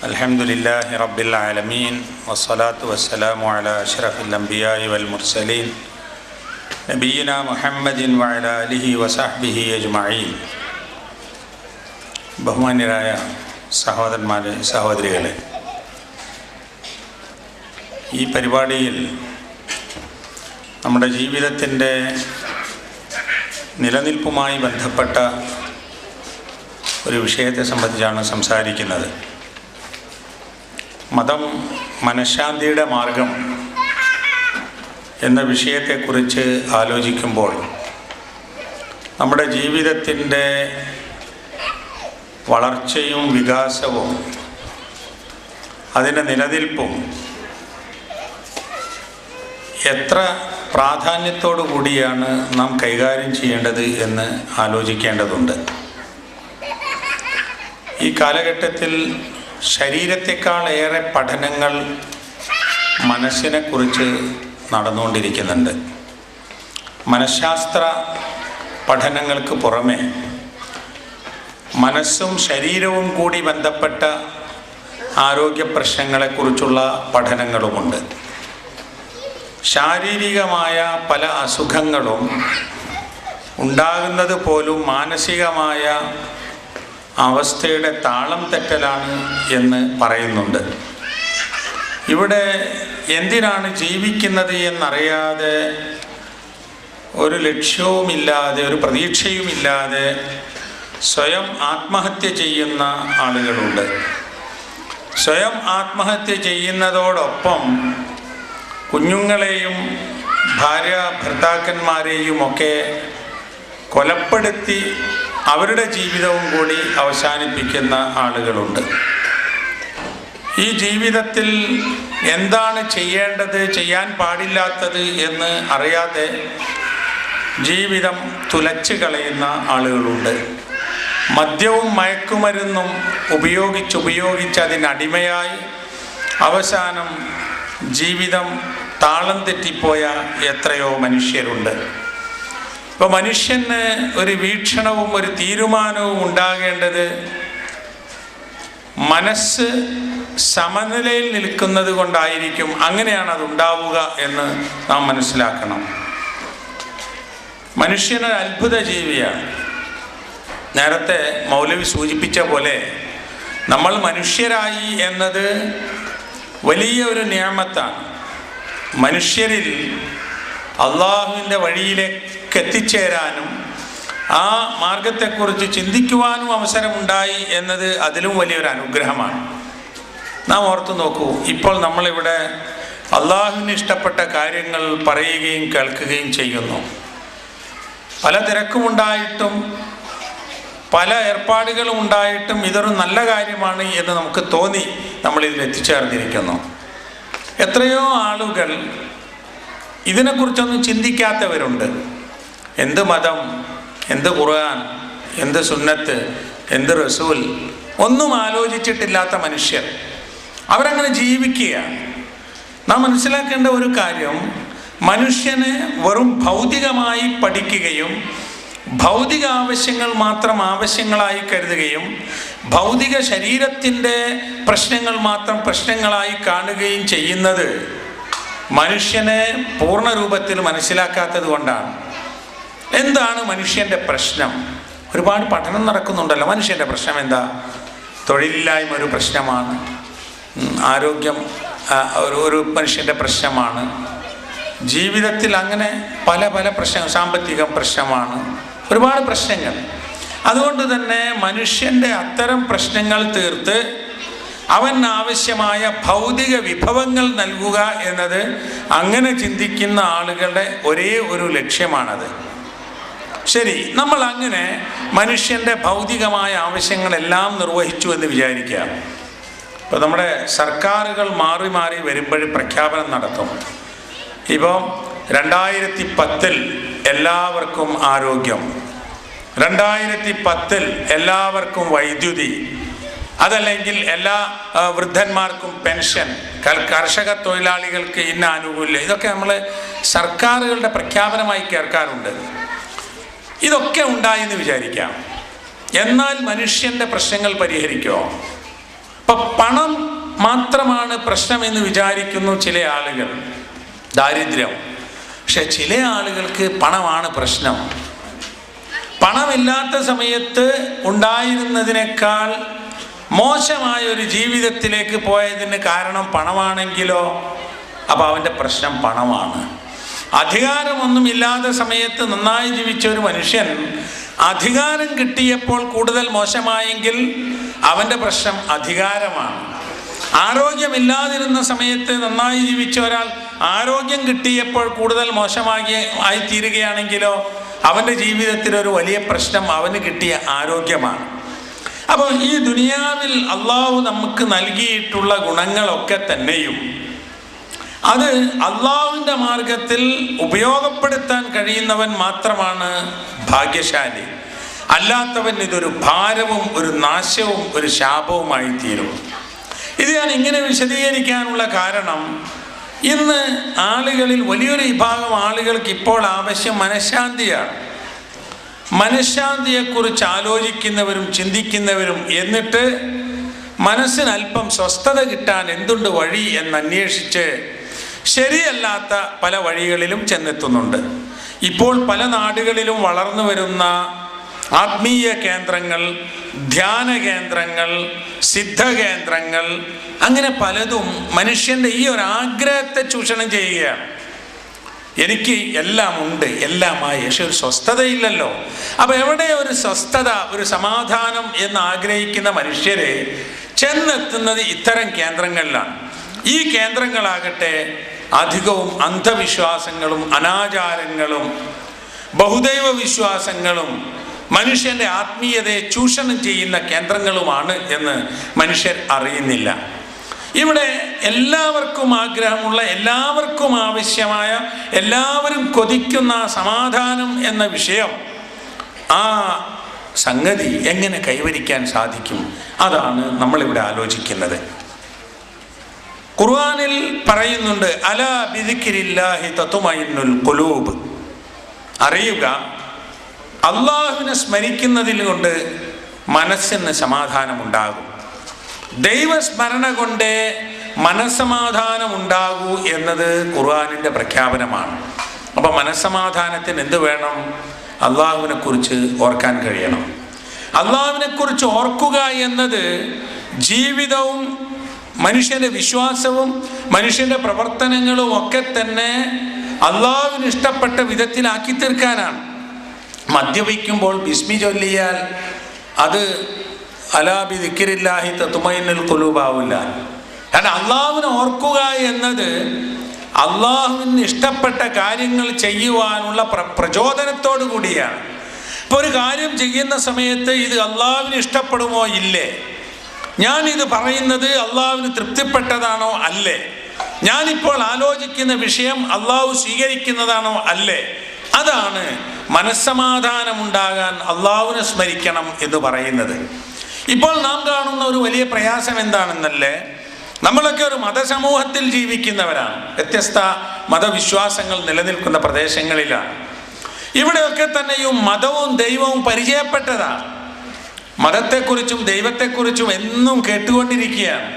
الحمد لله رب العالمين والصلاة والسلام على أشرف الأنبياء والمرسلين نبينا محمد وعلى آله وصحبه أجمعين. ബഹുമാന്യരായ സഹോദരന്മാരെ, സഹോദരികളെ, ഈ പരിപാടിയിൽ നമ്മുടെ ജീവിതത്തിൻ്റെ നിലനിൽപ്പുമായി ബന്ധപ്പെട്ട ഒരു വിഷയത്തെ സംബന്ധിച്ചാണ് സംസാരിക്കുന്നത്. മതം മനഃശാന്തിയുടെ മാർഗം എന്ന വിഷയത്തെക്കുറിച്ച് ആലോചിക്കുമ്പോൾ നമ്മുടെ ജീവിതത്തിൻ്റെ വളർച്ചയും വികാസവും അതിൻ്റെ നിലനിൽപ്പും എത്ര പ്രാധാന്യത്തോടു കൂടിയാണ് നാം കൈകാര്യം ചെയ്യേണ്ടത് എന്ന് ആലോചിക്കേണ്ടതുണ്ട്. ഈ കാലഘട്ടത്തിൽ ശരീരത്തെക്കാൾ ഏറെ പഠനങ്ങൾ മനസ്സിനെക്കുറിച്ച് നടന്നുകൊണ്ടിരിക്കുന്നുണ്ട്. മനഃശാസ്ത്ര പഠനങ്ങൾക്ക് പുറമെ മനസ്സും ശരീരവും കൂടി ബന്ധപ്പെട്ട ആരോഗ്യ പ്രശ്നങ്ങളെക്കുറിച്ചുള്ള പഠനങ്ങളുമുണ്ട്. ശാരീരികമായ പല അസുഖങ്ങളും ഉണ്ടാകുന്നത് പോലും മാനസികമായ അവസ്ഥയുടെ താളം തെറ്റലാണ് എന്ന് പറയുന്നുണ്ട്. ഇവിടെ എന്തിനാണ് ജീവിക്കുന്നത് എന്നറിയാതെ, ഒരു ലക്ഷ്യവുമില്ലാതെ, ഒരു പ്രതീക്ഷയുമില്ലാതെ സ്വയം ആത്മഹത്യ ചെയ്യുന്ന ആളുകളുണ്ട്. സ്വയം ആത്മഹത്യ ചെയ്യുന്നതോടൊപ്പം കുഞ്ഞുങ്ങളെയും ഭാര്യ ഭർത്താക്കന്മാരെയുമൊക്കെ കൊലപ്പെടുത്തി അവരുടെ ജീവിതവും കൂടി അവസാനിപ്പിക്കുന്ന ആളുകളുണ്ട്. ഈ ജീവിതത്തിൽ എന്താണ് ചെയ്യേണ്ടത്, ചെയ്യാൻ പാടില്ലാത്തത് എന്ന് അറിയാതെ ജീവിതം തുലച്ചു കളയുന്ന ആളുകളുണ്ട്. മദ്യവും മയക്കുമരുന്നും ഉപയോഗിച്ച് അതിനടിമയായി അവസാനം ജീവിതം താളം തെറ്റിപ്പോയ എത്രയോ മനുഷ്യരുണ്ട്. ഇപ്പോൾ മനുഷ്യന് ഒരു വീക്ഷണവും ഒരു തീരുമാനവും ഉണ്ടാകേണ്ടത് മനസ്സ് സമനിലയിൽ നിൽക്കുന്നത് കൊണ്ടായിരിക്കും. അങ്ങനെയാണ് അതുണ്ടാവുക എന്ന് നാം മനസ്സിലാക്കണം. മനുഷ്യനൊരു അത്ഭുത ജീവിയാണ്. നേരത്തെ മൗലവി സൂചിപ്പിച്ച പോലെ നമ്മൾ മനുഷ്യരായി എന്നത് വലിയ ഒരു നിഅമത്താണ്. മനുഷ്യരിൽ അള്ളാഹുവിൻ്റെ വഴിയിലേക്ക് എത്തിച്ചേരാനും ആ മാർഗത്തെക്കുറിച്ച് ചിന്തിക്കുവാനും അവസരമുണ്ടായി എന്നത് അതിലും വലിയൊരു അനുഗ്രഹമാണ്. നാം ഓർത്തു നോക്കൂ, ഇപ്പോൾ നമ്മളിവിടെ അള്ളാഹുവിന് ഇഷ്ടപ്പെട്ട കാര്യങ്ങൾ പറയുകയും കേൾക്കുകയും ചെയ്യുന്നു. പല തിരക്കുമുണ്ടായിട്ടും പല ഏർപ്പാടുകളും ഉണ്ടായിട്ടും ഇതൊരു നല്ല കാര്യമാണ് എന്ന് നമുക്ക് തോന്നി നമ്മളിതിൽ എത്തിച്ചേർന്നിരിക്കുന്നു. എത്രയോ ആളുകൾ ഇതിനെക്കുറിച്ചൊന്നും ചിന്തിക്കാത്തവരുണ്ട്. എന്ത് മതം, എന്ത് ഖുർആൻ, എന്ത് സുന്നത്ത്, എന്ത് റസൂൽ ഒന്നും ആലോചിച്ചിട്ടില്ലാത്ത മനുഷ്യർ അവരങ്ങനെ ജീവിക്കുകയാണ്. നാം മനസ്സിലാക്കേണ്ട ഒരു കാര്യം, മനുഷ്യന് വെറും ഭൗതികമായി പഠിക്കുകയും ഭൗതിക ആവശ്യങ്ങൾ മാത്രം ആവശ്യങ്ങളായി കരുതുകയും ഭൗതിക ശരീരത്തിൻ്റെ പ്രശ്നങ്ങൾ മാത്രം പ്രശ്നങ്ങളായി കാണുകയും ചെയ്യുന്നത് മനുഷ്യനെ പൂർണ്ണ രൂപത്തിൽ മനസ്സിലാക്കാത്തത് കൊണ്ടാണ്. എന്താണ് മനുഷ്യൻ്റെ പ്രശ്നം? ഒരുപാട് പഠനം നടക്കുന്നുണ്ടല്ലോ. മനുഷ്യൻ്റെ പ്രശ്നം എന്താ? തൊഴിലില്ലായ്മ ഒരു പ്രശ്നമാണ്. ആരോഗ്യം ഒരു മനുഷ്യൻ്റെ പ്രശ്നമാണ്. ജീവിതത്തിൽ അങ്ങനെ പല പല പ്രശ്നങ്ങൾ, സാമ്പത്തികം പ്രശ്നമാണ്, ഒരുപാട് പ്രശ്നങ്ങൾ. അതുകൊണ്ട് തന്നെ മനുഷ്യൻ്റെ അത്തരം പ്രശ്നങ്ങൾ തീർത്ത് അവൻ ആവശ്യമായ ഭൗതിക വിഭവങ്ങൾ നൽകുക എന്നത് അങ്ങനെ ചിന്തിക്കുന്ന ആളുകളുടെ ഒരേ ഒരു ലക്ഷ്യമാണത്. ശരി, നമ്മൾ അങ്ങനെ മനുഷ്യൻ്റെ ഭൗതികമായ ആവശ്യങ്ങളെല്ലാം നിർവഹിച്ചു എന്ന് വിചാരിക്കുക. ഇപ്പോൾ നമ്മുടെ സർക്കാരുകൾ മാറി മാറി വരുമ്പോൾ പ്രഖ്യാപനം നടത്തും. ഇപ്പോൾ 2010 എല്ലാവർക്കും ആരോഗ്യം, 2010 എല്ലാവർക്കും വൈദ്യുതി, അതല്ലെങ്കിൽ എല്ലാ വൃദ്ധന്മാർക്കും പെൻഷൻ, കർഷക തൊഴിലാളികൾക്ക് ഇന്ന ആനുകൂല്യം, ഇതൊക്കെ നമ്മൾ സർക്കാരുകളുടെ പ്രഖ്യാപനമായി കേൾക്കാറുണ്ട്. ഇതൊക്കെ ഉണ്ടായെന്ന് വിചാരിക്കാം. എന്നാൽ മനുഷ്യൻ്റെ പ്രശ്നങ്ങൾ പരിഹരിക്കുമോ? ഇപ്പം പണം മാത്രമാണ് പ്രശ്നമെന്ന് വിചാരിക്കുന്നു ചില ആളുകൾ, ദാരിദ്ര്യം. പക്ഷെ ചില ആളുകൾക്ക് പണമാണ് പ്രശ്നം. പണമില്ലാത്ത സമയത്ത് ഉണ്ടായിരുന്നതിനേക്കാൾ മോശമായ ഒരു ജീവിതത്തിലേക്ക് പോയതിന് കാരണം പണമാണെങ്കിലോ, അപ്പോൾ അവൻ്റെ പ്രശ്നം പണമാണ്. അധികാരമൊന്നുമില്ലാത്ത സമയത്ത് നന്നായി ജീവിച്ച ഒരു മനുഷ്യൻ അധികാരം കിട്ടിയപ്പോൾ കൂടുതൽ മോശമായെങ്കിൽ അവൻ്റെ പ്രശ്നം അധികാരമാണ്. ആരോഗ്യമില്ലാതിരുന്ന സമയത്ത് നന്നായി ജീവിച്ച ഒരാൾ ആരോഗ്യം കിട്ടിയപ്പോൾ കൂടുതൽ ആയി തീരുകയാണെങ്കിലോ അവൻ്റെ ജീവിതത്തിൽ ഒരു വലിയ പ്രശ്നം അവന് കിട്ടിയ ആരോഗ്യമാണ്. അപ്പോൾ ഈ ദുനിയാവിൽ അള്ളാഹു നമുക്ക് നൽകിയിട്ടുള്ള ഗുണങ്ങളൊക്കെ തന്നെയും അത് അള്ളാഹുവിൻ്റെ മാർഗത്തിൽ ഉപയോഗപ്പെടുത്താൻ കഴിയുന്നവൻ മാത്രമാണ് ഭാഗ്യശാലി. അല്ലാത്തവൻ ഇതൊരു ഭാരവും ഒരു നാശവും ഒരു ശാപവുമായി തീരും. ഇത് ഞാൻ ഇങ്ങനെ വിശദീകരിക്കാനുള്ള കാരണം, ഇന്ന് ആളുകളിൽ വലിയൊരു വിഭാഗം ആളുകൾക്ക് ഇപ്പോൾ ആവശ്യം മനഃശാന്തിയാണ്. മനഃശാന്തിയെക്കുറിച്ച് ആലോചിക്കുന്നവരും ചിന്തിക്കുന്നവരും, എന്നിട്ട് മനസ്സിന് അല്പം സ്വസ്ഥത കിട്ടാൻ എന്തുണ്ട് വഴി എന്നന്വേഷിച്ച് ശരിയല്ലാത്ത പല വഴികളിലും ചെന്നെത്തുന്നുണ്ട്. ഇപ്പോൾ പല നാടുകളിലും വളർന്നു വരുന്ന ആത്മീയ കേന്ദ്രങ്ങൾ, ധ്യാന കേന്ദ്രങ്ങൾ, സിദ്ധ കേന്ദ്രങ്ങൾ, അങ്ങനെ പലതും മനുഷ്യൻ്റെ ഈ ഒരു ആഗ്രഹത്തെ ചൂഷണം ചെയ്യുകയാണ്. എനിക്ക് എല്ലാം ഉണ്ട്, എല്ലാമായി, പക്ഷെ ഒരു സ്വസ്ഥതയില്ലല്ലോ. അപ്പോൾ എവിടെ ഒരു സ്വസ്ഥത, ഒരു സമാധാനം എന്ന് ആഗ്രഹിക്കുന്ന മനുഷ്യരെ ചെന്നെത്തുന്നത് ഇത്തരം കേന്ദ്രങ്ങളിലാണ്. ഈ കേന്ദ്രങ്ങളാകട്ടെ അധികവും അന്ധവിശ്വാസങ്ങളും അനാചാരങ്ങളും ബഹുദൈവ വിശ്വാസങ്ങളും മനുഷ്യൻ്റെ ആത്മീയതയെ ചൂഷണം ചെയ്യുന്ന കേന്ദ്രങ്ങളുമാണ് എന്ന് മനുഷ്യർ അറിയുന്നില്ല. ഇവിടെ എല്ലാവർക്കും ആഗ്രഹമുള്ള, എല്ലാവർക്കും ആവശ്യമായ, എല്ലാവരും കൊതിക്കുന്ന സമാധാനം എന്ന വിഷയം, ആ സംഗതി എങ്ങനെ കൈവരിക്കാൻ സാധിക്കും? അതാണ് നമ്മളിവിടെ ആലോചിക്കുന്നത്. ഖുർആനിൽ പറയുന്നുണ്ട്, അലാ ബിദിക്രില്ലാഹി തത്മഇന്നുൽ ഖുലൂബ്. അറിയുക, അള്ളാഹുവിനെ സ്മരിക്കുന്നതിൽ കൊണ്ട് മനസ്സിന് സമാധാനമുണ്ടാകും. ദൈവസ്മരണ കൊണ്ട് മനസ്സമാധാനമുണ്ടാകൂ എന്നത് ഖുർആനിൻ്റെ പ്രഖ്യാപനമാണ്. അപ്പോൾ മനസ്സമാധാനത്തിന് എന്ത് വേണം? അള്ളാഹുവിനെ കുറിച്ച് ഓർക്കാൻ കഴിയണം. അള്ളാഹുവിനെ കുറിച്ച് ഓർക്കുക എന്നത് ജീവിതവും മനുഷ്യൻ്റെ വിശ്വാസവും മനുഷ്യൻ്റെ പ്രവർത്തനങ്ങളും ഒക്കെ തന്നെ അള്ളാഹുവിന് ഇഷ്ടപ്പെട്ട വിധത്തിലാക്കി തീർക്കാനാണ്. മദ്യപിക്കുമ്പോൾ ബിസ്മി ചൊല്ലിയാൽ അത് അലാ ബിദിക്രില്ലാഹി തത്മഇന്നുൽ ഖുലൂബ് ആവില്ല. കാരണം അള്ളാഹുവിനെ ഓർക്കുക എന്നത് അള്ളാഹുവിന് ഇഷ്ടപ്പെട്ട കാര്യങ്ങൾ ചെയ്യുവാനുള്ള പ്രചോദനത്തോടു കൂടിയാണ്. ഇപ്പോൾ ഒരു കാര്യം ചെയ്യുന്ന സമയത്ത് ഇത് അള്ളാഹുവിന് ഇഷ്ടപ്പെടുമോ ഇല്ലേ, ഞാനിത് പറയുന്നത് അള്ളാഹുവിന് തൃപ്തിപ്പെട്ടതാണോ അല്ലേ, ഞാനിപ്പോൾ ആലോചിക്കുന്ന വിഷയം അള്ളാഹു സ്വീകരിക്കുന്നതാണോ അല്ലേ, അതാണ് മനസ്സമാധാനമുണ്ടാകാൻ അള്ളാഹുവിനെ സ്മരിക്കണം എന്ന് പറയുന്നത്. ഇപ്പോൾ നാം കാണുന്ന ഒരു വലിയ പ്രയാസം എന്താണെന്നല്ലേ, നമ്മളൊക്കെ ഒരു മതസമൂഹത്തിൽ ജീവിക്കുന്നവരാണ്. വ്യത്യസ്ത മതവിശ്വാസങ്ങൾ നിലനിൽക്കുന്ന പ്രദേശങ്ങളിലാണ്. ഇവിടെയൊക്കെ തന്നെയും മതവും ദൈവവും പരിചയപ്പെട്ടതാണ്. മതത്തെക്കുറിച്ചും ദൈവത്തെക്കുറിച്ചും എന്നും കേട്ടുകൊണ്ടിരിക്കുകയാണ്.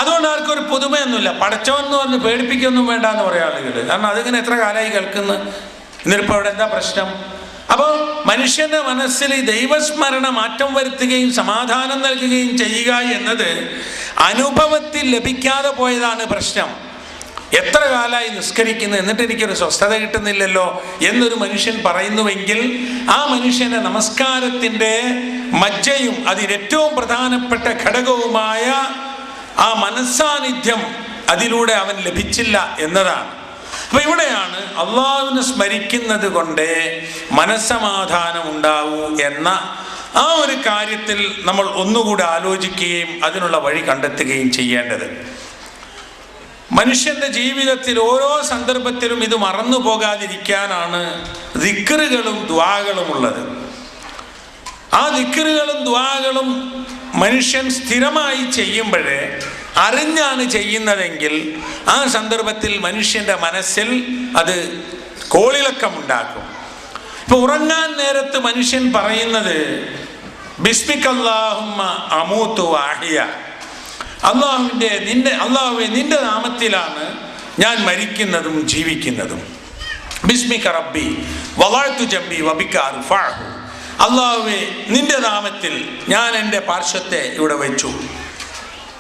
അതുകൊണ്ട് ആർക്കൊരു പുതുമയൊന്നുമില്ല. പടച്ചവെന്ന് പറഞ്ഞ് പേടിപ്പിക്കൊന്നും വേണ്ട എന്ന് പറയാം ആളുകൾ. കാരണം അതിങ്ങനെ എത്ര കാലമായി കേൾക്കുന്നു. എന്നിട്ടിപ്പോൾ അവിടെ എന്താ പ്രശ്നം? അപ്പോൾ മനുഷ്യൻ്റെ മനസ്സിൽ ദൈവസ്മരണ മാറ്റം വരുത്തുകയും സമാധാനം നൽകുകയും ചെയ്യുക എന്നത് അനുഭവത്തിൽ ലഭിക്കാതെ പോയതാണ് പ്രശ്നം. എത്ര കാലമായി നിസ്കരിക്കുന്നു, എന്നിട്ട് എനിക്കൊരു സ്വസ്ഥത കിട്ടുന്നില്ലല്ലോ എന്നൊരു മനുഷ്യൻ പറയുന്നുവെങ്കിൽ ആ മനുഷ്യൻ്റെ നമസ്കാരത്തിൻ്റെ മജ്ജയും അതിലേറ്റവും പ്രധാനപ്പെട്ട ഘടകവുമായ ആ മനസ്സാന്നിധ്യം അതിലൂടെ അവൻ ലഭിച്ചില്ല എന്നതാണ്. അപ്പൊ ഇവിടെയാണ് അള്ളാഹുവിനെ സ്മരിക്കുന്നത് കൊണ്ട് മനസ്സമാധാനം ഉണ്ടാവൂ എന്ന ആ ഒരു കാര്യത്തിൽ നമ്മൾ ഒന്നുകൂടി ആലോചിക്കുകയും അതിനുള്ള വഴി കണ്ടെത്തുകയും ചെയ്യേണ്ടത്. മനുഷ്യന്റെ ജീവിതത്തിൽ ഓരോ സന്ദർഭത്തിലും ഇത് മറന്നു പോകാതിരിക്കാനാണ് ദിക്റുകളും ദുആകളും ഉള്ളത്. ആ ദിക്റുകളും ദുആകളും മനുഷ്യൻ സ്ഥിരമായി ചെയ്യുമ്പോഴേ, അറിഞ്ഞാണ് ചെയ്യുന്നതെങ്കിൽ ആ സന്ദർഭത്തിൽ മനുഷ്യൻ്റെ മനസ്സിൽ അത് കോളിളക്കമുണ്ടാക്കും. ഇപ്പോൾ ഉറങ്ങാൻ നേരത്ത് മനുഷ്യൻ പറയുന്നത് ബിസ്മിക്കല്ലാഹുമ്മ അമൂതു വഅഹ്യ, അള്ളാഹുവേ നിന്റെ നാമത്തിലാണ് ഞാൻ മരിക്കുന്നതും ജീവിക്കുന്നതും. ബിസ്മിക റബ്ബി വളഅ്തു ജംബി വബിക അർഫഅഹു. അള്ളാഹുവേ നിന്റെ നാമത്തിൽ ഞാൻ എൻ്റെ പാർശ്വത്തെ ഇവിടെ വെച്ചു.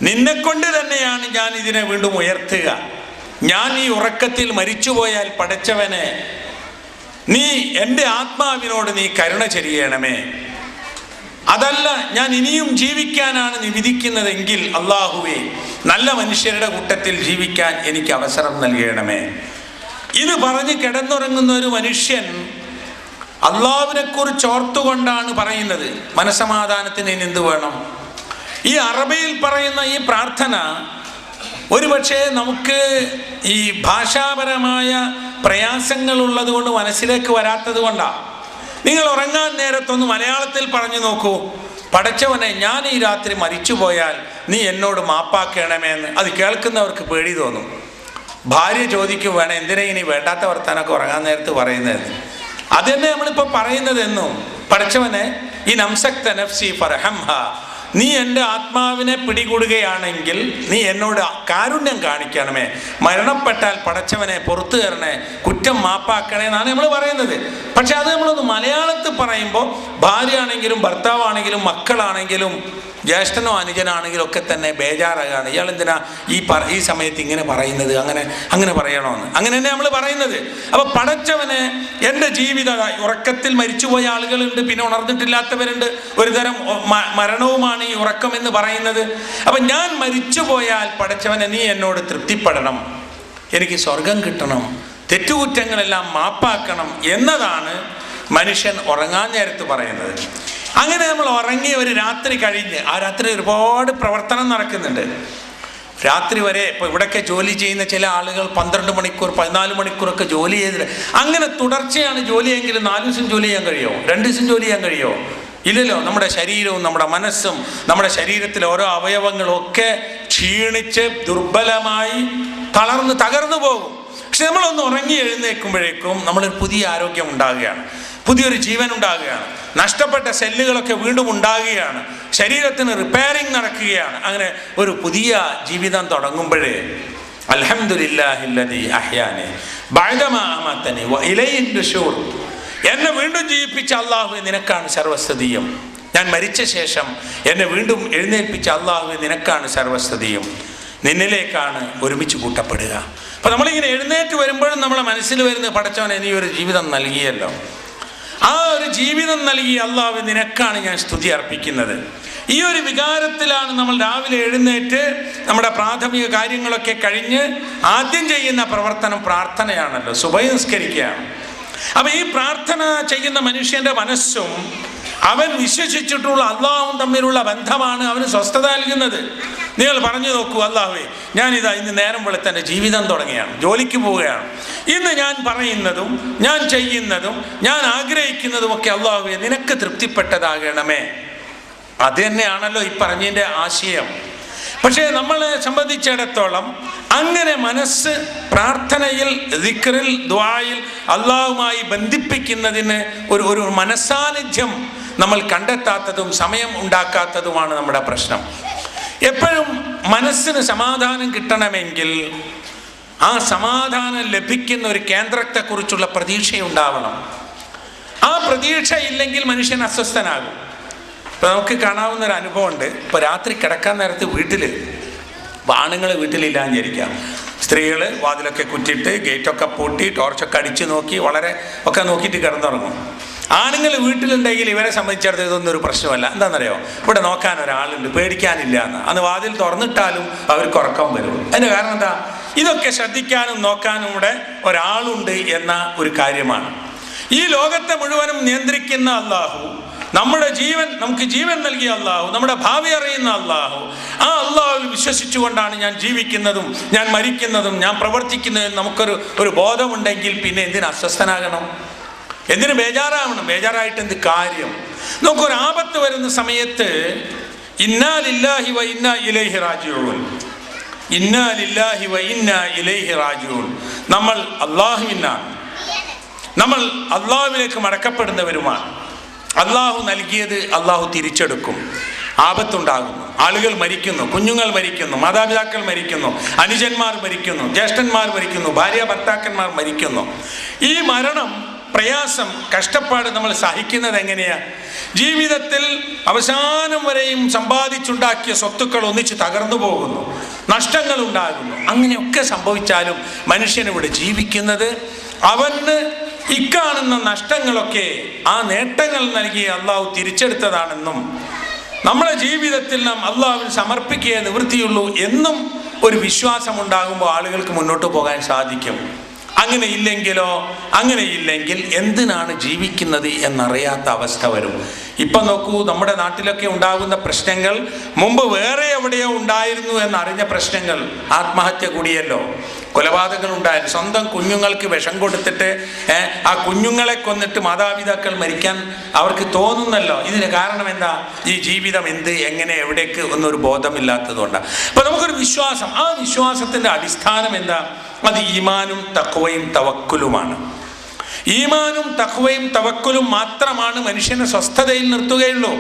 നിന്നെക്കൊണ്ട് തന്നെയാണ് ഞാൻ ഇതിനെ വീണ്ടും ഉയർത്തുക. ഞാൻ ഈ ഉറക്കത്തിൽ മരിച്ചുപോയാൽ പടച്ചവനെ നീ എൻ്റെ ആത്മാവിനോട് നീ കരുണ ചെയ്യണമേ. അതല്ല ഞാൻ ഇനിയും ജീവിക്കാനാണ് നീ വിധിക്കുന്നതെങ്കിൽ അള്ളാഹുവേ നല്ല മനുഷ്യരുടെ കൂട്ടത്തിൽ ജീവിക്കാൻ എനിക്ക് അവസരം നൽകണമേ. ഇത് പറഞ്ഞ് കിടന്നുറങ്ങുന്ന ഒരു മനുഷ്യൻ അള്ളാഹുവിനെ കുറിച്ച് ഓർത്തുകൊണ്ടാണ് പറയുന്നത്. മനസമാധാനത്തിന് ഇനി എന്ത് വേണം? ഈ അറബിയിൽ പറയുന്ന ഈ പ്രാർത്ഥന ഒരുപക്ഷെ നമുക്ക് ഈ ഭാഷാപരമായ പ്രയാസങ്ങളുള്ളത് കൊണ്ട് മനസ്സിലേക്ക് വരാത്തത് കൊണ്ടാണ്. നിങ്ങൾ ഉറങ്ങാൻ നേരത്തൊന്ന് മലയാളത്തിൽ പറഞ്ഞു നോക്കൂ, പടച്ചവനെ ഞാൻ ഈ രാത്രി മരിച്ചു പോയാൽ നീ എന്നോട് മാപ്പാക്കണമേന്ന്. അത് കേൾക്കുന്നവർക്ക് പേടി തോന്നും. ഭാര്യ ചോദിക്കും, വേണം എന്തിനാ ഇനി വേണ്ടാത്ത വർത്താനൊക്കെ ഉറങ്ങാൻ നേരത്ത് പറയുന്നത്? അതന്നെ നമ്മളിപ്പോൾ പറയുന്നതെന്നും, പടച്ചവനെ ഈ നംസക്ത നഫ്സി ഫർഹംഹ, നീ എൻ്റെ ആത്മാവിനെ പിടികൂടുകയാണെങ്കിൽ നീ എന്നോട് കാരുണ്യം കാണിക്കണമേ. മരണപ്പെട്ടാൽ പടച്ചവനെ പുറത്തു തരണേ, കുറ്റം മാപ്പാക്കണേ എന്നാണ് നമ്മൾ പറയുന്നത്. പക്ഷെ അത് നമ്മളൊന്ന് മലയാളത്തിൽ പറയുമ്പോൾ ഭാര്യ ആണെങ്കിലും ഭർത്താവാണെങ്കിലും മക്കളാണെങ്കിലും ജ്യേഷ്ഠനോ അനുജനാണെങ്കിലും ഒക്കെ തന്നെ ബേജാറാകാണ്. ഇയാൾ എന്തിനാ ഈ സമയത്ത് ഇങ്ങനെ പറയുന്നത്, അങ്ങനെ പറയണമെന്ന്. അങ്ങനെ തന്നെ നമ്മൾ പറയുന്നത്. അപ്പൊ പടച്ചവനെ എൻ്റെ ജീവിത ഉറക്കത്തിൽ മരിച്ചുപോയ ആളുകളുണ്ട്, പിന്നെ ഉണർന്നിട്ടില്ലാത്തവരുണ്ട്. ഒരു തരം മരണവുമാണ് ഈ ഉറക്കം എന്ന് പറയുന്നത്. അപ്പൊ ഞാൻ മരിച്ചുപോയാൽ പടച്ചവനെ നീ എന്നോട് തൃപ്തിപ്പെടണം, എനിക്ക് സ്വർഗം കിട്ടണം, തെറ്റുകുറ്റങ്ങളെല്ലാം മാപ്പാക്കണം എന്നതാണ് മനുഷ്യൻ ഉറങ്ങാൻ നേരത്ത് പറയുന്നത്. അങ്ങനെ നമ്മൾ ഉറങ്ങി ഒരു രാത്രി കഴിഞ്ഞ്, ആ രാത്രി ഒരുപാട് പ്രവർത്തനം നടക്കുന്നുണ്ട്. രാത്രി വരെ ഇപ്പോൾ ഇവിടെയൊക്കെ ജോലി ചെയ്യുന്ന ചില ആളുകൾ 12 മണിക്കൂർ 14 മണിക്കൂറൊക്കെ ജോലി ചെയ്തിട്ട്, അങ്ങനെ തുടർച്ചയാണ് ജോലിയെങ്കിൽ 4 ദിവസം ജോലി ചെയ്യാൻ കഴിയുമോ? 2 ദിവസം ജോലി ചെയ്യാൻ കഴിയുമോ? ഇല്ലല്ലോ. നമ്മുടെ ശരീരവും നമ്മുടെ മനസ്സും നമ്മുടെ ശരീരത്തിലെ ഓരോ അവയവങ്ങളും ഒക്കെ ക്ഷീണിച്ച് ദുർബലമായി തകർന്നു പോകും. പക്ഷെ നമ്മളൊന്ന് ഉറങ്ങി എഴുന്നേൽക്കുമ്പോഴേക്കും നമ്മളൊരു പുതിയ ആരോഗ്യം ഉണ്ടാകുകയാണ്, പുതിയൊരു ജീവൻ ഉണ്ടാകുകയാണ്, നഷ്ടപ്പെട്ട സെല്ലുകളൊക്കെ വീണ്ടും ഉണ്ടാകുകയാണ്, ശരീരത്തിന് റിപ്പയറിങ് നടക്കുകയാണ്. അങ്ങനെ ഒരു പുതിയ ജീവിതം തുടങ്ങുമ്പോഴേ അൽഹംദുലില്ലാഹില്ലദീ അഹ്യാനി ബഅദമാ അമാതനി വഇലൈഹി നുശൂർ, എന്നെ വീണ്ടും ജീവിപ്പിച്ച അല്ലാഹുവേ നിനക്കാണ് സർവസ്തുതിയും. ഞാൻ മരിച്ച ശേഷം എന്നെ വീണ്ടും എഴുന്നേൽപ്പിച്ച അല്ലാഹുവേ നിനക്കാണ് സർവസ്തുതിയും. നിന്നിലേക്കാണ് ഒരുമിച്ച് കൂട്ടപ്പെടുക. അപ്പൊ നമ്മളിങ്ങനെ എഴുന്നേറ്റ് വരുമ്പോഴും നമ്മളെ മനസ്സിൽ വരുന്ന പടച്ചവനെ നീ ഒരു ജീവിതം നൽകിയല്ലോ, ആ ഒരു ജീവിതം നൽകി അല്ലാഹുവേ നിനക്കാണ് ഞാൻ സ്തുതി അർപ്പിക്കുന്നത്. ഈ ഒരു വികാരത്തിലാണ് നമ്മൾ രാവിലെ എഴുന്നേറ്റ് നമ്മുടെ പ്രാഥമിക കാര്യങ്ങളൊക്കെ കഴിഞ്ഞ് ആദ്യം ചെയ്യുന്ന പ്രവർത്തനം പ്രാർത്ഥനയാണല്ലോ, സുബഹി നിസ്കരിക്കുകയാണ്. അപ്പൊ ഈ പ്രാർത്ഥന ചെയ്യുന്ന മനുഷ്യന്റെ മനസ്സും അവൻ വിശ്വസിച്ചിട്ടുള്ള അള്ളാഹും തമ്മിലുള്ള ബന്ധമാണ് അവന് സ്വസ്ഥത നൽകുന്നത്. നിങ്ങൾ പറഞ്ഞു നോക്കൂ, അല്ലാഹുവേ ഞാനിതാ ഇന്ന് നേരം വെളുത്തെൻ്റെ ജീവിതം തുടങ്ങിയാണ്, ജോലിക്ക് പോവുകയാണ്. ഇന്ന് ഞാൻ പറയുന്നതും ഞാൻ ചെയ്യുന്നതും ഞാൻ ആഗ്രഹിക്കുന്നതും ഒക്കെ അല്ലാഹുവേ നിനക്ക് തൃപ്തിപ്പെട്ടതാകണമേ. അത് തന്നെയാണല്ലോ ഈ പറഞ്ഞതിൻ്റെ ആശയം. പക്ഷേ നമ്മളെ സംബന്ധിച്ചിടത്തോളം അങ്ങനെ മനസ്സ് പ്രാർത്ഥനയിൽ, ദിക്റിൽ, ദുആയിൽ അല്ലാഹുമായി ബന്ധിപ്പിക്കുന്നതിന് ഒരു മനസ്സാന്നിധ്യം നമ്മൾ കണ്ടെത്താത്തതും സമയം ഉണ്ടാക്കാത്തതുമാണ് നമ്മുടെ പ്രശ്നം. എപ്പോഴും മനസ്സിന് സമാധാനം കിട്ടണമെങ്കിൽ ആ സമാധാനം ലഭിക്കുന്ന ഒരു കേന്ദ്രത്തെക്കുറിച്ചുള്ള പ്രതീക്ഷയുണ്ടാവണം. ആ പ്രതീക്ഷ ഇല്ലെങ്കിൽ മനുഷ്യൻ അസ്വസ്ഥനാകും. ഇപ്പം നമുക്ക് കാണാവുന്നൊരു അനുഭവമുണ്ട്. ഇപ്പോൾ രാത്രി കിടക്കാൻ നേരത്ത് ആണുങ്ങൾ വീട്ടിലില്ലാന്ന് വിചാരിക്കാം, സ്ത്രീകൾ വാതിലൊക്കെ കുറ്റിയിട്ട് ഗേറ്റൊക്കെ പൂട്ടി ടോർച്ചൊക്കെ അടിച്ച് നോക്കി വളരെ ഒക്കെ നോക്കിയിട്ട് കിടന്നുറങ്ങും. ആണുങ്ങൾ വീട്ടിലുണ്ടെങ്കിൽ ഇവരെ സംബന്ധിച്ചിടത്തോളം ഇതൊന്നും ഒരു പ്രശ്നമല്ല. എന്താണെന്നറിയോ, ഇവിടെ നോക്കാൻ ഒരാളുണ്ട്, പേടിക്കാനില്ല എന്ന്. അന്ന് വാതിൽ തുറന്നിട്ടാലും അവർക്ക് ഉറക്കം വരും. അതിൻ്റെ കാരണം എന്താ? ഇതൊക്കെ ശ്രദ്ധിക്കാനും നോക്കാനും ഇവിടെ ഒരാളുണ്ട് എന്ന ഒരു കാര്യമാണ്. ഈ ലോകത്തെ മുഴുവനും നിയന്ത്രിക്കുന്ന അല്ലാഹു, നമ്മുടെ നമുക്ക് ജീവൻ നൽകിയ അല്ലാഹു, നമ്മുടെ ഭാവി അറിയുന്ന അല്ലാഹു, ആ അല്ലാഹുവിൽ വിശ്വസിച്ചുകൊണ്ടാണ് ഞാൻ ജീവിക്കുന്നതും ഞാൻ മരിക്കുന്നതും ഞാൻ പ്രവർത്തിക്കുന്നതും നമുക്കൊരു ബോധമുണ്ടെങ്കിൽ പിന്നെ എന്തിന് അസ്വസ്ഥനാകണം, എന്തിനു ബേജാറാവണം? ബേജാറായിട്ട് എന്ത് കാര്യം? നമുക്കൊരു ആപത്ത് വരുന്ന സമയത്ത് ഇന്നാ ലില്ലാഹി വ ഇന്നാ ഇലൈഹി റാജിഊൻ, ഇന്നാ ലില്ലാഹി വ ഇന്നാ ഇലൈഹി റാജിഊൻ, നമ്മൾ അല്ലാഹുവിനാണ്, നമ്മൾ അല്ലാഹുവിലേക്ക് മടക്കപ്പെടുന്നവരുമാണ്. അല്ലാഹു നൽകിയത് അല്ലാഹു തിരിച്ചെടുക്കും. ആപത്തുണ്ടാകുന്നു, ആളുകൾ മരിക്കുന്നു, കുഞ്ഞുങ്ങൾ മരിക്കുന്നു, മാതാപിതാക്കൾ മരിക്കുന്നു, അനുജന്മാർ മരിക്കുന്നു, ജ്യേഷ്ഠന്മാർ മരിക്കുന്നു, ഭാര്യ ഭർത്താക്കന്മാർ മരിക്കുന്നു. ഈ മരണം, പ്രയാസം, കഷ്ടപ്പാട് നമ്മൾ സഹിക്കുന്നത് എങ്ങനെയാ? ജീവിതത്തിൽ അവസാനം വരെയും സമ്പാദിച്ചുണ്ടാക്കിയ സ്വത്തുക്കൾ ഒന്നിച്ച് തകർന്നു പോകുന്നു, നഷ്ടങ്ങൾ ഉണ്ടാകുന്നു. അങ്ങനെയൊക്കെ സംഭവിച്ചാലും മനുഷ്യനിവിടെ ജീവിക്കുന്നത് അവന് ഇക്കാണുന്ന നഷ്ടങ്ങളൊക്കെ ആ നേട്ടങ്ങൾ നൽകി അള്ളാഹു തിരിച്ചെടുത്തതാണെന്നും നമ്മുടെ ജീവിതത്തിൽ നാം അള്ളാഹുവിന് സമർപ്പിക്കുക നിവൃത്തിയുള്ളൂ എന്നും ഒരു വിശ്വാസം ഉണ്ടാകുമ്പോൾ ആളുകൾക്ക് മുന്നോട്ട് പോകാൻ സാധിക്കും. അങ്ങനെയില്ലെങ്കിൽ എന്തിനാണ് ജീവിക്കുന്നത് എന്നറിയാത്ത അവസ്ഥ വരും. ഇപ്പം നോക്കൂ, നമ്മുടെ നാട്ടിലൊക്കെ ഉണ്ടാകുന്ന പ്രശ്നങ്ങൾ മുമ്പ് വേറെ എവിടെയോ ഉണ്ടായിരുന്നു എന്നറിഞ്ഞ പ്രശ്നങ്ങൾ. ആത്മഹത്യ കൂടിയല്ലോ, കൊലപാതകങ്ങൾ ഉണ്ടായിരുന്നു, സ്വന്തം കുഞ്ഞുങ്ങൾക്ക് വിഷം കൊടുത്തിട്ട് ആ കുഞ്ഞുങ്ങളെ കൊന്നിട്ട് മാതാപിതാക്കൾ മരിക്കാൻ അവർക്ക് തോന്നുന്നല്ലോ. ഇതിന് കാരണം എന്താ? ഈ ജീവിതം എന്ത്, എങ്ങനെ, എവിടേക്ക് എന്നൊരു ബോധമില്ലാത്തത് കൊണ്ടാണ്. അപ്പൊ നമുക്കൊരു വിശ്വാസം, ആ വിശ്വാസത്തിന്റെ അടിസ്ഥാനം എന്താ? അത് ഈമാനും തഖ്വയും തവക്കുലുമാണ്. ഈമാനും തഖ്വയും തവക്കുലും മാത്രമാണ് മനുഷ്യനെ സ്വസ്ഥതയിൽ നിർത്തുകയുള്ളൂ.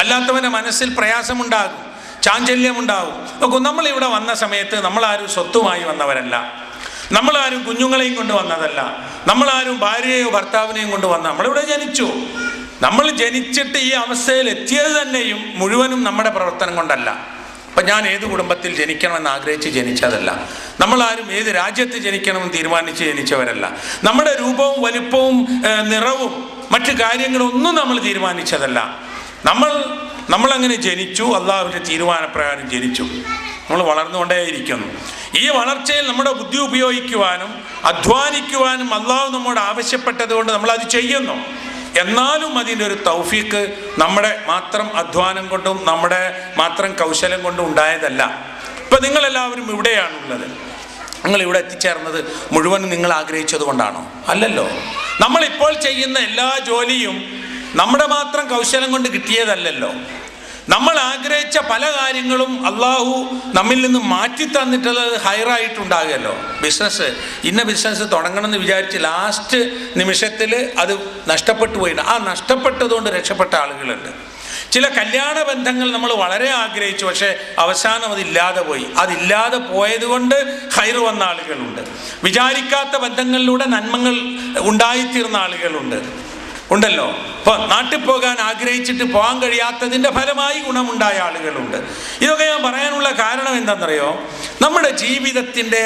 അല്ലാത്തവന്റെ മനസ്സിൽ പ്രയാസമുണ്ടാകും, ചാഞ്ചല്യമുണ്ടാകും. നോക്കൂ, നമ്മളിവിടെ വന്ന സമയത്ത് നമ്മളാരും സ്വത്തുമായി വന്നവരല്ല, നമ്മളാരും കുഞ്ഞുങ്ങളെയും കൊണ്ട് വന്നതല്ല, നമ്മളാരും ഭാര്യയോ ഭർത്താവിനെയും കൊണ്ട് വന്ന. നമ്മളിവിടെ ജനിച്ചു. നമ്മൾ ജനിച്ചിട്ട് ഈ അവസ്ഥയിൽ എത്തിയത് തന്നെയും മുഴുവനും നമ്മുടെ പ്രവർത്തനം കൊണ്ടല്ല. അപ്പം ഞാൻ ഏത് കുടുംബത്തിൽ ജനിക്കണമെന്ന് ആഗ്രഹിച്ച് ജനിച്ചതല്ല, നമ്മളാരും ഏത് രാജ്യത്ത് ജനിക്കണമെന്ന് തീരുമാനിച്ച് ജനിച്ചവരല്ല, നമ്മുടെ രൂപവും വലിപ്പവും നിറവും മറ്റു കാര്യങ്ങളൊന്നും നമ്മൾ തീരുമാനിച്ചതല്ല. നമ്മളങ്ങനെ ജനിച്ചു, അള്ളാഹുവിൻ്റെ തീരുമാനപ്രകാരം ജനിച്ചു. നമ്മൾ വളർന്നുകൊണ്ടേയിരിക്കുന്നു. ഈ വളർച്ചയിൽ നമ്മുടെ ബുദ്ധി ഉപയോഗിക്കുവാനും അധ്വാനിക്കുവാനും അള്ളാഹു നമ്മോട് ആവശ്യപ്പെട്ടത് കൊണ്ട് നമ്മളത് ചെയ്യുന്നു. എന്നാലും അതിൻ്റെ ഒരു തൗഫീക്ക് നമ്മുടെ മാത്രം അധ്വാനം കൊണ്ടും നമ്മുടെ മാത്രം കൗശലം കൊണ്ടും ഉണ്ടായതല്ല. ഇപ്പം നിങ്ങളെല്ലാവരും ഇവിടെയാണുള്ളത്. നിങ്ങളിവിടെ എത്തിച്ചേർന്നത് മുഴുവനും നിങ്ങൾ ആഗ്രഹിച്ചത് കൊണ്ടാണോ? അല്ലല്ലോ. നമ്മളിപ്പോൾ ചെയ്യുന്ന എല്ലാ ജോലിയും നമ്മുടെ മാത്രം കൗശലം കൊണ്ട് കിട്ടിയതല്ലല്ലോ. നമ്മൾ ആഗ്രഹിച്ച പല കാര്യങ്ങളും അള്ളാഹു നമ്മിൽ നിന്ന് മാറ്റി തന്നിട്ടുള്ളത് ഹൈറായിട്ടുണ്ടാകുമല്ലോ. ഇന്ന ബിസിനസ് തുടങ്ങണമെന്ന് വിചാരിച്ച് ലാസ്റ്റ് നിമിഷത്തിൽ അത് നഷ്ടപ്പെട്ടു പോയിട്ടുണ്ട്. ആ നഷ്ടപ്പെട്ടതുകൊണ്ട് രക്ഷപ്പെട്ട ആളുകളുണ്ട്. ചില കല്യാണ ബന്ധങ്ങൾ നമ്മൾ വളരെ ആഗ്രഹിച്ചു, പക്ഷേ അവസാനം അതില്ലാതെ പോയി. അതില്ലാതെ പോയത് കൊണ്ട് ഹൈറ് വന്ന ആളുകളുണ്ട്. വിചാരിക്കാത്ത ബന്ധങ്ങളിലൂടെ നന്മകൾ ഉണ്ടായിത്തീർന്ന ഉണ്ടല്ലോ. ഇപ്പൊ നാട്ടിൽ പോകാൻ ആഗ്രഹിച്ചിട്ട് പോകാൻ കഴിയാത്തതിൻ്റെ ഫലമായി ഗുണമുണ്ടായ ആളുകളുണ്ട്. ഇതൊക്കെ ഞാൻ പറയാനുള്ള കാരണം എന്താണെന്നറിയോ? നമ്മുടെ ജീവിതത്തിൻ്റെ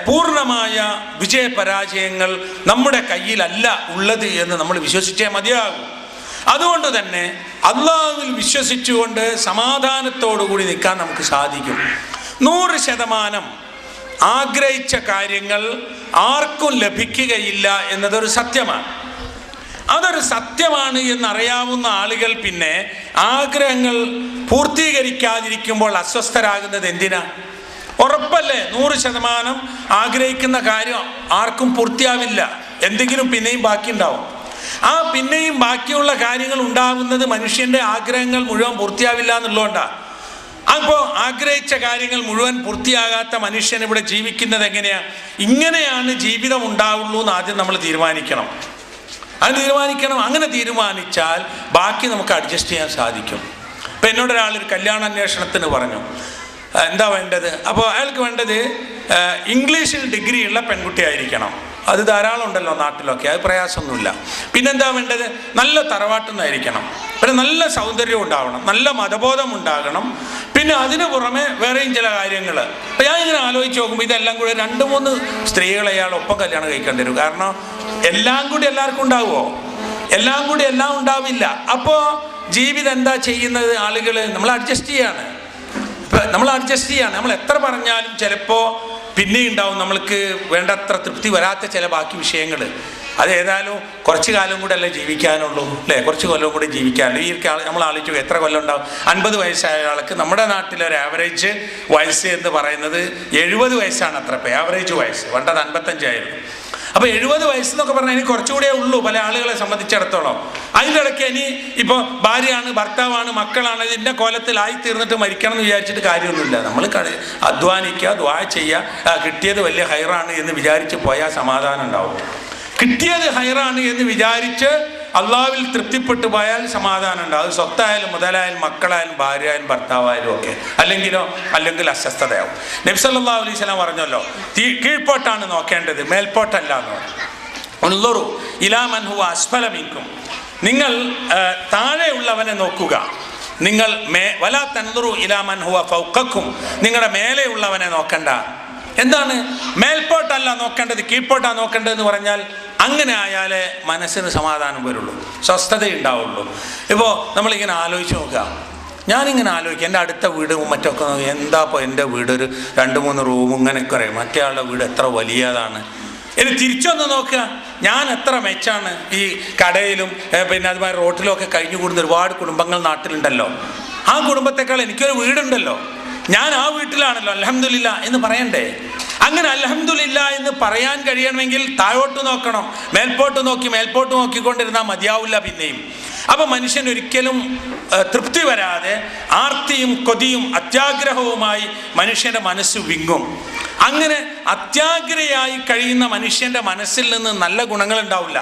പൂർണ്ണമായ വിജയപരാജയങ്ങൾ നമ്മുടെ കയ്യിലല്ല ഉള്ളത് എന്ന് നമ്മൾ വിശ്വസിച്ചേ മതിയാകും. അതുകൊണ്ട് തന്നെ അള്ളാഹുവിൽ വിശ്വസിച്ചുകൊണ്ട് സമാധാനത്തോടുകൂടി നിൽക്കാൻ നമുക്ക് സാധിക്കും. 100% ആഗ്രഹിച്ച കാര്യങ്ങൾ ആർക്കും ലഭിക്കുകയില്ല എന്നതൊരു സത്യമാണ്. അതൊരു സത്യമാണ് എന്നറിയാവുന്ന ആളുകൾ പിന്നെ ആഗ്രഹങ്ങൾ പൂർത്തീകരിക്കാതിരിക്കുമ്പോൾ അസ്വസ്ഥരാകുന്നത് എന്തിനാ? ഉറപ്പല്ലേ 100% ആഗ്രഹിക്കുന്ന കാര്യം ആർക്കും പൂർത്തിയാവില്ല, എന്തെങ്കിലും പിന്നെയും ബാക്കിയുണ്ടാവും. ആ പിന്നെയും ബാക്കിയുള്ള കാര്യങ്ങൾ ഉണ്ടാകുന്നത് മനുഷ്യൻ്റെ ആഗ്രഹങ്ങൾ മുഴുവൻ പൂർത്തിയാവില്ല എന്നുള്ളതുകൊണ്ടാണ്. അപ്പോൾ ആഗ്രഹിച്ച കാര്യങ്ങൾ മുഴുവൻ പൂർത്തിയാകാത്ത മനുഷ്യൻ ഇവിടെ ജീവിക്കുന്നത് എങ്ങനെയാണ്? ഇങ്ങനെയാണ് ജീവിതം ഉണ്ടാവുള്ളൂ എന്ന് ആദ്യം നമ്മൾ തീരുമാനിക്കണം. അങ്ങനെ തീരുമാനിച്ചാൽ ബാക്കി നമുക്ക് അഡ്ജസ്റ്റ് ചെയ്യാൻ സാധിക്കും. ഇപ്പം എന്നോടൊരാളൊരു കല്യാണ അന്വേഷണത്തിന് പറഞ്ഞു, എന്താ വേണ്ടത്? അപ്പോൾ അയാൾക്ക് വേണ്ടത് ഇംഗ്ലീഷിൽ ഡിഗ്രിയുള്ള പെൺകുട്ടിയായിരിക്കണം. അത് ധാരാളം ഉണ്ടല്ലോ നാട്ടിലൊക്കെ, അത് പ്രയാസമൊന്നുമില്ല. പിന്നെന്താ വേണ്ടത്? നല്ല തറവാട്ടുന്നായിരിക്കണം, പിന്നെ നല്ല സൗന്ദര്യം ഉണ്ടാവണം, നല്ല മതബോധം ഉണ്ടാകണം, പിന്നെ അതിന് പുറമെ വേറെയും ചില കാര്യങ്ങൾ. അപ്പം ഞാൻ ഇങ്ങനെ ആലോചിച്ച് നോക്കുമ്പോൾ ഇതെല്ലാം കൂടി 2-3 സ്ത്രീകളെ അയാൾ ഒപ്പം കല്യാണം കഴിക്കേണ്ടി വരും. കാരണം എല്ലാം കൂടി എല്ലാവർക്കും ഉണ്ടാവുമോ? എല്ലാം കൂടി എല്ലാം ഉണ്ടാവില്ല. അപ്പോൾ ജീവിതം എന്താ ചെയ്യുന്നത്? ആളുകൾ നമ്മൾ അഡ്ജസ്റ്റ് ചെയ്യാണ്. നമ്മൾ എത്ര പറഞ്ഞാലും ചിലപ്പോൾ പിന്നെയും ഉണ്ടാവും നമ്മൾക്ക് വേണ്ടത്ര തൃപ്തി വരാത്ത ചില ബാക്കി വിഷയങ്ങൾ. അത് ഏതായാലും കുറച്ച് കാലം കൂടെ അല്ലേ ജീവിക്കാനുള്ളൂ, അല്ലേ? കുറച്ച് കൊല്ലം കൂടി ജീവിക്കാനുള്ളൂ. ഈ നമ്മൾ ആലോചിച്ചു എത്ര കൊല്ലം ഉണ്ടാവും? 50 വയസ്സായ ആൾക്ക് നമ്മുടെ നാട്ടിലൊരു ആവറേജ് വയസ്സ് എന്ന് പറയുന്നത് 70 വയസ്സാണ്. അത്ര ആവറേജ് വയസ്സ്. പണ്ടത് 55 ആയിരുന്നു. അപ്പോൾ 70 വയസ്സെന്നൊക്കെ പറഞ്ഞാൽ ഇനി കുറച്ചുകൂടെ ഉള്ളൂ പല ആളുകളെ സംബന്ധിച്ചിടത്തോളം. അതിൻ്റെ ഇടയ്ക്ക് ഇനി ഇപ്പോൾ ഭാര്യയാണ്, ഭർത്താവാണ്, മക്കളാണ്, ഇതിൻ്റെ കോലത്തിലായി തീർന്നിട്ട് മരിക്കണം എന്ന് വിചാരിച്ചിട്ട് കാര്യമൊന്നുമില്ല. നമ്മൾ അധ്വാനിക്കുക, ദുആ ചെയ്യുക, കിട്ടിയത് വലിയ ഹൈറാണ് എന്ന് വിചാരിച്ച് പോയാൽ സമാധാനം ഉണ്ടാവും. കിട്ടിയത് ഹൈറാണ് എന്ന് വിചാരിച്ച് അള്ളാഹുവിൽ തൃപ്തിപ്പെട്ടു പോയാൽ സമാധാനം ഉണ്ടാവും. അത് സ്വത്തായാലും മുതലായാലും മക്കളായാലും ഭാര്യയായാലും ഭർത്താവായാലും ഒക്കെ. അല്ലെങ്കിൽ അസ്വസ്ഥതയാവും. നബി സല്ലല്ലാഹു അലൈഹി വസല്ലം പറഞ്ഞല്ലോ, കീഴ്പോട്ടാണ് നോക്കേണ്ടത്, മേൽപോട്ടല്ല എന്ന് പറഞ്ഞു. ഉൻളുറു ഇലാ മൻ ഹുവ അസ്ഫല മിൻകും, നിങ്ങൾ താഴെയുള്ളവനെ നോക്കുക. നിങ്ങൾ വലാ തൻദുറു ഇലാ മൻ ഹുവ ഫൗഖക്കും, നിങ്ങളുടെ മേലെയുള്ളവനെ നോക്കണ്ട. എന്താണ് മേൽപോട്ടല്ല നോക്കേണ്ടത്, കീഴ്പോട്ടാണ് നോക്കേണ്ടതെന്ന് പറഞ്ഞാൽ അങ്ങനെ ആയാലേ മനസ്സിന് സമാധാനം വരുള്ളൂ, സ്വസ്ഥത ഉണ്ടാവുള്ളൂ. ഇപ്പോൾ നമ്മളിങ്ങനെ ആലോചിച്ച് നോക്കുക. ഞാനിങ്ങനെ ആലോചിക്കുക, എൻ്റെ അടുത്ത വീടും മറ്റൊക്കെ എന്താ ഇപ്പോൾ എൻ്റെ വീട് ഒരു 2-3 റൂമും ഇങ്ങനെയൊക്കെ അറിയാം, മറ്റേ ആളുടെ വീട് എത്ര വലിയതാണ്. ഇനി തിരിച്ചൊന്ന് നോക്കുക, ഞാൻ എത്ര മെച്ചാണ് ഈ കടയിലും പിന്നെ അതുമാതിരി റോട്ടിലും ഒക്കെ കഴിഞ്ഞു കൂടുന്ന ഒരുപാട് കുടുംബങ്ങൾ നാട്ടിലുണ്ടല്ലോ. ആ കുടുംബത്തെക്കാൾ എനിക്കൊരു വീടുണ്ടല്ലോ, ഞാൻ ആ വീട്ടിലാണല്ലോ അൽഹംദുലില്ലാ എന്ന് പറയണ്ടേ? അങ്ങനെ അൽഹംദുലില്ലാ എന്ന് പറയാൻ കഴിയണമെങ്കിൽ താഴോട്ട് നോക്കണം. മേൽപോട്ട് നോക്കിക്കൊണ്ടിരുന്നാൽ മതിയാവില്ല പിന്നെയും. അപ്പം മനുഷ്യൻ ഒരിക്കലും തൃപ്തി വരാതെ ആർത്തിയും കൊതിയും അത്യാഗ്രഹവുമായി മനുഷ്യൻ്റെ മനസ്സ് വിങ്ങും. അങ്ങനെ അത്യാഗ്രഹയായി കഴിയുന്ന മനുഷ്യൻ്റെ മനസ്സിൽ നിന്ന് നല്ല ഗുണങ്ങൾ ഉണ്ടാവില്ല.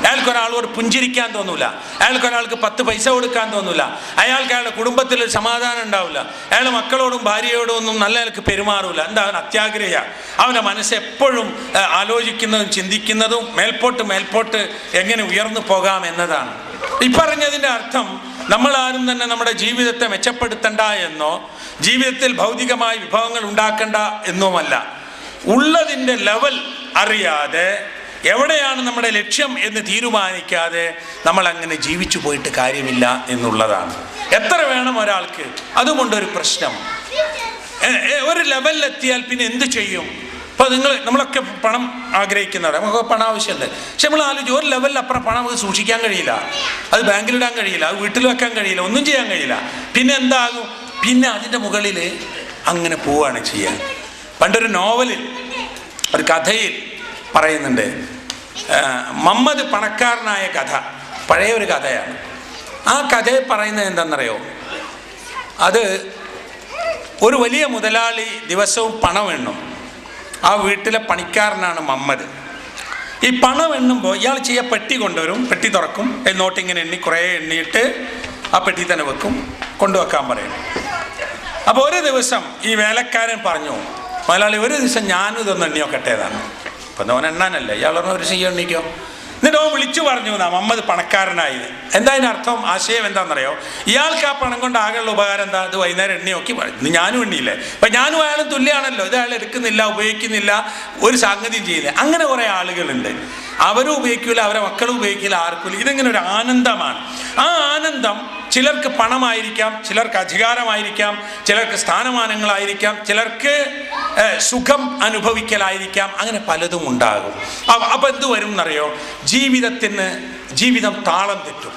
അയാൾക്കൊരാളോട് പുഞ്ചിരിക്കാൻ തോന്നൂല, അയാൾക്കൊരാൾക്ക് 10 പൈസ കൊടുക്കാൻ തോന്നൂല, അയാൾക്ക് അയാളുടെ കുടുംബത്തിൽ സമാധാനം ഉണ്ടാവില്ല, അയാളുടെ മക്കളോടും ഭാര്യയോടും ഒന്നും നല്ല അയാൾക്ക് പെരുമാറൂല. എന്താ? അവൻ അത്യാഗ്രഹ. അവൻ്റെ മനസ്സ് എപ്പോഴും ആലോചിക്കുന്നതും ചിന്തിക്കുന്നതും മേൽപോട്ട് എങ്ങനെ ഉയർന്നു പോകാം എന്നതാണ്. ഈ പറഞ്ഞതിൻ്റെ അർത്ഥം നമ്മളാരും തന്നെ നമ്മുടെ ജീവിതത്തെ മെച്ചപ്പെടുത്തണ്ട എന്നോ ജീവിതത്തിൽ ഭൗതികമായ വിഭവങ്ങൾ ഉണ്ടാക്കണ്ട എന്നുമല്ല. ഉള്ളതിൻ്റെ ലെവൽ അറിയാതെ, എവിടെയാണ് നമ്മുടെ ലക്ഷ്യം എന്ന് തീരുമാനിക്കാതെ നമ്മൾ അങ്ങനെ ജീവിച്ചു പോയിട്ട് കാര്യമില്ല എന്നുള്ളതാണ്. എത്ര വേണം ഒരാൾക്ക്, അതുകൊണ്ടൊരു പ്രശ്നം. ഒരു ലെവലിലെത്തിയാൽ പിന്നെ എന്ത് ചെയ്യും? ഇപ്പോൾ നമ്മളൊക്കെ പണം ആഗ്രഹിക്കുന്നവരാണ്, നമുക്ക് പണം ആവശ്യമുണ്ട്. പക്ഷെ നമ്മൾ ആലോചിച്ച് ഒരു ലെവലിലപ്പുറം പണം നമുക്ക് സൂക്ഷിക്കാൻ കഴിയില്ല, അത് ബാങ്കിലിടാൻ കഴിയില്ല, അത് വീട്ടിൽ വെക്കാൻ കഴിയില്ല, ഒന്നും ചെയ്യാൻ കഴിയില്ല. പിന്നെ എന്താകും? പിന്നെ അതിൻ്റെ മുകളിൽ അങ്ങനെ പോവുകയാണ് ചെയ്യാൻ. പണ്ടൊരു നോവലിൽ, ഒരു കഥയിൽ പറയുന്നുണ്ട്, മമ്മദ് പണക്കാരനായ കഥ, പഴയ ഒരു കഥയാണ്. ആ കഥയെ പറയുന്നത് എന്താണെന്നറിയോ? അത് ഒരു വലിയ മുതലാളി ദിവസവും പണം എണ്ണും. ആ വീട്ടിലെ പണിക്കാരനാണ് മമ്മദ്. ഈ പണം എണ്ണുമ്പോൾ ഇയാൾ പെട്ടി കൊണ്ടുവരും, പെട്ടി തുറക്കും, നോട്ടിങ്ങനെ എണ്ണി കുറേ എണ്ണിയിട്ട് ആ പെട്ടി തന്നെ വെക്കും, കൊണ്ടുവെക്കാൻ പറയും. അപ്പോൾ ഒരു ദിവസം ഈ വേലക്കാരൻ പറഞ്ഞു, മുതലാളി ഒരു ദിവസം ഞാനും ഇതൊന്ന് എണ്ണിയൊക്കെട്ടേതാണ്. അപ്പം ഓൻ എണ്ണാനല്ലേ, ഇയാൾ പറഞ്ഞ ഒരു ചെയ്യ എണ്ണിക്കോ. എന്നിട്ട് ഓൻ വിളിച്ചു പറഞ്ഞു മമ്മദ് പണക്കാരനായത്. എന്താ അതിനർത്ഥം? ആശയം എന്താണെന്നറിയോ? ഇയാൾക്ക് ആ പണം കൊണ്ട് ആകെയുള്ള ഉപകാരം എന്താ? ഇത് വൈകുന്നേരം എണ്ണി നോക്കി, ഇത് ഞാനും എണ്ണിയില്ലേ, അപ്പം ഞാനും അയാളും തുല്യമാണല്ലോ, ഇത് അയാൾ എടുക്കുന്നില്ല, ഉപയോഗിക്കുന്നില്ല, ഒരു സംഗതിയും ചെയ്യില്ല. അങ്ങനെ കുറേ ആളുകളുണ്ട്, അവരും ഉപയോഗിക്കില്ല, അവരെ മക്കളും ഉപയോഗിക്കില്ല, ആർക്കും. ഇതിങ്ങനെ ഒരു ആനന്ദമാണ്. ആ ആനന്ദം ചിലർക്ക് പണമായിരിക്കാം, ചിലർക്ക് അധികാരമായിരിക്കാം, ചിലർക്ക് സ്ഥാനമാനങ്ങളായിരിക്കാം, ചിലർക്ക് സുഖം അനുഭവിക്കലായിരിക്കാം, അങ്ങനെ പലതും ഉണ്ടാകും. അപ്പം എന്ത് വരും എന്നറിയോ? ജീവിതം താളം തെറ്റും,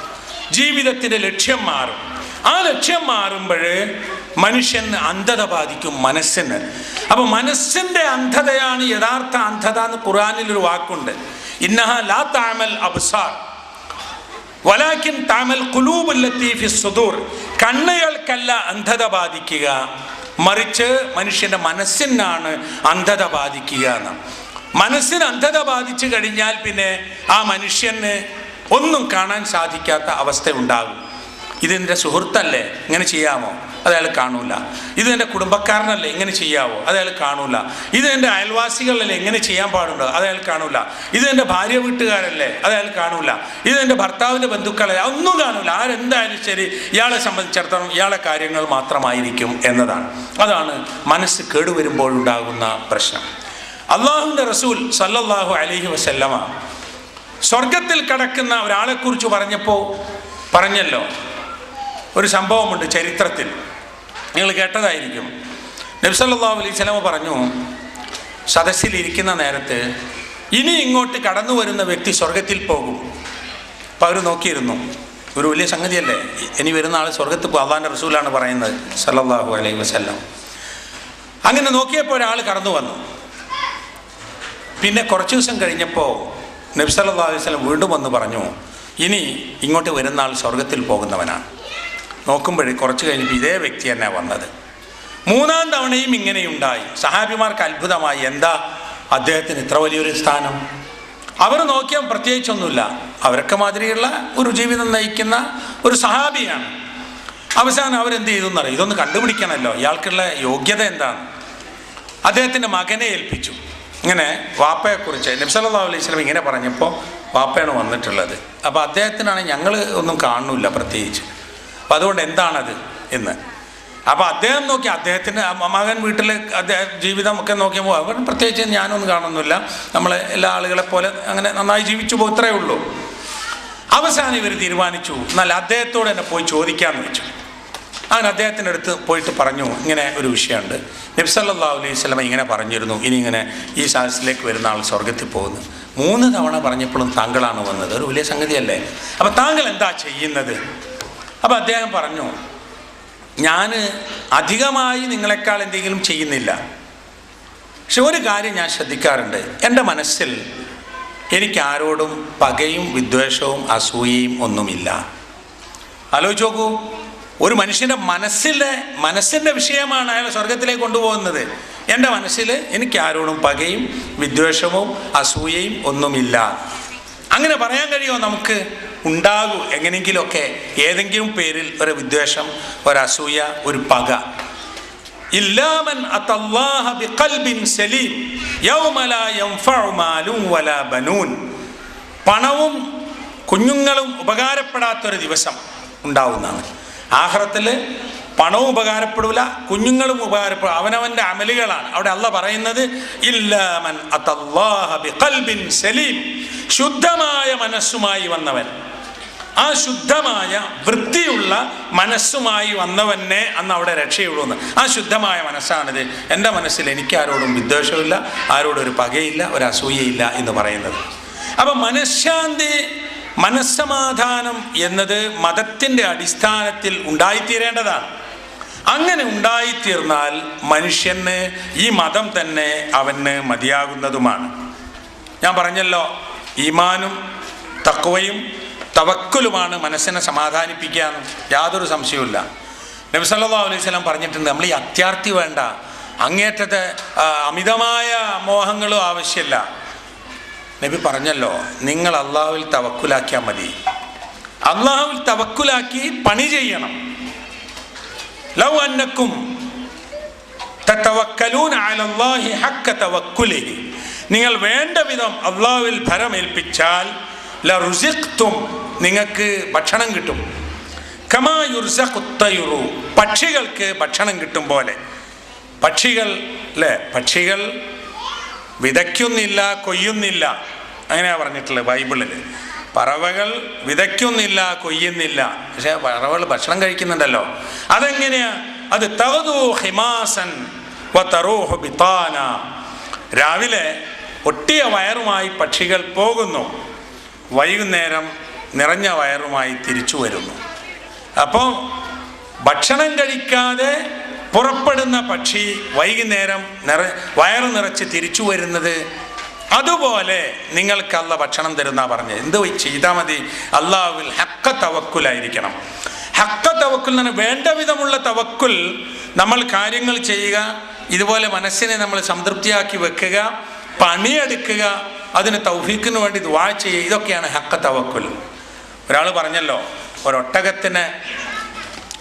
ജീവിതത്തിൻ്റെ ലക്ഷ്യം മാറും. ആ ലക്ഷ്യം മാറുമ്പോൾ മനുഷ്യന് അന്ധത ബാധിക്കും, മനസ്സിന്. അപ്പം മനസ്സിൻ്റെ അന്ധതയാണ് യഥാർത്ഥ അന്ധത എന്ന് ഖുർആനിലൊരു വാക്കുണ്ട്, ഇന്നഹ ലാ തഅമൽ അബ്സാർ വലാകിൻ തഅമൽ ഖുലൂബുൽ ലത്തീ ഫിസ് സുദൂർ. കണ്ണുകൾക്കല്ല അന്ധത ബാധിക്കുക, മറിച്ച് മനുഷ്യൻ്റെ മനസ്സിനാണ് അന്ധത ബാധിക്കുക എന്നാണ്. മനസ്സിന് അന്ധത ബാധിച്ചു കഴിഞ്ഞാൽ പിന്നെ ആ മനുഷ്യന് ഒന്നും കാണാൻ സാധിക്കാത്ത അവസ്ഥ ഉണ്ടാകും. ഇതെൻ്റെ സുഹൃത്തല്ലേ, ഇങ്ങനെ ചെയ്യാമോ? അതയാൾ കാണൂല. ഇത് എൻ്റെ കുടുംബക്കാരനല്ലേ, ഇങ്ങനെ ചെയ്യാവോ? അതയാൾ കാണൂല. ഇത് എൻ്റെ അയൽവാസികളല്ലേ, ഇങ്ങനെ ചെയ്യാൻ പാടുണ്ടോ? അതയാൾ കാണൂല. ഇത് എൻ്റെ ഭാര്യ വീട്ടുകാരല്ലേ, അതയാൾ കാണൂല. ഇത് എൻ്റെ ഭർത്താവിൻ്റെ ബന്ധുക്കളെ, ഒന്നും കാണൂല. ആരെന്തായാലും ശരി, ഇയാളെ സംബന്ധിച്ചിടത്തോളം ഇയാളെ കാര്യങ്ങൾ മാത്രമായിരിക്കും എന്നതാണ്. അതാണ് മനസ്സ് കേടുവരുമ്പോഴുണ്ടാകുന്ന പ്രശ്നം. അള്ളാഹുവിൻ്റെ റസൂൽ സല്ലല്ലാഹു അലൈഹി വസല്ലമ സ്വർഗത്തിൽ കടക്കുന്ന ഒരാളെക്കുറിച്ച് പറഞ്ഞല്ലോ, ഒരു സംഭവമുണ്ട് ചരിത്രത്തിൽ, നിങ്ങൾ കേട്ടതായിരിക്കും. നബി സല്ലല്ലാഹു അലൈഹി വസല്ലമ പറഞ്ഞു, സദസ്സിലിരിക്കുന്ന നേരത്ത് ഇനി ഇങ്ങോട്ട് കടന്നു വരുന്ന വ്യക്തി സ്വർഗത്തിൽ പോകും. അപ്പോൾ അവർ നോക്കിയിരുന്നു, ഒരു വലിയ സംഗതിയല്ലേ, ഇനി വരുന്ന ആൾ സ്വർഗത്തിൽ പോകും. അള്ളാഹിൻ്റെ റസൂലാണ് പറയുന്നത് സല്ലല്ലാഹു അലൈഹി വസല്ലം. അങ്ങനെ നോക്കിയപ്പോൾ ഒരാൾ കടന്നു വന്നു. പിന്നെ കുറച്ച് ദിവസം കഴിഞ്ഞപ്പോൾ നബി സല്ലല്ലാഹു അലൈഹി വസല്ലം വീണ്ടും വന്ന് പറഞ്ഞു, ഇനി ഇങ്ങോട്ട് വരുന്ന ആൾ സ്വർഗത്തിൽ പോകുന്നവനാണ്. നോക്കുമ്പോഴേ കുറച്ച് കഴിഞ്ഞപ്പോൾ ഇതേ വ്യക്തി തന്നെ വന്നത്. 3-ാം തവണയും ഇങ്ങനെയുണ്ടായി. സഹാബിമാർക്ക് അത്ഭുതമായി, എന്താ അദ്ദേഹത്തിന് ഇത്ര വലിയൊരു സ്ഥാനം? അവർ നോക്കിയാൽ പ്രത്യേകിച്ചൊന്നുമില്ല, അവരൊക്കെ മാതിരിയുള്ള ഒരു ജീവിതം നയിക്കുന്ന ഒരു സഹാബിയാണ്. അവസാനം അവരെന്ത് ചെയ്തു എന്നറിയാം, ഇതൊന്ന് കണ്ടുപിടിക്കണമല്ലോ, ഇയാൾക്കുള്ള യോഗ്യത എന്താണ്. അദ്ദേഹത്തിൻ്റെ മകനെ ഏൽപ്പിച്ചു. ഇങ്ങനെ വാപ്പയെക്കുറിച്ച് നബി സല്ലല്ലാഹു അലൈഹി വസല്ലം ഇങ്ങനെ പറഞ്ഞപ്പോൾ വാപ്പയാണ് വന്നിട്ടുള്ളത്. അപ്പോൾ അദ്ദേഹത്തിനാണ് ഞങ്ങൾ ഒന്നും കാണുന്നില്ല പ്രത്യേകിച്ച്, അപ്പം അതുകൊണ്ട് എന്താണത് എന്ന്. അപ്പോൾ അദ്ദേഹം നോക്കി, അദ്ദേഹത്തിൻ്റെ മകൻ വീട്ടിൽ അദ്ദേഹം ജീവിതമൊക്കെ നോക്കിയപ്പോൾ അവർ പ്രത്യേകിച്ച് ഞാനൊന്നും കാണുന്നില്ല, നമ്മൾ എല്ലാ ആളുകളെ പോലെ അങ്ങനെ നന്നായി ജീവിച്ചു പോകും, ഇത്രയേ ഉള്ളൂ. അവസാനം ഇവർ തീരുമാനിച്ചു, എന്നാൽ അദ്ദേഹത്തോട് തന്നെ പോയി ചോദിക്കാമെന്ന് വെച്ചു. അങ്ങനെ അദ്ദേഹത്തിൻ്റെ അടുത്ത് പോയിട്ട് പറഞ്ഞു, ഇങ്ങനെ ഒരു വിഷയമുണ്ട്, നബി സല്ലല്ലാഹു അലൈഹി വസല്ലം ഇങ്ങനെ പറഞ്ഞിരുന്നു, ഇനി ഇങ്ങനെ ഈ സദസ്സിലേക്ക് വരുന്ന ആൾ സ്വർഗത്തിൽ പോകുന്നു. 3 തവണ പറഞ്ഞപ്പോഴും താങ്കളാണ് വന്നത്, ഒരു വലിയ സംഗതിയല്ലേ, അപ്പം താങ്കൾ എന്താ ചെയ്യുന്നത്? അപ്പം അദ്ദേഹം പറഞ്ഞു, ഞാൻ അധികമായി നിങ്ങളെക്കാൾ എന്തെങ്കിലും ചെയ്യുന്നില്ല, പക്ഷെ ഒരു കാര്യം ഞാൻ ശ്രദ്ധിക്കാറുണ്ട്, എൻ്റെ മനസ്സിൽ എനിക്കാരോടും പകയും വിദ്വേഷവും അസൂയയും ഒന്നുമില്ല. ആലോചിച്ച് നോക്കൂ, ഒരു മനുഷ്യൻ്റെ മനസ്സിൻ്റെ വിഷയമാണ് അയാൾ സ്വർഗത്തിലേക്ക് കൊണ്ടുപോകുന്നത്. എൻ്റെ മനസ്സിൽ എനിക്കാരോടും പകയും വിദ്വേഷവും അസൂയയും ഒന്നുമില്ല. അങ്ങനെ പറയാൻ കഴിയുമോ നമുക്ക്? ഉണ്ടാകൂ എങ്ങനെയെങ്കിലുമൊക്കെ, ഏതെങ്കിലും പേരിൽ ഒരു വിദ്വേഷം, ഒരു അസൂയ, ഒരു പക. ഇല്ലാമൻ അത്തല്ലാഹ ബിഖൽബിൻ സലീം യൗമ ലാ യൻഫഉ മാലും വലാ ബനൂൻ. പണവും കുഞ്ഞുങ്ങളും ഉപകാരപ്പെടാത്തൊരു ദിവസം ഉണ്ടാവുന്നതാണ്. ആഖിറത്തിൽ പണവും ഉപകാരപ്പെടില്ല, കുഞ്ഞുങ്ങളും ഉപകാരപ്പെടും, അവനവൻ്റെ അമലുകളാണ്. അവിടെ അള്ളാഹ് പറയുന്നത് ഇല്ലാമൻ അത്തല്ലാഹ ബിഖൽബിൻ സലീം, ശുദ്ധമായ മനസ്സുമായി വന്നവൻ. ആ ശുദ്ധമായ വൃത്തിയുള്ള മനസ്സുമായി വന്നവനെ അന്ന് അവിടെ രക്ഷയുള്ളൂ എന്ന്. ആ ശുദ്ധമായ മനസ്സാണിത്. എൻ്റെ മനസ്സിൽ എനിക്കാരോടും വിദ്വേഷമില്ല, ആരോടും ഒരു പകയില്ല, ഒരു അസൂയയില്ല എന്ന് പറയുന്നത്. അപ്പം മനഃശാന്തി, മനസ്സമാധാനം എന്നത് മതത്തിൻ്റെ അടിസ്ഥാനത്തിൽ ഉണ്ടായിത്തീരേണ്ടതാണ്. അങ്ങനെ ഉണ്ടായിത്തീർന്നാൽ മനുഷ്യന് ഈ മതം തന്നെ അവന് മതിയാകുന്നതുമാണ്. ഞാൻ പറഞ്ഞല്ലോ, ഈമാനും തഖ്വയും തവക്കുലുമാണ് മനസ്സിനെ സമാധാനിപ്പിക്കാൻ, യാതൊരു സംശയവുമില്ല. നബി സല്ലല്ലാഹു അലൈഹി വസല്ലം പറഞ്ഞിട്ടുണ്ട്, നമ്മൾ ഈ അത്യാർത്തി വേണ്ട, അങ്ങേറ്റത്തെ അമിതമായ മോഹങ്ങളും ആവശ്യമില്ല. നബി പറഞ്ഞല്ലോ, നിങ്ങൾ അള്ളാഹുവിൽ തവക്കുലാക്കിയാൽ മതി. അള്ളാഹുവിൽ തവക്കുലാക്കി പണി ചെയ്യണം. ലൗ അന്നക്കും തതവക്കലൂന അലല്ലാഹി ഹഖ്ക തവക്കുലിഹി, നിങ്ങൾ വേണ്ട വിധം അള്ളാഹുവിൽ ഭരമേൽപ്പിച്ചാൽ ലറുസിഖ്തും, നിങ്ങൾക്ക് ഭക്ഷണം കിട്ടും. കമാ യുർസഖു തയ്റു, പക്ഷികൾക്ക് ഭക്ഷണം കിട്ടും പോലെ. പക്ഷികൾ അല്ലേ, പക്ഷികൾ വിതയ്ക്കുന്നില്ല, കൊയ്യുന്നില്ല, അങ്ങനെയാണ് പറഞ്ഞിട്ടുള്ളത് ബൈബിളിൽ. പറവകൾ വിതയ്ക്കുന്നില്ല, കൊയ്യുന്നില്ല, പക്ഷെ പറവകൾ ഭക്ഷണം കഴിക്കുന്നുണ്ടല്ലോ. അതെങ്ങനെയാ? അത് തഗ്ദു ഹിമാസൻ വതറൂഹു ബിതാന, രാവിലെ ഒട്ടിയ വയറുമായി പക്ഷികൾ പോകുന്നു, വൈകുന്നേരം നിറഞ്ഞ വയറുമായി തിരിച്ചു വരുന്നു. അപ്പോൾ ഭക്ഷണം കഴിക്കാതെ പുറപ്പെടുന്ന പക്ഷി വൈകുന്നേരം വയറ് നിറച്ച് തിരിച്ചു വരുന്നത്, അതുപോലെ നിങ്ങൾക്ക് അല്ലാഹ് ഭക്ഷണം തരുന്ന പറഞ്ഞത്. എന്ത് ചെയ്താൽ മതി? അല്ലാഹുവിൽ ഹഖ്ക തവക്കുലായിരിക്കണം. ഹഖ്ക തവക്കുൽ എന്ന് പറഞ്ഞാൽ വേണ്ട വിധമുള്ള തവക്കുൽ. നമ്മൾ കാര്യങ്ങൾ ചെയ്യുക, ഇതുപോലെ മനസ്സിനെ നമ്മൾ സംതൃപ്തിയാക്കി വെക്കുക, പണിയെടുക്കുക, അതിന് തൗഫീഖിന് വേണ്ടി ദുആ ചെയ്യുക, ഇതൊക്കെയാണ് ഹഖ്ക തവക്കുൽ. ഒരാൾ പറഞ്ഞല്ലോ, ഒരൊട്ടകത്തിനെ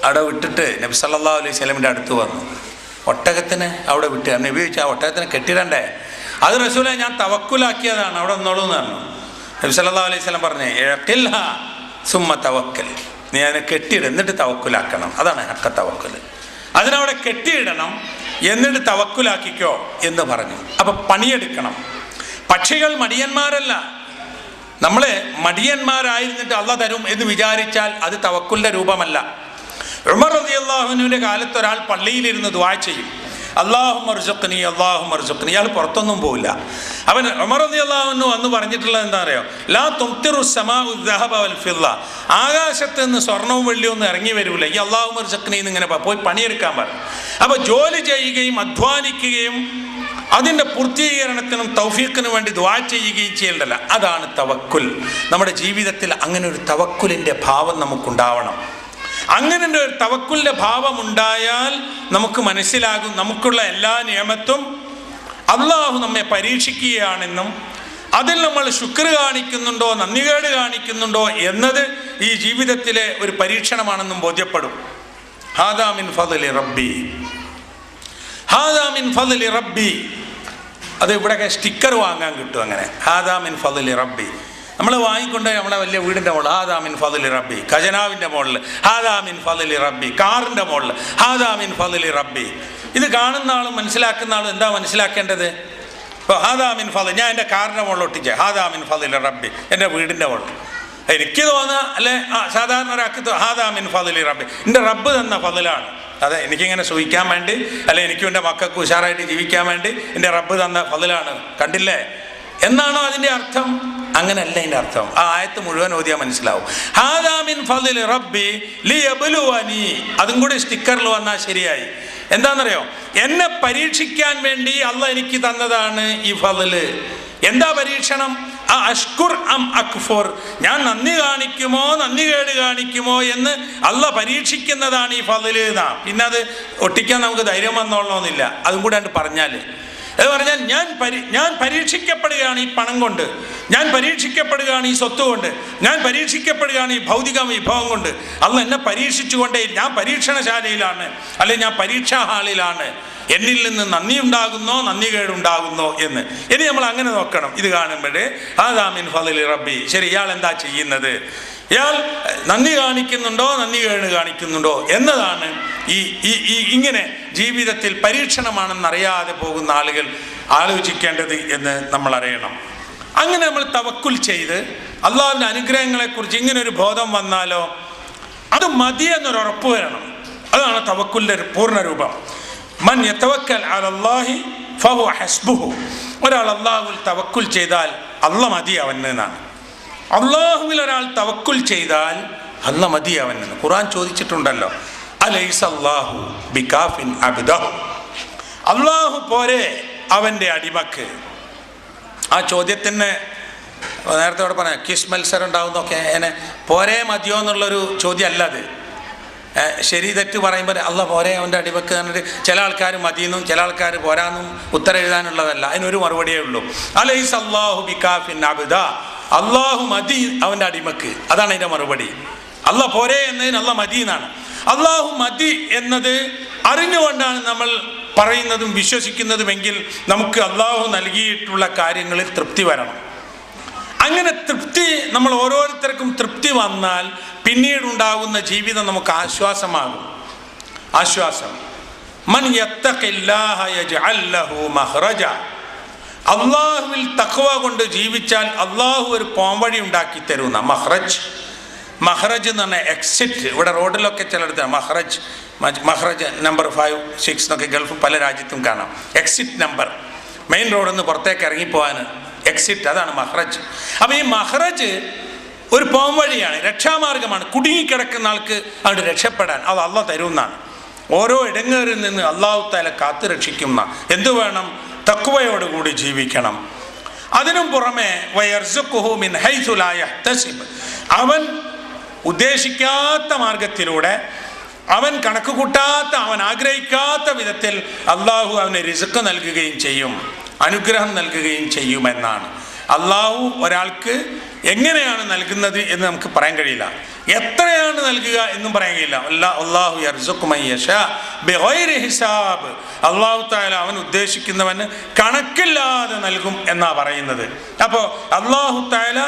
അവിടെ വിട്ടിട്ട് നബി സല്ലല്ലാഹു അലൈഹി വസല്ലമിൻ്റെ അടുത്ത് വന്നു. ഒട്ടകത്തിന് അവിടെ വിട്ട് നബി ചോദിച്ചു, ആ ഒട്ടകത്തിനെ കെട്ടിടണ്ടേ? അത് റസൂലേ, ഞാൻ തവക്കുലാക്കിയതാണ്, അവിടെ നിന്നോളൂ എന്ന് പറഞ്ഞു. നബി സല്ലല്ലാഹു അലൈഹി വസല്ലം പറഞ്ഞു, ഇഅഖിൽഹാ സുമ്മ തവക്കൽ, നീ അതിനെ കെട്ടിയിടും എന്നിട്ട് തവക്കുലാക്കണം. അതാണ് ഹഖ്ക തവക്കുൽ. അതിനവിടെ കെട്ടിയിടണം, എന്നിട്ട് തവക്കുലാക്കിക്കോ എന്ന് പറഞ്ഞു. അപ്പം പണിയെടുക്കണം. പക്ഷികൾ മടിയന്മാരല്ല. നമ്മൾ മടിയന്മാരായിരുന്നിട്ട് അള്ളാഹ് തരും എന്ന് വിചാരിച്ചാൽ അത് തവക്കുലിൻ്റെ രൂപമല്ല. ഉമർ റളിയല്ലാഹു അൻഹുവിൻ്റെ കാലത്ത് ഒരാൾ പള്ളിയിലിരുന്ന് ദുആ ചെയ്യും, അല്ലാഹുമ്മർസുഖ്നി അല്ലാഹുമ്മർസുഖ്നി. ഇയാൾ പുറത്തൊന്നും പോവില്ല. അവൻ ഉമർ റളിയല്ലാഹു അൻഹു അന്ന് പറഞ്ഞിട്ടുള്ളത് എന്താ അറിയോ? ലാ തുംതിറു സമാഉ ദഹബ വൽ ഫിദ്ദ, ആകാശത്ത് നിന്ന് സ്വർണവും വെള്ളിയും ഒന്നും ഇറങ്ങി വരൂല, ഈ അല്ലാഹുമ്മർസുഖ്നി എന്നിങ്ങനെ പോയി പണിയെടുക്കാൻ പറയും. അപ്പോൾ ജോലി ചെയ്യുകയും അധ്വാനിക്കുകയും അതിൻ്റെ പൂർത്തീകരണത്തിനും തൗഫീഖിനും വേണ്ടി ദുആ ചെയ്യുകയും ചെയ്യേണ്ടല്ല. അതാണ് തവക്കുൽ. നമ്മുടെ ജീവിതത്തിൽ അങ്ങനെ ഒരു തവക്കുലിൻ്റെ ഭാവം നമുക്കുണ്ടാവണം. അങ്ങനെ ഒരു തവക്കുലിൻ്റെ ഭാവം ഉണ്ടായാൽ നമുക്ക് മനസ്സിലാകും, നമുക്കുള്ള എല്ലാ നിയമത്തും അള്ളാഹു നമ്മെ പരീക്ഷിക്കുകയാണെന്നും അതിൽ നമ്മൾ ശുക്ർ കാണിക്കുന്നുണ്ടോ, നന്ദികേട് കാണിക്കുന്നുണ്ടോ എന്നത് ഈ ജീവിതത്തിലെ ഒരു പരീക്ഷണമാണെന്നും ബോധ്യപ്പെടും. ഹാദാ മിൻ ഫദ്ലി റബ്ബി, ഹാദാ മിൻ ഫദ്ലി റബ്ബി. അത് ഇവിടെയൊക്കെ സ്റ്റിക്കർ വാങ്ങാൻ കിട്ടും. അങ്ങനെ ഹാദാ മിൻ ഫദ്ലി റബ്ബി നമ്മൾ വാങ്ങിക്കൊണ്ട് നമ്മളെ വലിയ വീടിൻ്റെ മുകളിൽ ഹാദാ മിൻ ഫദ്ലി റബ്ബി, ഖജനാവിൻ്റെ മുകളിൽ ഹാദാ മിൻ ഫദ്ലി റബ്ബി, കാറിൻ്റെ മുകളിൽ ഹാദാ മിൻ ഫദ്ലി റബ്ബി. ഇത് കാണുന്ന ആളും മനസ്സിലാക്കുന്ന ആളും എന്താ മനസ്സിലാക്കേണ്ടത്? ഇപ്പോൾ ഹാദാ മിൻ ഫദ്ലി, ഞാൻ എൻ്റെ കാറിൻ്റെ മുകളിൽ ഒട്ടിച്ചേ ഹാദാ മിൻ ഫദ്ലി റബ്ബി, എൻ്റെ വീടിൻ്റെ മുകളിൽ. എനിക്ക് തോന്നുക അല്ലെ, സാധാരണ ഒരാൾക്ക് ഹാദാ മിൻ ഫദ്ലി റബ്ബി, എൻ്റെ റബ്ബ് തന്ന ഫദ്ലാണ്. അതെ, എനിക്കിങ്ങനെ സൂഹിക്കാൻ വേണ്ടി, അല്ലെ എനിക്കും എൻ്റെ മക്കൾക്ക് ഉഷാറായിട്ട് ജീവിക്കാൻ വേണ്ടി എൻ്റെ റബ്ബ് തന്ന ഫദ്ലാണ്, കണ്ടില്ലേ എന്നാണോ അതിൻ്റെ അർത്ഥം? അങ്ങനെയല്ല അതിൻ്റെ അർത്ഥം. ആ ആയത്ത് മുഴുവൻ ഓതിയാൽ മനസ്സിലാവും. ഹാദാ മിൻ ഫദ്ലി റബ്ബി ലിയബ്ലുവനി, അതും കൂടി സ്റ്റിക്കറിൽ വന്നാൽ ശരിയായി. എന്താണെന്നറിയോ? എന്നെ പരീക്ഷിക്കാൻ വേണ്ടി അള്ളാഹ് എനിക്ക് തന്നതാണ് ഈ ഫദ്ല്. എന്താ പരീക്ഷണം? അഷ്കുർ അം അക്ഫുർ, ഞാൻ നന്ദി കാണിക്കുമോ നന്ദികേട് കാണിക്കുമോ എന്ന് അള്ളാഹ് പരീക്ഷിക്കുന്നതാണ് ഈ ഫദ്ല് എന്നാ. പിന്നെ അത് ഒട്ടിക്കാൻ നമുക്ക് ധൈര്യം വന്നോളണമെന്നില്ല. അതും കൂടെ അങ്ങോട്ട് പറഞ്ഞാൽ, അത് പറഞ്ഞാൽ ഞാൻ പരീക്ഷിക്കപ്പെടുകയാണ് ഈ പണം കൊണ്ട്, ഞാൻ പരീക്ഷിക്കപ്പെടുകയാണ് ഈ സ്വത്ത് കൊണ്ട്, ഞാൻ പരീക്ഷിക്കപ്പെടുകയാണ് ഈ ഭൗതിക വിഭവം കൊണ്ട്. അള്ളാഹ് എന്നെ പരീക്ഷിച്ചുകൊണ്ടേ, ഞാൻ പരീക്ഷണശാലയിലാണ്, അല്ലെങ്കിൽ ഞാൻ പരീക്ഷാ ഹാളിലാണ്. എന്നിൽ നിന്ന് നന്ദി ഉണ്ടാകുന്നോ നന്ദികേടുണ്ടാകുന്നോ എന്ന് ഇനി നമ്മൾ അങ്ങനെ നോക്കണം. ഇത് കാണുമ്പോഴേ ഹാദാ മിൻ ഫദ്ലി റബ്ബി. ശരി, ഇയാൾ എന്താ ചെയ്യുന്നത്? ഇയാൾ നന്ദി കാണിക്കുന്നുണ്ടോ നന്ദികേട് കാണിക്കുന്നുണ്ടോ എന്നതാണ് ഇങ്ങനെ ജീവിതത്തിൽ പരീക്ഷണമാണെന്നറിയാതെ പോകുന്ന ആളുകൾ ആലോചിക്കേണ്ടത് എന്ന് നമ്മൾ അറിയണം. അങ്ങനെ നമ്മൾ തവക്കുൽ ചെയ്ത് അള്ളാഹുവിൻ്റെ അനുഗ്രഹങ്ങളെക്കുറിച്ച് ഇങ്ങനെ ഒരു ബോധം വന്നാലോ അത് മതി എന്നൊരു ഉറപ്പ് വരണം. അതാണ് തവക്കുലിൻ്റെ പൂർണ്ണ രൂപം. മൻ യതവക്കൽ അലല്ലാഹി ഫഹുവ ഹസ്ബുഹു, ഒരാൾ അള്ളാഹുവിൽ തവക്കുൽ ചെയ്താൽ അള്ളാഹ് മതി അവന് എന്നാണ്. അള്ളാഹുവിൽ ഒരാൾ തവക്കുൽ ചെയ്താൽ അള്ളാഹ് മതി അവന്. ഖുർആൻ ചോദിച്ചിട്ടുണ്ടല്ലോ, അലൈസ അല്ലാഹു ബികാഫിൻ അബ്ദഹു, അള്ളാഹു പോരെ അവൻ്റെ അടിമക്ക്. ആ ചോദ്യത്തിന് നേരത്തെ അവിടെ പറഞ്ഞ ക്വിസ് മത്സരം ഉണ്ടാവുന്നൊക്കെ എന്നെ പോരേ മതിയോ എന്നുള്ളൊരു ചോദ്യമല്ല അത്. ശരി തെറ്റ് പറയുമ്പോൾ അള്ളാഹ് പോരെ അവൻ്റെ അടിമക്ക് എന്നിട്ട് ചില ആൾക്കാർ മതിയെന്നും ചില ആൾക്കാർ പോരാന്നും ഉത്തരം എഴുതാനുള്ളതല്ല. അതിനൊരു മറുപടിയേ ഉള്ളൂ. അലൈസ അല്ലാഹു ബികാഫിൻ അബ്ദ, അള്ളാഹു മതി അവൻ്റെ അടിമക്ക്. അതാണ് അതിൻ്റെ മറുപടി. അള്ളാഹ് പോരെ എന്നതിന് അള്ളാഹ് മതി എന്നാണ്. അള്ളാഹു മതി എന്നത് അറിഞ്ഞുകൊണ്ടാണ് നമ്മൾ പറയുന്നതും വിശ്വസിക്കുന്നതുമെങ്കിൽ നമുക്ക് അള്ളാഹു നൽകിയിട്ടുള്ള കാര്യങ്ങളിൽ തൃപ്തി വരണം. അങ്ങനെ തൃപ്തി നമ്മൾ ഓരോരുത്തർക്കും തൃപ്തി വന്നാൽ പിന്നീടുണ്ടാകുന്ന ജീവിതം നമുക്ക് ആശ്വാസമാകും. ആശ്വാസം. മൻ യത്തഖില്ലാഹ യജ്അൽ ലഹു മഖ്റജ, അള്ളാഹുവിൽ തഖ്വ കൊണ്ട് ജീവിച്ചാൽ അള്ളാഹു ഒരു പോംവഴി ഉണ്ടാക്കി തരുന്ന. മഖ്റജ്, മഖ്റജ് എന്ന് പറഞ്ഞാൽ എക്സിറ്റ്. ഇവിടെ റോഡിലൊക്കെ ചിലയിടത്ത് മഖ്റജ് നമ്പർ 5, 6 എന്നൊക്കെ ഗൾഫ് പല രാജ്യത്തും കാണാം. എക്സിറ്റ് നമ്പർ, മെയിൻ റോഡിൽ നിന്ന് പുറത്തേക്ക് ഇറങ്ങിപ്പോകാൻ എക്സിറ്റ്, അതാണ് മഖ്റജ്. അപ്പോൾ ഈ മഖ്റജ് ഒരു പോംവഴിയാണ്, രക്ഷാമാർഗമാണ്. കുടുങ്ങിക്കിടക്കുന്ന ആൾക്ക് അവിടെ രക്ഷപ്പെടാൻ അത് അള്ളാഹ് തരുമെന്നാണ്. ഓരോ ഇടങ്ങേറിൽ നിന്ന് അള്ളാഹു തആല കാത്തു രക്ഷിക്കുന്ന. എന്തു വേണം? തഖ്വയോടുകൂടി ജീവിക്കണം. അതിനും പുറമെ വയർസുഖുഹു മിൻ ഹൈസു ലാ യഹ്തസിബ്, അവൻ ഉദ്ദേശിക്കാത്ത മാർഗത്തിലൂടെ, അവൻ കണക്ക് കൂട്ടാത്ത, അവൻ ആഗ്രഹിക്കാത്ത വിധത്തിൽ അള്ളാഹു അവന് റിസ്ക് നൽകുകയും ചെയ്യും, അനുഗ്രഹം നൽകുകയും ചെയ്യുമെന്നാണ്. അള്ളാഹു ഒരാൾക്ക് എങ്ങനെയാണ് നൽകുന്നത് എന്ന് നമുക്ക് പറയാൻ കഴിയില്ല, എത്രയാണ് നൽകുക എന്നും പറയാൻ കഴിയില്ല. അല്ലാഹു യർസുഖു മൻ യശാ ബിഗൈരി ഹിസാബ്, അള്ളാഹു തആല അവൻ ഉദ്ദേശിക്കുന്നവന് കണക്കില്ലാതെ നൽകും എന്നാ പറയുന്നത്. അപ്പോൾ അള്ളാഹു തആല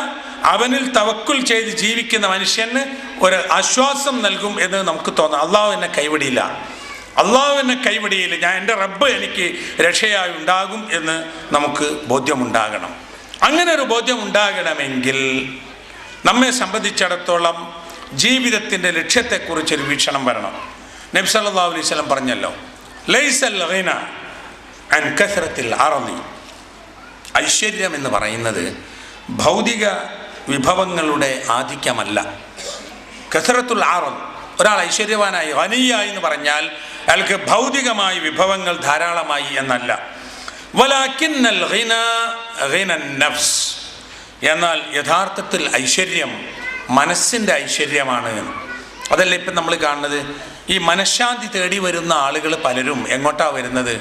അവനിൽ തവക്കുൽ ചെയ്ത് ജീവിക്കുന്ന മനുഷ്യന് ഒരു ആശ്വാസം നൽകും എന്ന് നമുക്ക് തോന്നാം. അള്ളാഹു എന്നെ കൈവിടിയില്ല, അള്ളാഹു എന്നെ കൈവിടിയില്ല, ഞാൻ എൻ്റെ റബ്ബ് എനിക്ക് രക്ഷയായി ഉണ്ടാകും എന്ന് നമുക്ക് ബോധ്യമുണ്ടാകണം. അങ്ങനെ ഒരു ബോധ്യം ഉണ്ടാകണമെങ്കിൽ നമ്മെ സംബന്ധിച്ചിടത്തോളം ജീവിതത്തിൻ്റെ ലക്ഷ്യത്തെക്കുറിച്ചൊരു വീക്ഷണം വരണം. നബി സല്ലല്ലാഹു അലൈഹി വസല്ലം പറഞ്ഞല്ലോ, ലൈസൽ ഗിന അൻ കസ്റത്തിൽ അർളി, ഐശ്വര്യം എന്ന് പറയുന്നത് ഭൗതിക വിഭവങ്ങളുടെ ആധിക്യമല്ല. കസ്റത്തുൽ അർൾ, ഒരാൾ ഐശ്വര്യവാനായി ഗനിയായി എന്ന് പറഞ്ഞാൽ അയാൾക്ക് ഭൗതികമായ വിഭവങ്ങൾ ധാരാളമായി എന്നല്ല. വലാകിന്നൽ ഗിന ഗിനൻ നഫ്സ്, എന്നാൽ യഥാർത്ഥത്തിൽ ഐശ്വര്യം മനസ്സിൻ്റെ ഐശ്വര്യമാണ്. അതല്ല ഇപ്പം നമ്മൾ കാണുന്നത്. ഈ മനഃശാന്തി തേടി വരുന്ന ആളുകൾ പലരും എങ്ങോട്ടാണ് വരുന്നത്?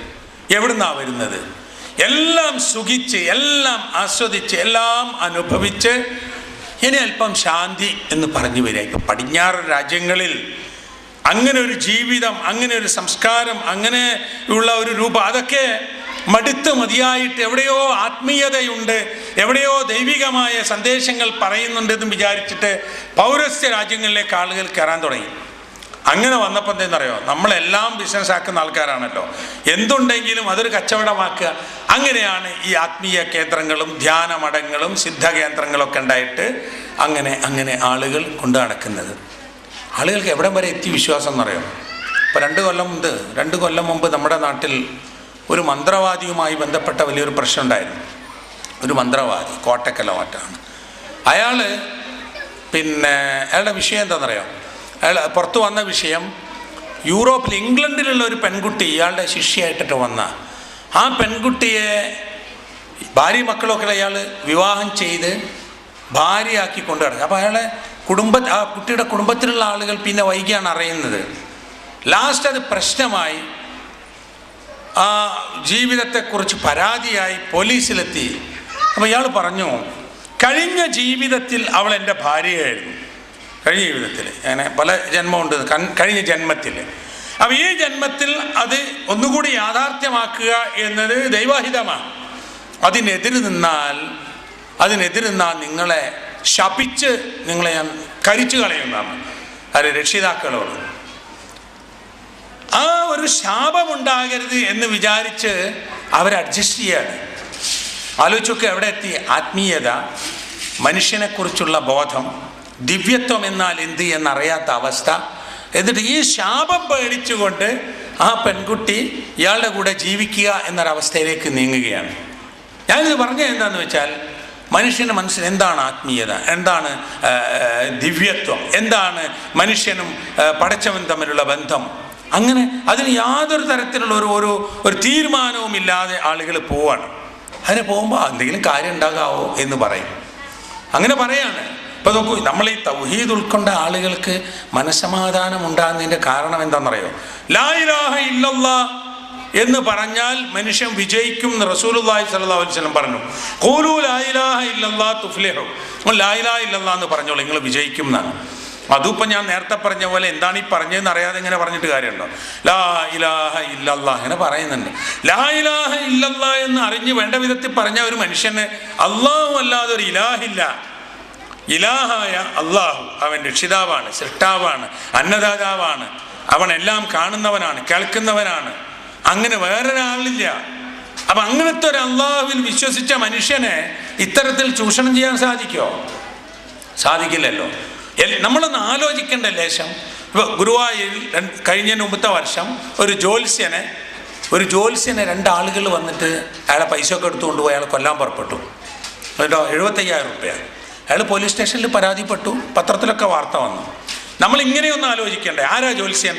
എവിടുന്നാണ് വരുന്നത്? എല്ലാം സുഖിച്ച്, എല്ലാം ആസ്വദിച്ച്, എല്ലാം അനുഭവിച്ച് ഇനി അല്പം ശാന്തി എന്ന് പറഞ്ഞു വരിക. ഇപ്പം പടിഞ്ഞാറ് രാജ്യങ്ങളിൽ അങ്ങനെ ഒരു ജീവിതം, അങ്ങനെ ഒരു സംസ്കാരം, അങ്ങനെ ഉള്ള ഒരു രൂപം, അതൊക്കെ മടുത്ത് മതിയായിട്ട് എവിടെയോ ആത്മീയതയുണ്ട്, എവിടെയോ ദൈവികമായ സന്ദേശങ്ങൾ പറയുന്നുണ്ടെന്ന് വിചാരിച്ചിട്ട് പൗരസ്ത്യ രാജ്യങ്ങളിലേക്ക് ആളുകൾ കയറാൻ തുടങ്ങി. അങ്ങനെ വന്നപ്പോൾ എന്തെന്നറിയോ, നമ്മളെല്ലാം ബിസിനസ് ആക്കുന്ന ആൾക്കാരാണല്ലോ, എന്തുണ്ടെങ്കിലും അതൊരു കച്ചവടമാക്കുക. അങ്ങനെയാണ് ഈ ആത്മീയ കേന്ദ്രങ്ങളും ധ്യാനമഠങ്ങളും സിദ്ധകേന്ദ്രങ്ങളൊക്കെ ഉണ്ടായിട്ട് അങ്ങനെ അങ്ങനെ ആളുകൾ കൊണ്ടു നടക്കുന്നത്. ആളുകൾക്ക് എവിടം വരെ എത്തി വിശ്വാസം എന്നറിയോ? ഇപ്പോൾ 2 കൊല്ലം മുമ്പ് നമ്മുടെ നാട്ടിൽ ഒരു മന്ത്രവാദിയുമായി ബന്ധപ്പെട്ട വലിയൊരു പ്രശ്നം ഉണ്ടായിരുന്നു. ഒരു മന്ത്രവാദി കോട്ടക്കല മാറ്റാണ് അയാൾ. അയാളുടെ വിഷയം എന്താണെന്നറിയോ? അയാൾ പുറത്തു വന്ന വിഷയം, യൂറോപ്പിൽ ഇംഗ്ലണ്ടിലുള്ള ഒരു പെൺകുട്ടി ഇയാളുടെ ശിഷ്യയായിട്ടിട്ട് വന്ന ആ പെൺകുട്ടിയെ ഭാര്യ മക്കളൊക്കെ അയാൾ വിവാഹം ചെയ്ത് ഭാര്യയാക്കി കൊണ്ടു നടക്കുക. അപ്പോൾ അയാളെ ആ കുട്ടിയുടെ കുടുംബത്തിലുള്ള ആളുകൾ പിന്നെ വൈകിയാണ് അറിയുന്നത്. ലാസ്റ്റ് അത് പ്രശ്നമായി, ആ ജീവിതത്തെക്കുറിച്ച് പരാതിയായി പോലീസിലെത്തി. അപ്പോൾ ഇയാൾ പറഞ്ഞു, കഴിഞ്ഞ ജീവിതത്തിൽ അവൾ എൻ്റെ ഭാര്യയായിരുന്നു. കഴിഞ്ഞ ജീവിതത്തിൽ അങ്ങനെ പല ജന്മമുണ്ട്, കഴിഞ്ഞ ജന്മത്തിൽ. അപ്പം ഈ ജന്മത്തിൽ അത് ഒന്നുകൂടി യാഥാർത്ഥ്യമാക്കുക എന്നത് ദൈവഹിതമാണ്. അതിനെതിര് നിന്നാൽ നിങ്ങളെ ശപിച്ച് നിങ്ങളെ ഞാൻ കരിച്ചു കളയുന്നതാണ് അത് രക്ഷിതാക്കളോട്. ആ ഒരു ശാപമുണ്ടാകരുത് എന്ന് വിചാരിച്ച് അവർ അഡ്ജസ്റ്റ് ചെയ്യാണ്. ആലോചിച്ചൊക്കെ എവിടെ എത്തി? ആത്മീയത, മനുഷ്യനെക്കുറിച്ചുള്ള ബോധം, ദിവ്യത്വം എന്നാൽ എന്ത് എന്നറിയാത്ത അവസ്ഥ. എന്നിട്ട് ഈ ശാപം പേടിച്ചുകൊണ്ട് ആ പെൺകുട്ടി ഇയാളുടെ കൂടെ ജീവിക്കുക എന്നൊരവസ്ഥയിലേക്ക് നീങ്ങുകയാണ്. ഞാനിത് പറഞ്ഞത് എന്താണെന്ന് വെച്ചാൽ, മനുഷ്യൻ്റെ മനസ്സിൽ എന്താണ് ആത്മീയത, എന്താണ് ദിവ്യത്വം, എന്താണ് മനുഷ്യനും പടച്ചവൻ തമ്മിലുള്ള ബന്ധം, അങ്ങനെ അതിന് യാതൊരു തരത്തിലുള്ള ഒരു തീരുമാനവും ഇല്ലാതെ ആളുകൾ പോവാണ്. അതിന് പോകുമ്പോൾ എന്തെങ്കിലും കാര്യം ഉണ്ടാകാവോ എന്ന് പറയും. അങ്ങനെ പറയാണ്. ഇപ്പോൾ നോക്കൂ, നമ്മൾ ഈ തൗഹീദ് ഉൾക്കൊണ്ട ആളുകൾക്ക് മനസ്സമാധാനം ഉണ്ടാകുന്നതിൻ്റെ കാരണം എന്താണെന്നറിയോ? ലാ ഇലാഹ ഇല്ലല്ലാഹ് എന്ന് പറഞ്ഞാൽ മനുഷ്യൻ വിജയിക്കും എന്ന് റസൂലുള്ളാഹി സ്വല്ലല്ലാഹു അലൈഹി വസല്ലം പറഞ്ഞു. ഖൂലൂ ലാ ഇലാഹ ഇല്ലല്ലാഹ് തുഫ്ലിഹു. ലാ ഇലാഹ ഇല്ലല്ലാഹ് എന്ന് പറഞ്ഞോളൂ, നിങ്ങൾ വിജയിക്കും എന്നാണ്. അതിപ്പോൾ ഞാൻ നേരത്തെ പറഞ്ഞ പോലെ എന്താണ് ഈ പറഞ്ഞതെന്ന് അറിയാതെ ഇങ്ങനെ പറഞ്ഞിട്ട് കാര്യമുണ്ടോ? ലാ ഇലാഹ ഇല്ലല്ലാഹ് അങ്ങനെ പറയുന്നുണ്ട്. ലാ ഇലാഹ ഇല്ലല്ലാഹ് എന്ന് അറിഞ്ഞ് വേണ്ട വിധത്തിൽ പറഞ്ഞ ഒരു മനുഷ്യന് അല്ലാഹു അല്ലാതെ ഒരു ഇലാഹില്ല. ഇലാഹായ അള്ളാഹു അവൻ രക്ഷിതാവാണ്, സൃഷ്ടാവാണ്, അന്നദാതാവാണ്, അവൻ എല്ലാം കാണുന്നവനാണ്, കേൾക്കുന്നവനാണ്, അങ്ങനെ വേറൊരാളില്ല. അപ്പം അങ്ങനത്തെ ഒരു അള്ളാഹുവിൽ വിശ്വസിച്ച മനുഷ്യനെ ഇത്തരത്തിൽ ചൂഷണം ചെയ്യാൻ സാധിക്കുമോ? സാധിക്കില്ലല്ലോ. നമ്മളൊന്ന് ആലോചിക്കേണ്ട ലേശം. ഇപ്പോൾ ഗുരുവായൂരിൽ കഴിഞ്ഞ മുമ്പത്തെ വർഷം ഒരു ജ്യോത്സ്യനെ 2 ആളുകൾ വന്നിട്ട് അയാളെ പൈസ ഒക്കെ എടുത്തുകൊണ്ടുപോയി അയാളെ കൊല്ലാൻ പുറപ്പെട്ടു. കേട്ടോ, 75,000 രൂപ. അയാൾ പോലീസ് സ്റ്റേഷനിൽ പരാതിപ്പെട്ടു, പത്രത്തിലൊക്കെ വാർത്ത വന്നു. നമ്മളിങ്ങനെയൊന്നും ആലോചിക്കണ്ടേ? ആരാ ജ്യോത്സ്യൻ?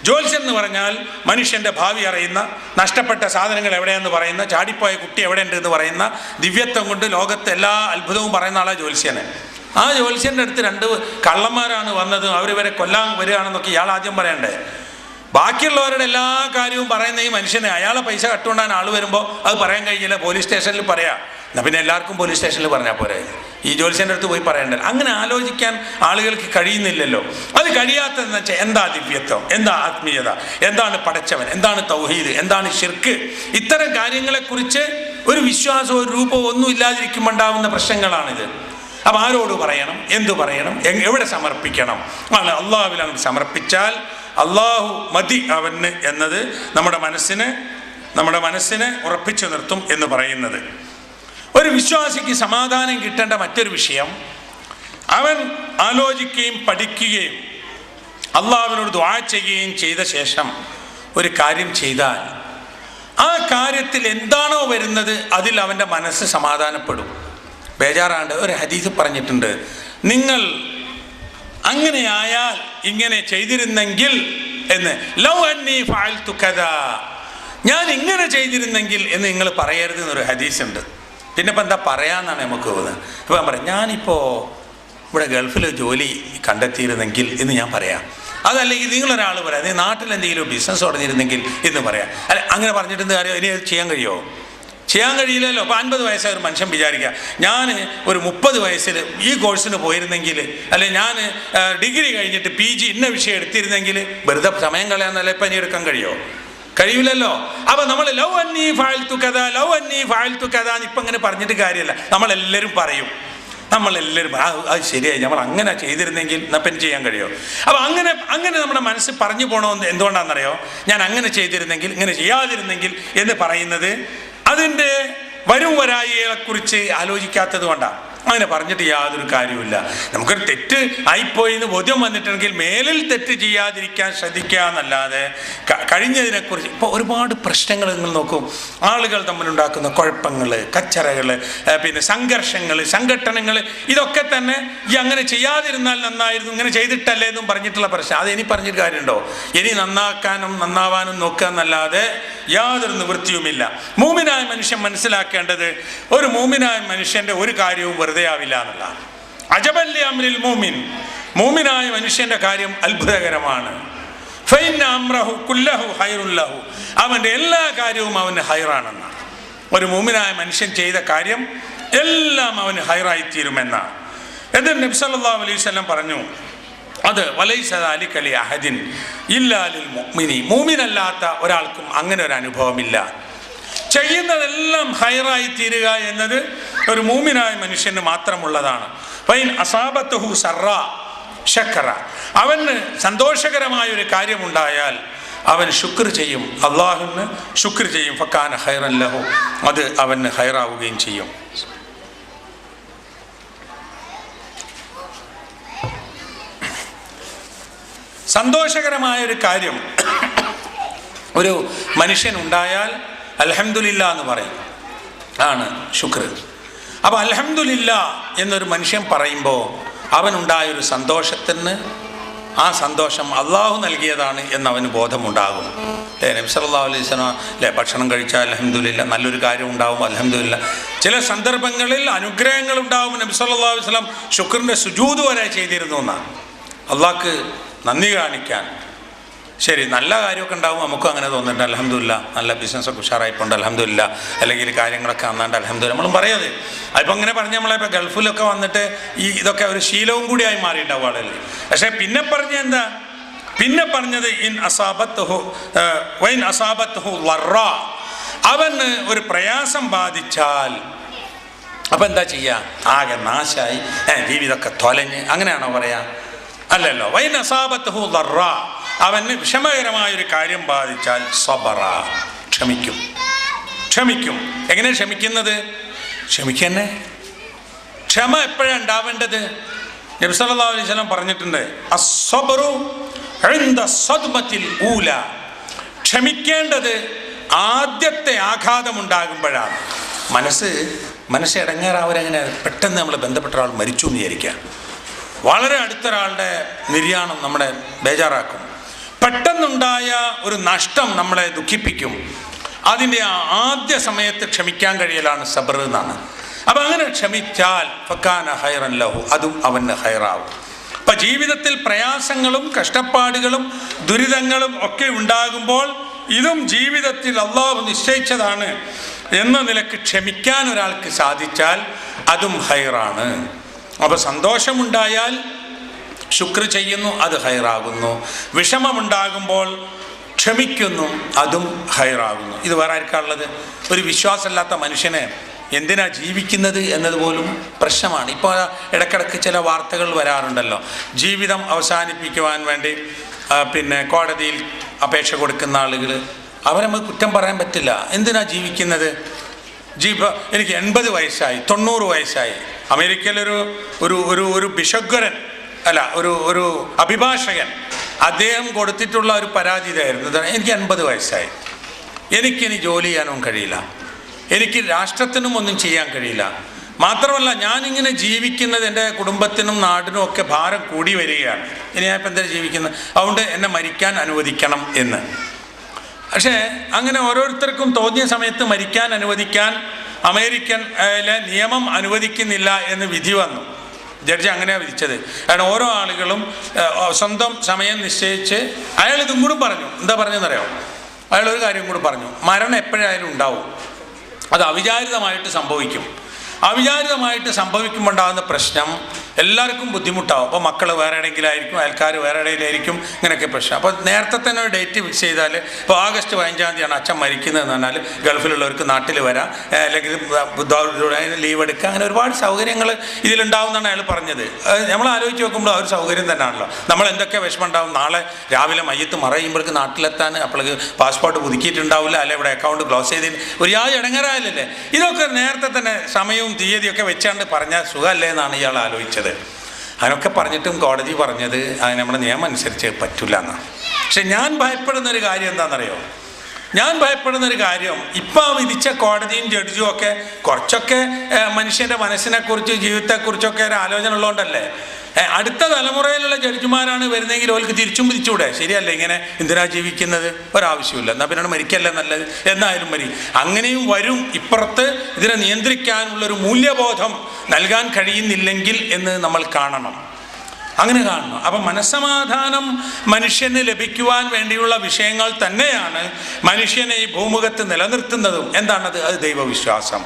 ജ്യോത്സ്യൻ എന്ന് പറഞ്ഞാൽ മനുഷ്യൻ്റെ ഭാവി അറിയുന്ന, നഷ്ടപ്പെട്ട സാധനങ്ങൾ എവിടെയെന്ന് പറയുന്ന, ചാടിപ്പോയ കുട്ടി എവിടെയുണ്ട് എന്ന് പറയുന്ന, ദിവ്യത്വം കൊണ്ട് ലോകത്തെ എല്ലാ അത്ഭുതവും പറയുന്ന ആളാണ് ജ്യോത്സ്യനെ. ആ ജ്യോത്സ്യൻ്റെ അടുത്ത് 2 കള്ളന്മാരാണ് വന്നത്, അവരിവരെ കൊല്ലാൻ വരികയാണെന്നൊക്കെ ഇയാൾ ആദ്യം പറയണ്ടേ? ബാക്കിയുള്ളവരുടെ എല്ലാ കാര്യവും പറയുന്ന ഈ മനുഷ്യനെ, അയാളെ പൈസ കട്ടുകൊണ്ടാണ് ആൾ വരുമ്പോൾ അത് പറയാൻ കഴിഞ്ഞില്ല, പോലീസ് സ്റ്റേഷനിൽ പറയാം. എന്നാൽ പിന്നെ എല്ലാവർക്കും പോലീസ് സ്റ്റേഷനിൽ പറഞ്ഞാൽ പോരെ, ഈ ജ്യോത്സ്യൻ്റെ അടുത്ത് പോയി പറയണ്ടല്ലോ. അങ്ങനെ ആലോചിക്കാൻ ആളുകൾക്ക് കഴിയുന്നില്ലല്ലോ. അത് കഴിയാത്തതെന്ന് വെച്ചാൽ എന്താ ദിവ്യത്വം, എന്താ ആത്മീയത, എന്താണ് പടച്ചവൻ, എന്താണ് തൗഹീദ്, എന്താണ് ശിർക്ക്, ഇത്തരം കാര്യങ്ങളെക്കുറിച്ച് ഒരു വിശ്വാസമോ ഒരു രൂപമോ ഒന്നും ഇല്ലാതിരിക്കുമ്പോൾ ഉണ്ടാകുന്ന പ്രശ്നങ്ങളാണിത്. അപ്പം ആരോട് പറയണം, എന്തു പറയണം, എവിടെ സമർപ്പിക്കണം? അള്ളാഹുവിൽ അങ്ങ് സമർപ്പിച്ചാൽ അള്ളാഹു മതി അവന് എന്നത് നമ്മുടെ മനസ്സിനെ ഉറപ്പിച്ചു നിർത്തും എന്ന് പറയുന്നത്. ഒരു വിശ്വാസിക്ക് സമാധാനം കിട്ടേണ്ട മറ്റൊരു വിഷയം, അവൻ ആലോചിക്കുകയും പഠിക്കുകയും അള്ളാഹുവിനോട് ദുആ ചെയ്യുകയും ചെയ്ത ശേഷം ഒരു കാര്യം ചെയ്താൽ ആ കാര്യത്തിൽ എന്താണോ വരുന്നത് അതിൽ അവൻ്റെ മനസ്സ് സമാധാനപ്പെടും, ബേജാറാണ്ട്. ഒരു ഹദീസ് പറഞ്ഞിട്ടുണ്ട്, നിങ്ങൾ അങ്ങനെയായാൽ ഇങ്ങനെ ചെയ്തിരുന്നെങ്കിൽ എന്ന്, ലൗ അന്നി ഫഅൽതു കദാ, ഞാൻ ഇങ്ങനെ ചെയ്തിരുന്നെങ്കിൽ എന്ന് നിങ്ങൾ പറയരുത് എന്നൊരു ഹദീസ് ഉണ്ട്. പിന്നെ ഇപ്പം എന്താ പറയാമെന്നാണ് നമുക്ക് തോന്നുന്നത്. ഇപ്പം ഞാൻ പറയാം, ഞാനിപ്പോൾ ഇവിടെ ഗൾഫിൽ ജോലി കണ്ടെത്തിയിരുന്നെങ്കിൽ എന്ന് ഞാൻ പറയാം. അതല്ലെങ്കിൽ നിങ്ങളൊരാൾ പറയാം, നീ നാട്ടിൽ എന്തെങ്കിലും ബിസിനസ് തുടങ്ങിയിരുന്നെങ്കിൽ എന്ന് പറയാം. അല്ല, അങ്ങനെ പറഞ്ഞിട്ട് കാര്യം ഇനി ചെയ്യാൻ കഴിയുമോ? ചെയ്യാൻ കഴിയില്ലല്ലോ. അപ്പോൾ 50 വയസ്സായ ഒരു മനുഷ്യൻ വിചാരിക്കുക, ഞാൻ ഒരു 30 വയസ്സിൽ ഈ കോഴ്സിന് പോയിരുന്നെങ്കിൽ, അല്ലെങ്കിൽ ഞാൻ ഡിഗ്രി കഴിഞ്ഞിട്ട് PG ഇന്ന വിഷയം എടുത്തിരുന്നെങ്കിൽ, വെറുതെ സമയം കളയാന്നല്ല ഇപ്പം ഇനി എടുക്കാൻ കഴിയില്ലല്ലോ. അപ്പം നമ്മൾ ലവ് അന്നീ ഫഅൽതു കദാ ലവ് അന്നീ ഫഅൽതു കദാ ഇപ്പം അങ്ങനെ പറഞ്ഞിട്ട് കാര്യമല്ല. നമ്മളെല്ലാവരും പറയും, അത് ശരിയായി, നമ്മൾ അങ്ങനെ ചെയ്തിരുന്നെങ്കിൽ എന്നപ്പം ചെയ്യാൻ കഴിയുമോ? അപ്പം അങ്ങനെ നമ്മുടെ മനസ്സ് പറഞ്ഞു പോകണമെന്ന് എന്തുകൊണ്ടാണെന്നറിയോ? ഞാൻ അങ്ങനെ ചെയ്തിരുന്നെങ്കിൽ, ഇങ്ങനെ ചെയ്യാതിരുന്നെങ്കിൽ എന്ന് പറയുന്നത് അതിൻ്റെ വരും വരായികളെക്കുറിച്ച് ആലോചിക്കാത്തത് കൊണ്ടാണ്. അങ്ങനെ പറഞ്ഞിട്ട് യാതൊരു കാര്യമില്ല. നമുക്കൊരു തെറ്റ് ആയിപ്പോയി എന്ന് ബോധ്യം വന്നിട്ടുണ്ടെങ്കിൽ മേലിൽ തെറ്റ് ചെയ്യാതിരിക്കാൻ ശ്രദ്ധിക്കുക എന്നല്ലാതെ കഴിഞ്ഞതിനെക്കുറിച്ച്. ഇപ്പോൾ ഒരുപാട് പ്രശ്നങ്ങൾ നിങ്ങൾ നോക്കും, ആളുകൾ തമ്മിലുണ്ടാക്കുന്ന കുഴപ്പങ്ങൾ, കച്ചറകൾ, പിന്നെ സംഘർഷങ്ങൾ, സംഘട്ടനങ്ങൾ, ഇതൊക്കെ തന്നെ ഈ അങ്ങനെ ചെയ്യാതിരുന്നാൽ നന്നായിരുന്നു, ഇങ്ങനെ ചെയ്തിട്ടല്ലേ എന്നും പറഞ്ഞിട്ടുള്ള പ്രശ്നം. അത് ഇനി പറഞ്ഞിട്ട് കാര്യമുണ്ടോ? ഇനി നന്നാക്കാനും നന്നാവാനും നോക്കുക എന്നല്ലാതെ യാതൊരു നിവൃത്തിയുമില്ല. മൂമിനായ മനുഷ്യൻ മനസ്സിലാക്കേണ്ടത്, ഒരു മൂമിനായ മനുഷ്യൻ്റെ ഒരു കാര്യവും വെറുതെ ആവില്ല എന്നുള്ളതാണ്. അജബല്ലി അംരിൽ മൂമിൻ, മൂമിനായ മനുഷ്യന്റെ കാര്യം അത്ഭുതകരമാണ്. ഫൈന അംറഹു കുല്ലഹു ഖൈറുൻ ലഹു, അവൻ്റെ എല്ലാ കാര്യവും അവന് ഹൈറാണെന്നാണ്. ഒരു മൂമിനായ മനുഷ്യൻ ചെയ്ത കാര്യം എല്ലാം അവന് ഹൈറായിത്തീരുമെന്നാണ്. എന്നിട്ട് നബി സല്ലല്ലാഹു അലൈഹി വസല്ലം പറഞ്ഞു, അത് വലൈസ ദാലിക ലി അഹദിൻ ഇല്ലാ ലിൽ മുഅ്മിനി, മൂമിനല്ലാത്ത ഒരാൾക്കും അങ്ങനെ ഒരു അനുഭവമില്ല. ചെയ്യുന്നതെല്ലാം ഹൈറായി തീരുക എന്നത് ഒരു മൂമിനായ മനുഷ്യന് മാത്രമുള്ളതാണ്. ഫൈൻ അസാബത്തുഹു സറ ശക്കറ, അവന് സന്തോഷകരമായ ഒരു കാര്യമുണ്ടായാൽ അവൻ ശുക്ർ ചെയ്യും, അള്ളാഹുവിന് ശുക്ർ ചെയ്യും. ഫക്കാന ഖൈറൻ ലഹു, അത് അവന് ഹൈറാവുകയും ചെയ്യും. സന്തോഷകരമായ ഒരു കാര്യം ഒരു മനുഷ്യനുണ്ടായാൽ അൽഹംദുലില്ലാ എന്ന് പറയും, ആണ് ശുക്ർ. അപ്പോൾ അൽഹംദുലില്ലാ എന്നൊരു മനുഷ്യൻ പറയുമ്പോൾ അവനുണ്ടായൊരു സന്തോഷത്തിന് ആ സന്തോഷം അള്ളാഹു നൽകിയതാണ് എന്നവന് ബോധമുണ്ടാകും. നബി സല്ലല്ലാഹു അലൈഹി വസല്ലം ഭക്ഷണം കഴിച്ചാൽ അൽഹംദുലില്ലാ, നല്ലൊരു കാര്യം ഉണ്ടാവും അൽഹംദുലില്ലാ. ചില സന്ദർഭങ്ങളിൽ അനുഗ്രഹങ്ങൾ ഉണ്ടാവും. നബി സല്ലല്ലാഹു അലൈഹി വസല്ലം ശുക്രിൻ്റെ സുജൂദ് വരെ ചെയ്തിരുന്നു എന്നാണ്, അള്ളാഹ്ക്ക് നന്ദി കാണിക്കാൻ. ശരി, നല്ല കാര്യമൊക്കെ ഉണ്ടാവും, നമുക്കും അങ്ങനെ തോന്നുന്നുണ്ട്, അൽഹംദുലില്ലാ, നല്ല ബിസിനസ്സൊക്കെ ഉഷാറായിട്ടുണ്ട് അൽഹംദുലില്ലാ, അല്ലെങ്കിൽ കാര്യങ്ങളൊക്കെ നന്നാണ്ട് അൽഹംദുലില്ലാ നമ്മളും പറയാതെ. അതിപ്പോൾ ഇങ്ങനെ പറഞ്ഞ് നമ്മളിപ്പോൾ ഗൾഫിലൊക്കെ വന്നിട്ട് ഇതൊക്കെ ഒരു ശീലവും കൂടിയായി മാറിയിട്ടുണ്ടാവും ആളല്ലേ. പക്ഷേ പിന്നെ എന്താ പറഞ്ഞത്, വൈൻ അസാബത്തുഹു വറ, അവന് ഒരു പ്രയാസം ബാധിച്ചാൽ അപ്പം എന്താ ചെയ്യുക? ആകെ നാശായി, ജീവിതമൊക്കെ തൊലഞ്ഞ്, അങ്ങനെയാണോ പറയാ? അല്ലല്ലോ. വൈൻ അസാബത്തുഹു വറ, അവന് വിഷമകരമായൊരു കാര്യം ബാധിച്ചാൽ സബറ, ക്ഷമിക്കും. എങ്ങനെ ക്ഷമിക്കുന്നത്? ക്ഷമിക്കന്നെ. ക്ഷമ എപ്പോഴാണ് ഉണ്ടാവേണ്ടത്? നബി സല്ലല്ലാഹു അലൈഹി വസല്ലം പറഞ്ഞിട്ടുണ്ട്, അസ്സബ്റു ഇൻദ സദ്മത്തിൽ ഊല, ക്ഷമിക്കേണ്ടത് ആദ്യത്തെ ആഘാതമുണ്ടാകുമ്പോഴാണ്. മനസ്സ് ഇടങ്ങേറാവരെങ്ങനെ പെട്ടെന്ന് നമ്മൾ ബന്ധപ്പെട്ട ഒരാൾ മരിച്ചു എന്ന് വിചാരിക്കുക, വളരെ അടുത്തൊരാളുടെ നിര്യാണം നമ്മളെ ബേജാറാക്കും, പെട്ടെന്നുണ്ടായ ഒരു നഷ്ടം നമ്മളെ ദുഃഖിപ്പിക്കും. അതിൻ്റെ ആദ്യ സമയത്ത് ക്ഷമിക്കാൻ കഴിയലാണ് സബർ എന്നാണ്. അപ്പം അങ്ങനെ ക്ഷമിച്ചാൽ ഫക്കാന ഖൈറൻ ലഹു, അതും അവന് ഹൈറാവും. അപ്പം ജീവിതത്തിൽ പ്രയാസങ്ങളും കഷ്ടപ്പാടുകളും ദുരിതങ്ങളും ഒക്കെ ഉണ്ടാകുമ്പോൾ ഇതും ജീവിതത്തിൽ അള്ളാഹു നിശ്ചയിച്ചതാണ് എന്ന നിലക്ക് ക്ഷമിക്കാൻ ഒരാൾക്ക് സാധിച്ചാൽ അതും ഹൈറാണ്. അപ്പോൾ സന്തോഷമുണ്ടായാൽ ശുക്ർ ചെയ്യുന്നു, അത് ഹൈറാകുന്നു. വിഷമമുണ്ടാകുമ്പോൾ ക്ഷമിക്കുന്നു, അതും ഹൈറാകുന്നു. ഇത് വേറെ ആർക്കാണുള്ളത്? ഒരു വിശ്വാസമില്ലാത്ത മനുഷ്യനെ എന്തിനാ ജീവിക്കുന്നത് എന്നതുപോലും പ്രശ്നമാണ്. ഇപ്പോൾ ഇടയ്ക്കിടയ്ക്ക് ചില വാർത്തകൾ വരാറുണ്ടല്ലോ, ജീവിതം അവസാനിപ്പിക്കുവാൻ വേണ്ടി പിന്നെ കോടതിയിൽ അപേക്ഷ കൊടുക്കുന്ന ആളുകൾ, അവരെ നമുക്ക് കുറ്റം പറയാൻ പറ്റില്ല. എന്തിനാ ജീവിക്കുന്നത്? എനിക്ക് 80 വയസ്സായി, 90 വയസ്സായി. അമേരിക്കയിലൊരു ഒരു ഒരു ഒരു ബിഷഗ്വരൻ അല്ല ഒരു അഭിഭാഷകൻ, അദ്ദേഹം കൊടുത്തിട്ടുള്ള ഒരു പരാതി ഇതായിരുന്നു, എനിക്ക് 80 വയസ്സായി, എനിക്കിനി ജോലി ചെയ്യാനും കഴിയില്ല, എനിക്ക് രാഷ്ട്രത്തിനും ഒന്നും ചെയ്യാൻ കഴിയില്ല, മാത്രമല്ല ഞാനിങ്ങനെ ജീവിക്കുന്നത് എൻ്റെ കുടുംബത്തിനും നാടിനും ഒക്കെ ഭാരം കൂടി വരികയാണ്, ഇനി ഞാൻ ഇപ്പം എന്താ ജീവിക്കുന്നത്, അതുകൊണ്ട് എന്നെ മരിക്കാൻ അനുവദിക്കണം എന്ന്. പക്ഷേ അങ്ങനെ ഓരോരുത്തർക്കും തോന്നിയ സമയത്ത് മരിക്കാൻ അനുവദിക്കാൻ അമേരിക്കനിലെ നിയമം അനുവദിക്കുന്നില്ല എന്ന് വിധി വന്നു. ജഡ്ജി അങ്ങനെയാണ് വിധിച്ചത്. കാരണം ഓരോ ആളുകളും സ്വന്തം സമയം നിശ്ചയിച്ച്, അയാൾ ഇതും കൂടി പറഞ്ഞു. എന്താ പറഞ്ഞതെന്നറിയോ? അയാൾ ഒരു കാര്യം കൂടി പറഞ്ഞു, മരണം എപ്പോഴായാലും ഉണ്ടാവും, അത് അവിചാരിതമായിട്ട് സംഭവിക്കും. അവിചാരിതമായിട്ട് സംഭവിക്കുമ്പോൾ ഉണ്ടാകുന്ന പ്രശ്നം എല്ലാവർക്കും ബുദ്ധിമുട്ടാവും. അപ്പോൾ മക്കൾ വേറെ എവിടെയെങ്കിലും ആയിരിക്കും, അയൽക്കാർ വേറെ എവിടെയെങ്കിലായിരിക്കും, ഇങ്ങനെയൊക്കെ പ്രശ്നം. അപ്പോൾ നേരത്തെ തന്നെ ഒരു ഡേറ്റ് ഫിക്സ് ചെയ്താൽ, ഇപ്പോൾ ആഗസ്റ്റ് 15-ാം തീയതിയാണ് അച്ഛൻ മരിക്കുന്നതെന്ന് പറഞ്ഞാൽ ഗൾഫിലുള്ളവർക്ക് നാട്ടിൽ വരാം, അല്ലെങ്കിൽ ലീവ് എടുക്കുക, അങ്ങനെ ഒരുപാട് സൗകര്യങ്ങൾ ഇതിലുണ്ടാവുമെന്നാണ് അയാൾ പറഞ്ഞത്. നമ്മൾ ആലോചിച്ച് നോക്കുമ്പോൾ ആ ഒരു സൗകര്യം തന്നെയാണല്ലോ. നമ്മൾ എന്തൊക്കെ വിഷമം ഉണ്ടാവും, നാളെ രാവിലെ മയ്യത്ത് മറയുമ്പോഴേക്ക് നാട്ടിലെത്താൻ അപ്പോഴേക്ക് പാസ്പോർട്ട് പുതുക്കിയിട്ടുണ്ടാവില്ല, അല്ലെ ഇവിടെ അക്കൗണ്ട് ക്ലോസ് ചെയ്തില്ല, ഒരു യാതൊരു ഇടങ്ങേറായില്ലല്ലേ. ഇതൊക്കെ നേരത്തെ തന്നെ സമയവും തീയതിയൊക്കെ വെച്ചാണ്ട് പറഞ്ഞാൽ സുഖമല്ലേ എന്നാണ് ഇയാൾ ആലോചിച്ചത്. അതിനൊക്കെ പറഞ്ഞിട്ടും കോടതി പറഞ്ഞത് അത് നമ്മുടെ നിയമം അനുസരിച്ച് പറ്റില്ല എന്നാണ്. പക്ഷെ ഞാൻ ഭയപ്പെടുന്നൊരു കാര്യം എന്താണെന്നറിയോ? ഞാൻ ഭയപ്പെടുന്നൊരു കാര്യം, ഇപ്പം വിധിച്ച കോടതിയും ജഡ്ജും ഒക്കെ കുറച്ചൊക്കെ മനുഷ്യൻ്റെ മനസ്സിനെക്കുറിച്ച് ജീവിതത്തെക്കുറിച്ചൊക്കെ ഒരു ആലോചന ഉള്ളതുകൊണ്ടല്ലേ. അടുത്ത തലമുറയിലുള്ള ജഡ്ജിമാരാണ് വരുന്നതെങ്കിൽ അവർക്ക് തിരിച്ചും വിധിച്ചൂടെ? ശരിയല്ലേ? ഇങ്ങനെ എന്തിനാ ജീവിക്കുന്നത്? ഒരാവശ്യമില്ല, എന്നാൽ പിന്നെ മരിക്കല്ലേ നല്ലത്, എന്നായാലും മരി. അങ്ങനെയും വരും. ഇപ്പുറത്ത് ഇതിനെ നിയന്ത്രിക്കാനുള്ളൊരു മൂല്യബോധം നൽകാൻ കഴിയുന്നില്ലെങ്കിൽ എന്ന് നമ്മൾ കാണണം. അങ്ങനെ കാണണം. അപ്പം മനസ്സമാധാനം മനുഷ്യന് ലഭിക്കുവാൻ വേണ്ടിയുള്ള വിഷയങ്ങൾ തന്നെയാണ് മനുഷ്യനെ ഈ ഭൂമുഖത്ത് നിലനിർത്തുന്നതും. എന്താണത്? അത് ദൈവവിശ്വാസം.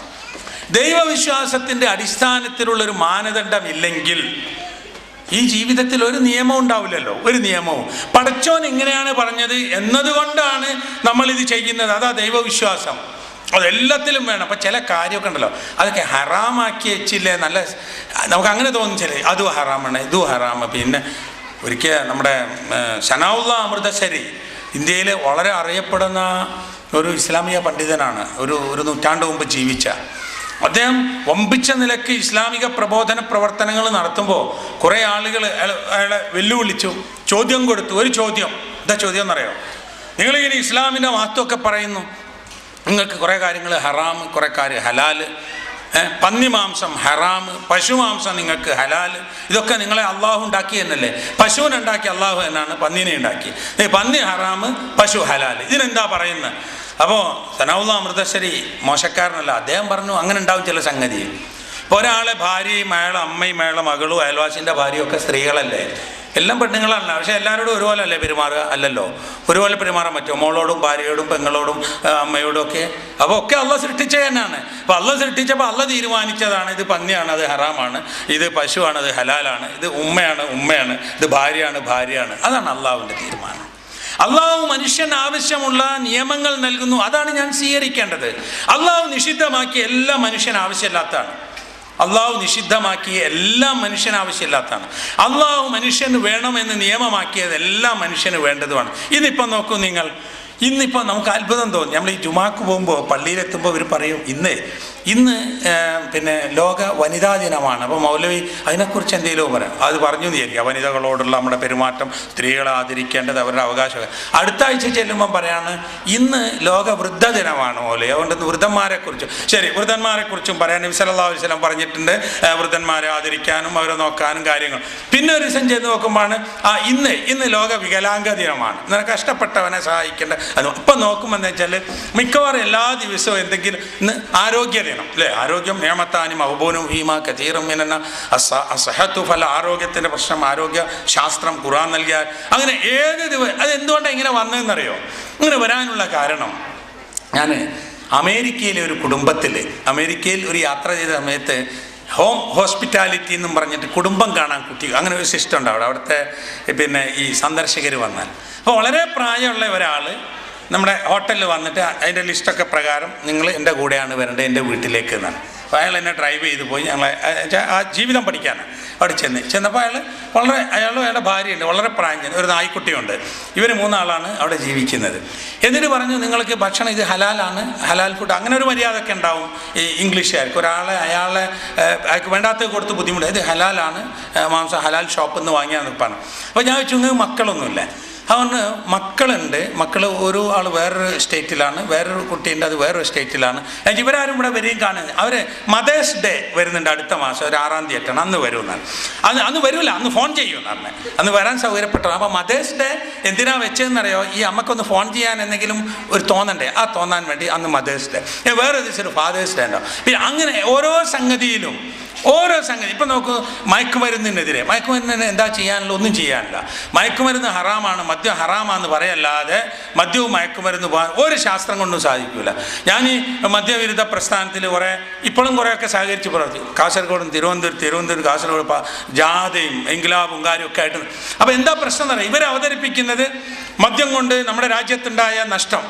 ദൈവവിശ്വാസത്തിൻ്റെ അടിസ്ഥാനത്തിലുള്ളൊരു മാനദണ്ഡമില്ലെങ്കിൽ ഈ ജീവിതത്തിൽ ഒരു നിയമം ഉണ്ടാവില്ലല്ലോ. ഒരു നിയമവും പടച്ചോൻ ഇങ്ങനെയാണ് പറഞ്ഞത് എന്നതുകൊണ്ടാണ് നമ്മളിത് ചെയ്യുന്നത്. അതാ ദൈവവിശ്വാസം. അതെല്ലാത്തിലും വേണം. അപ്പം ചില കാര്യമൊക്കെ ഉണ്ടല്ലോ, അതൊക്കെ ഹറാമാക്കി വെച്ചില്ലേ, നല്ല നമുക്ക് അങ്ങനെ തോന്നിച്ചില്ലേ, അതും ഹറാമാണ്, ഇതും ഹറാമ്. പിന്നെ ഒരിക്കൽ നമ്മുടെ സനാഉല്ലാ അമൃതസരി, ഇന്ത്യയിൽ വളരെ അറിയപ്പെടുന്ന ഒരു ഇസ്ലാമിക പണ്ഡിതനാണ്, ഒരു നൂറ്റാണ്ട് മുമ്പ് ജീവിച്ച അദ്ദേഹം. വമ്പിച്ച നിലയ്ക്ക് ഇസ്ലാമിക പ്രബോധന പ്രവർത്തനങ്ങൾ നടത്തുമ്പോൾ കുറേ ആളുകൾ അയാളെ വെല്ലുവിളിച്ചു, ചോദ്യം കൊടുത്തു. ഒരു ചോദ്യം, എന്താ ചോദ്യം എന്നറിയോ? നിങ്ങളിങ്ങനെ ഇസ്ലാമിൻ്റെ മഹത്വമൊക്കെ പറയുന്നു, നിങ്ങൾക്ക് കുറേ കാര്യങ്ങൾ ഹറാം, കുറേ കാര്യം ഹലാല്, പന്നി മാംസം ഹറാം, പശുമാംസം നിങ്ങൾക്ക് ഹലാൽ, ഇതൊക്കെ നിങ്ങളെ അള്ളാഹു ഉണ്ടാക്കി എന്നല്ലേ? പശുവിനെ ഉണ്ടാക്കി അള്ളാഹു എന്നാണ് പന്നീനെ ഉണ്ടാക്കി. പന്നി ഹറാം, പശു ഹലാൽ, ഇതിനെന്താ പറയുന്നത്? അപ്പോൾ സനാഉല്ലാ അമൃതസരി മോശക്കാരനല്ല. അദ്ദേഹം പറഞ്ഞു അങ്ങനെ ഉണ്ടാവും ചില സംഗതി. ഇപ്പോൾ ഒരാളെ ഭാര്യയും അയാളെ അമ്മയും അയാളെ മകളും അയൽവാസിൻ്റെ ഭാര്യയും ഒക്കെ സ്ത്രീകളല്ലേ? എല്ലാം പെണ്ണുങ്ങളല്ല. പക്ഷേ എല്ലാവരോടും ഒരുപോലെ അല്ലേ പെരുമാറുക? അല്ലല്ലോ. ഒരുപോലെ പെരുമാറാൻ പറ്റുമോ? മോളോടും ഭാര്യയോടും പെങ്ങളോടും അമ്മയോടും ഒക്കെ? അപ്പോൾ ഒക്കെ അള്ളാഹ് സൃഷ്ടിച്ചത് തന്നെയാണ്. അപ്പോൾ അള്ളാഹ് സൃഷ്ടിച്ചപ്പോൾ അള്ളാഹ് തീരുമാനിച്ചതാണ്, ഇത് പന്നിയാണ്, അത് ഹറാമാണ്, ഇത് പശുവാണ്, അത് ഹലാലാണ്, ഇത് ഉമ്മയാണ്, ഇത് ഭാര്യയാണ്. അതാണ് അള്ളാഹുവിൻ്റെ തീരുമാനം. അള്ളാഹു മനുഷ്യന് ആവശ്യമുള്ള നിയമങ്ങൾ നൽകുന്നു, അതാണ് ഞാൻ സ്വീകരിക്കേണ്ടത്. അള്ളാഹു നിഷിദ്ധമാക്കിയ എല്ലാം മനുഷ്യന് ആവശ്യമില്ലാത്തതാണ്. അള്ളാഹു നിഷിദ്ധമാക്കിയ എല്ലാം മനുഷ്യന് ആവശ്യമില്ലാത്തതാണ്. അള്ളാഹു മനുഷ്യന് വേണമെന്ന് നിയമമാക്കിയത് എല്ലാം മനുഷ്യന് വേണ്ടതുമാണ്. ഇതിപ്പോൾ നോക്കൂ നിങ്ങൾ, ഇന്നിപ്പോൾ നമുക്ക് അത്ഭുതം തോന്നി. നമ്മൾ ഈ ജുമാക്ക് പോകുമ്പോൾ പള്ളിയിലെത്തുമ്പോൾ ഇവർ പറയും ഇന്ന് പിന്നെ ലോക വനിതാ ദിനമാണ്. അപ്പോൾ മൗലവി അതിനെക്കുറിച്ച് എന്തെങ്കിലും പറയാം. അത് പറഞ്ഞു വിചാരിക്കുക, വനിതകളോടുള്ള നമ്മുടെ പെരുമാറ്റം, സ്ത്രീകളെ ആദരിക്കേണ്ടത് അവരുടെ അവകാശം. അടുത്ത ആഴ്ച ചെല്ലുമ്പം പറയാണ് ഇന്ന് ലോക വൃദ്ധ ദിനമാണ് മൗലവി, അതുകൊണ്ട് വൃദ്ധന്മാരെക്കുറിച്ചും ശരി വൃദ്ധന്മാരെക്കുറിച്ചും പറയാൻ നബി സല്ലല്ലാഹു അലൈഹി വസല്ലം പറഞ്ഞിട്ടുണ്ട്, വൃദ്ധന്മാരെ ആദരിക്കാനും അവരെ നോക്കാനും കാര്യങ്ങൾ. പിന്നെ ഒരു ദിവസം ചെന്ന് നോക്കുമ്പോഴാണ് ഇന്ന് ലോക വികലാംഗ ദിനമാണ്, ഇന്നലെ കഷ്ടപ്പെട്ടവനെ സഹായിക്കേണ്ട. അത് ഇപ്പം നോക്കുമ്പോൾ എന്താ വെച്ചാൽ മിക്കവാറും എല്ലാ ദിവസവും എന്തെങ്കിലും ഇന്ന് ആരോഗ്യ ദിനം അല്ലേ? ആരോഗ്യം നിയമത്താനും ഔബോനും ഹീമ കതീറും മിനന്ന അസഹത്തു ഫല, ആരോഗ്യത്തിൻ്റെ പ്രശ്നം, ആരോഗ്യ ശാസ്ത്രം ഖുർആൻ നൽകിയാൽ അങ്ങനെ ഏത് ദിവസം. അത് എന്തുകൊണ്ടാണ് ഇങ്ങനെ വന്നതെന്നറിയോ? ഇങ്ങനെ വരാനുള്ള കാരണം, ഞാൻ അമേരിക്കയിലെ ഒരു കുടുംബത്തിൽ അമേരിക്കയിൽ ഒരു യാത്ര ചെയ്ത സമയത്ത് ഹോം ഹോസ്പിറ്റാലിറ്റി എന്നും പറഞ്ഞിട്ട് കുടുംബം കാണാൻ കുട്ടി, അങ്ങനെ ഒരു സിസ്റ്റം ഉണ്ട് അവിടുത്തെ പിന്നെ ഈ സന്ദർശകർ വന്നാൽ. അപ്പോൾ വളരെ പ്രായമുള്ള ഒരാൾ നമ്മുടെ ഹോട്ടലിൽ വന്നിട്ട് അതിൻ്റെ ലിസ്റ്റൊക്കെ പ്രകാരം നിങ്ങൾ എൻ്റെ കൂടെയാണ് വരേണ്ടത്, എൻ്റെ വീട്ടിലേക്ക് എന്നാണ്. അപ്പോൾ അയാൾ എന്നെ ഡ്രൈവ് ചെയ്ത് പോയി, ഞങ്ങൾ ആ ജീവിതം പഠിക്കാനാണ് അവിടെ ചെന്നപ്പോൾ അയാളുടെ ഭാര്യയുണ്ട്, വളരെ പ്രായം, ഒരു നായ്ക്കുട്ടിയുണ്ട്. ഇവർ 3 ആളാണ് അവിടെ ജീവിക്കുന്നത്. എന്നിട്ട് പറഞ്ഞു നിങ്ങൾക്ക് ഭക്ഷണം ഇത് ഹലാലാണ്, ഹലാൽ ഫുഡ്, അങ്ങനെ ഒരു മര്യാദയൊക്കെ ഉണ്ടാവും ഈ ഇംഗ്ലീഷുകാർക്ക്. അയാൾക്ക് വേണ്ടാത്തത് കൊടുത്ത് ബുദ്ധിമുട്ട്, ഇത് ഹലാലാണ്, മാംസം ഹലാൽ ഷോപ്പിൽ നിന്ന് വാങ്ങിയാൽ നിൽപ്പാണ്. അപ്പോൾ ഞാൻ ചോദിച്ചു നിങ്ങൾക്ക് മക്കളൊന്നുമില്ല? അതുകൊണ്ട് മക്കൾ ഒരു ആൾ വേറൊരു സ്റ്റേറ്റിലാണ്, വേറൊരു കുട്ടിയുണ്ട് അത് വേറൊരു സ്റ്റേറ്റിലാണ്. ഇവരാരും ഇവിടെ വരികയും കാണുന്നത്. അവർ മദേഴ്സ് ഡേ വരുന്നുണ്ട് അടുത്ത മാസം, ഒരു 6-ാം തീയതി അന്ന് വരുമെന്നാണ്. അന്ന് വരില്ല, അന്ന് ഫോൺ ചെയ്യുമെന്നാണ്, അന്ന് വരാൻ സൗകര്യപ്പെട്ടത്. അപ്പോൾ മദേഴ്സ് ഡേ എന്തിനാ വെച്ചതെന്നറിയോ? ഈ അമ്മക്കൊന്ന് ഫോൺ ചെയ്യാൻ എന്തെങ്കിലും ഒരു തോന്നണ്ടേ, ആ തോന്നാൻ വേണ്ടി അന്ന് മദേഴ്സ് ഡേ. വേറെ ദിവസം ഒരു ഫാദേഴ്സ് ഡേ ഉണ്ടോ. പിന്നെ അങ്ങനെ ഓരോ സംഗതിയിലും ഓരോ സംഗതി. ഇപ്പം നോക്കൂ, മയക്കുമരുന്നിനെതിരെ, മയക്കുമരുന്നിന് എന്താ ചെയ്യാനുള്ള? ഒന്നും ചെയ്യാനില്ല. മയക്കുമരുന്ന് ഹറാമാണ്, മദ്യം ഹറാമാണെന്ന് പറയല്ലാതെ മദ്യവും മയക്കുമരുന്ന് പോകാൻ ഒരു ശാസ്ത്രം കൊണ്ടും സാധിക്കില്ല. ഞാൻ ഈ മദ്യവിരുദ്ധ പ്രസ്ഥാനത്തിൽ ഇപ്പോഴും കുറേയൊക്കെ സഹകരിച്ച് പ്രവർത്തിക്കും. കാസർഗോഡും തിരുവനന്തപുരം കാസർഗോഡ് ജാഥയും എങ്കിലാബും കാര്യമൊക്കെ ആയിട്ട്. അപ്പോൾ എന്താ പ്രശ്നം എന്ന് പറയുക, ഇവർ അവതരിപ്പിക്കുന്നത് മദ്യം കൊണ്ട് നമ്മുടെ രാജ്യത്തുണ്ടായ നഷ്ടം,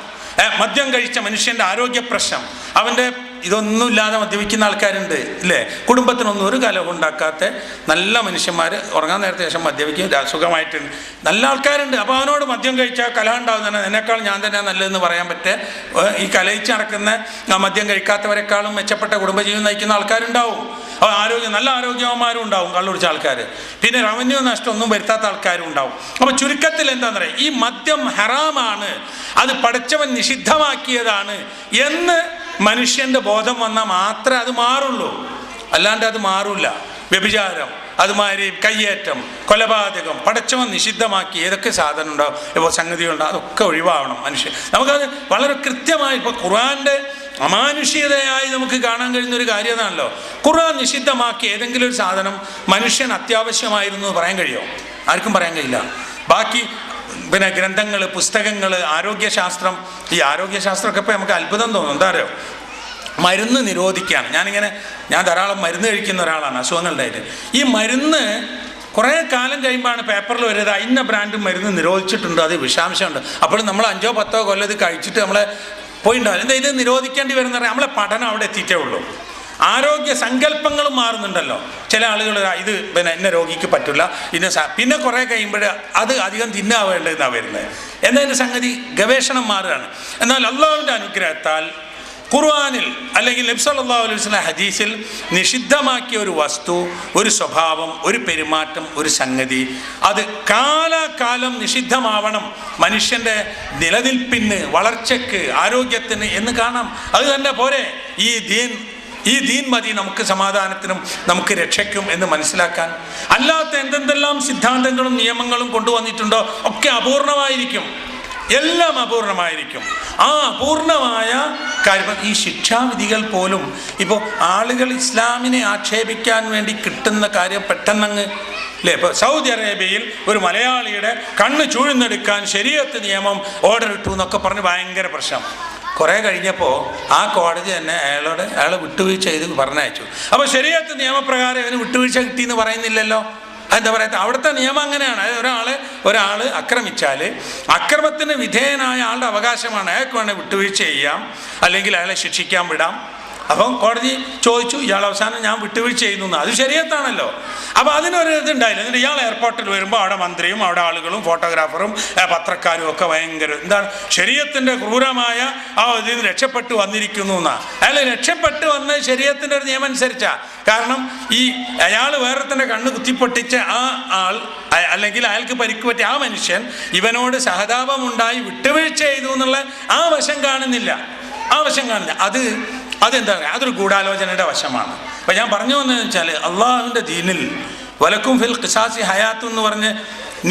മദ്യം കഴിച്ച മനുഷ്യൻ്റെ ആരോഗ്യ പ്രശ്നം, അവൻ്റെ ഇതൊന്നുമില്ലാതെ മദ്യപിക്കുന്ന ആൾക്കാരുണ്ട് ഇല്ലേ? കുടുംബത്തിനൊന്നും ഒരു കലഹം ഉണ്ടാക്കാത്ത നല്ല മനുഷ്യന്മാർ ഉറങ്ങാൻ നേരത്തെ ശേഷം മദ്യപിക്കും, സുഖമായിട്ടുണ്ട്, നല്ല ആൾക്കാരുണ്ട്. അപ്പോൾ അവനോട് മദ്യം കഴിച്ചാൽ കലഹം ഉണ്ടാകുന്ന എന്നെക്കാൾ ഞാൻ തന്നെ നല്ലതെന്ന് പറയാൻ പറ്റേ ഈ കലയിച്ച് നടക്കുന്ന മദ്യം കഴിക്കാത്തവരെക്കാളും മെച്ചപ്പെട്ട കുടുംബജീവിതം നയിക്കുന്ന ആൾക്കാരുണ്ടാവും. നല്ല ആരോഗ്യവന്മാരും ഉണ്ടാവും, കള്ളുടിച്ച ആൾക്കാർ. പിന്നെ റവന്യൂ നഷ്ടമൊന്നും വരുത്താത്ത ആൾക്കാരും ഉണ്ടാവും. അപ്പോൾ ചുരുക്കത്തിൽ എന്താണെന്ന് പറയുക, ഈ മദ്യം ഹറാമാണ്, അത് പടച്ചവൻ നിഷിദ്ധമാക്കിയതാണ് എന്ന് മനുഷ്യൻ്റെ ബോധം വന്നാൽ മാത്രമേ അത് മാറുള്ളൂ, അല്ലാണ്ട് അത് മാറില്ല. വ്യഭിചാരം, അതുമാതിരി കയ്യേറ്റം, കൊലപാതകം പടച്ചവൻ നിഷിദ്ധമാക്കി ഏതൊക്കെ സാധനം ഉണ്ടാവും, ഇപ്പോൾ സംഗതികളുണ്ടോ, അതൊക്കെ ഒഴിവാകണം മനുഷ്യൻ. നമുക്കത് വളരെ കൃത്യമായി ഇപ്പോൾ ഖുർആൻ്റെ അമാനുഷികതയായി നമുക്ക് കാണാൻ കഴിയുന്ന ഒരു കാര്യം അതാണല്ലോ. ഖുർആൻ നിഷിദ്ധമാക്കി ഏതെങ്കിലും ഒരു സാധനം മനുഷ്യൻ അത്യാവശ്യമായിരുന്നു എന്ന് പറയാൻ കഴിയുമോ? ആർക്കും പറയാൻ കഴിയില്ല. ബാക്കി പിന്നെ ഗ്രന്ഥങ്ങൾ, പുസ്തകങ്ങൾ, ആരോഗ്യശാസ്ത്രം, ഈ ആരോഗ്യശാസ്ത്രമൊക്കെ ഇപ്പോൾ നമുക്ക് അത്ഭുതം തോന്നും. എന്താ അറിയോ, മരുന്ന് നിരോധിക്കുകയാണ്. ഞാൻ ധാരാളം മരുന്ന് കഴിക്കുന്ന ഒരാളാണ് അസുഖങ്ങളുടെ ആയിട്ട്. ഈ മരുന്ന് കുറേ കാലം കഴിയുമ്പോഴാണ് പേപ്പറിൽ വരുന്നത് ഇന്ന ബ്രാൻഡ് മരുന്ന് നിരോധിച്ചിട്ടുണ്ട്, അത് വിഷാംശമുണ്ട്. അപ്പോൾ നമ്മൾ 5-10 കൊല്ലം ഇത് കഴിച്ചിട്ട് നമ്മളെ പോയിണ്ടാവില്ല. എന്താ ഇത് നിരോധിക്കേണ്ടി വരുന്ന പറയാം, നമ്മളെ പഠനം അവിടെ എത്തിയിട്ടേ ഉള്ളൂ. ആരോഗ്യ സങ്കല്പങ്ങളും മാറുന്നുണ്ടല്ലോ. ചില ആളുകൾ ഇത് പിന്നെ ഇന്ന രോഗിക്ക് പറ്റില്ല, പിന്നെ കുറേ കഴിയുമ്പോൾ അത് അധികം തിന്നാൻ വേണ്ടതെന്നാണ് വരുന്നത്. എന്നതിൻ്റെ സംഗതി ഗവേഷണം മാറുകയാണ്. എന്നാൽ അള്ളാഹുവിൻ്റെ അനുഗ്രഹത്താൽ ഖുർആനിൽ അല്ലെങ്കിൽ നബി സല്ലല്ലാഹു അലൈഹി വസല്ലം ഹദീസിൽ നിഷിദ്ധമാക്കിയ ഒരു വസ്തു, ഒരു സ്വഭാവം, ഒരു പെരുമാറ്റം, ഒരു സംഗതി, അത് കാലാകാലം നിഷിദ്ധമാവണം മനുഷ്യൻ്റെ നിലനിൽപ്പിന്, വളർച്ചയ്ക്ക്, ആരോഗ്യത്തിന് എന്ന് കാണാം. അത് തന്നെ പോരെ ഈ ദീൻ മതി നമുക്ക് സമാധാനത്തിനും നമുക്ക് രക്ഷയ്ക്കും എന്ന് മനസ്സിലാക്കാൻ. അല്ലാത്ത എന്തെന്തെല്ലാം സിദ്ധാന്തങ്ങളും നിയമങ്ങളും കൊണ്ടുവന്നിട്ടുണ്ടോ ഒക്കെ അപൂർണമായിരിക്കും, എല്ലാം അപൂർണമായിരിക്കും. ആ അപൂർണമായ കാര്യം, ഈ ശിക്ഷാവിധികൾ പോലും ഇപ്പോൾ ആളുകൾ ഇസ്ലാമിനെ ആക്ഷേപിക്കാൻ വേണ്ടി കിട്ടുന്ന കാര്യം പെട്ടെന്നങ്ങ് അല്ലേ. ഇപ്പോൾ സൗദി അറേബ്യയിൽ ഒരു മലയാളിയുടെ കണ്ണ് ചൂഴ്ന്നെടുക്കാൻ ശരീഅത്ത് നിയമം ഓർഡർ ഇട്ടു എന്നൊക്കെ പറഞ്ഞ് ഭയങ്കര പ്രശ്നം. കുറേ കഴിഞ്ഞപ്പോൾ ആ കോടതി തന്നെ അയാളെ വിട്ടുവീഴ്ച ചെയ്ത് പറഞ്ഞയച്ചു. അപ്പോൾ ശരീഅത്ത് നിയമപ്രകാരം ഇതിന് വിട്ടുവീഴ്ച കിട്ടിയെന്ന് പറയുന്നില്ലല്ലോ. എന്താ പറയുക, അവിടുത്തെ നിയമം അങ്ങനെയാണ്. ഒരാൾ ആക്രമിച്ചാൽ അക്രമത്തിന് വിധേയനായ ആളുടെ അവകാശമാണ്, അയാൾക്ക് വേണേൽ വിട്ടുവീഴ്ച ചെയ്യാം, അല്ലെങ്കിൽ അയാളെ ശിക്ഷിക്കാൻ വിടാം. അപ്പം കോടതി ചോദിച്ചു, ഇയാൾ അവസാനം ഞാൻ വിട്ടുവീഴ്ച ചെയ്യുന്നു, അത് ശരിയത്താണല്ലോ. അപ്പോൾ അതിനൊരു ഇതുണ്ടായില്ല. എന്നിട്ട് ഇയാൾ എയർപോർട്ടിൽ വരുമ്പോൾ അവിടെ മന്ത്രിയും അവിടെ ആളുകളും ഫോട്ടോഗ്രാഫറും പത്രക്കാരും ഒക്കെ ഭയങ്കര എന്താണ് ശരീഅത്തിൻ്റെ ക്രൂരമായ ആ ഇതിൽ നിന്ന് രക്ഷപ്പെട്ടു വന്നിരിക്കുന്നു എന്നാണ്. അയാൾ രക്ഷപ്പെട്ടു വന്ന് ശരീഅത്തിൻ്റെ ഒരു നിയമം അനുസരിച്ചാണ്. കാരണം അയാൾ വേറൊരുത്തൻ്റെ കണ്ണ് കുത്തിപ്പൊട്ടിച്ച ആ ആൾ, അല്ലെങ്കിൽ അയാൾക്ക് പരിക്ക് പറ്റിയ ആ മനുഷ്യൻ ഇവനോട് സഹതാപമുണ്ടായി വിട്ടുവീഴ്ച ചെയ്തു എന്നുള്ള ആ വശം കാണുന്നില്ല. അതെന്താ പറയുക, അതൊരു ഗൂഢാലോചനയുടെ വശമാണ്. അപ്പം ഞാൻ പറഞ്ഞു വന്നതെന്ന് വെച്ചാൽ, അള്ളാഹുവിൻ്റെ ദീനിൽ വലക്കും ഫിൽ ഖിസാസി ഹയാത്ത് എന്ന് പറഞ്ഞ്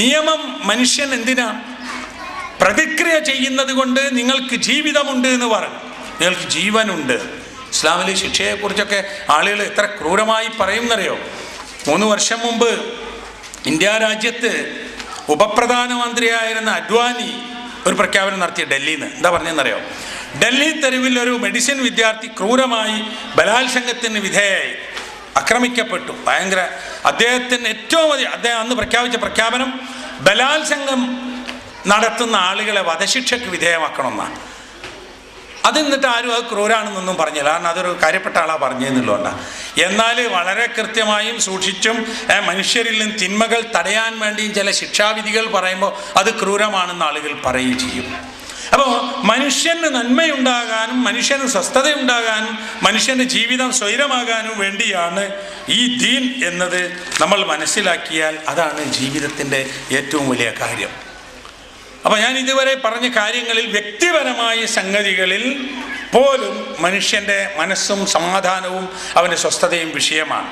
നിയമം മനുഷ്യൻ എന്തിനാ പ്രതിക്രിയ ചെയ്യുന്നത് കൊണ്ട് നിങ്ങൾക്ക് ജീവിതമുണ്ട് എന്ന് പറഞ്ഞു, നിങ്ങൾക്ക് ജീവനുണ്ട്. ഇസ്ലാമിലെ ശിക്ഷയെക്കുറിച്ചൊക്കെ ആളുകൾ എത്ര ക്രൂരമായി പറയുന്നറിയോ. 3 വർഷം മുമ്പ് ഇന്ത്യ രാജ്യത്ത് ഉപപ്രധാനമന്ത്രിയായിരുന്ന അദ്വാനി ഒരു പ്രഖ്യാപനം നടത്തിയ ഡൽഹിയിൽ നിന്ന്. എന്താ പറഞ്ഞതെന്നറിയോ, ഡൽഹി തെരുവിൽ ഒരു മെഡിസിൻ വിദ്യാർത്ഥി ക്രൂരമായി ബലാത്സംഗത്തിന് വിധേയമായി ആക്രമിക്കപ്പെട്ടു. ഭയങ്കര അദ്ദേഹത്തിന് അദ്ദേഹം അന്ന് പ്രഖ്യാപിച്ച പ്രഖ്യാപനം ബലാത്സംഗം നടത്തുന്ന ആളുകളെ വധശിക്ഷയ്ക്ക് വിധേയമാക്കണമെന്നാണ്. അത് എന്നിട്ട് ആരും അത് ക്രൂരാണെന്നൊന്നും പറഞ്ഞില്ല, കാരണം അതൊരു കാര്യപ്പെട്ട ആളാണ് പറഞ്ഞതെന്നുള്ളതുകൊണ്ടാണ്. എന്നാൽ വളരെ കൃത്യമായും സൂക്ഷിച്ചും മനുഷ്യരിൽ നിന്ന് തിന്മകൾ തടയാൻ വേണ്ടിയും ചില ശിക്ഷാവിധികൾ പറയുമ്പോൾ അത് ക്രൂരമാണെന്ന് ആളുകൾ പറയുകയും ചെയ്യും. അപ്പോൾ മനുഷ്യന് നന്മയുണ്ടാകാനും മനുഷ്യന് സ്വസ്ഥതയുണ്ടാകാനും മനുഷ്യൻ്റെ ജീവിതം സ്വൈരമാകാനും വേണ്ടിയാണ് ഈ ദീൻ എന്നത് നമ്മൾ മനസ്സിലാക്കിയാൽ അതാണ് ജീവിതത്തിൻ്റെ ഏറ്റവും വലിയ കാര്യം. അപ്പോൾ ഞാൻ ഇതുവരെ പറഞ്ഞ കാര്യങ്ങളിൽ വ്യക്തിപരമായ സംഗതികളിൽ പോലും മനുഷ്യൻ്റെ മനസ്സും സമാധാനവും അവൻ്റെ സ്വസ്ഥതയും വിഷയമാണ്.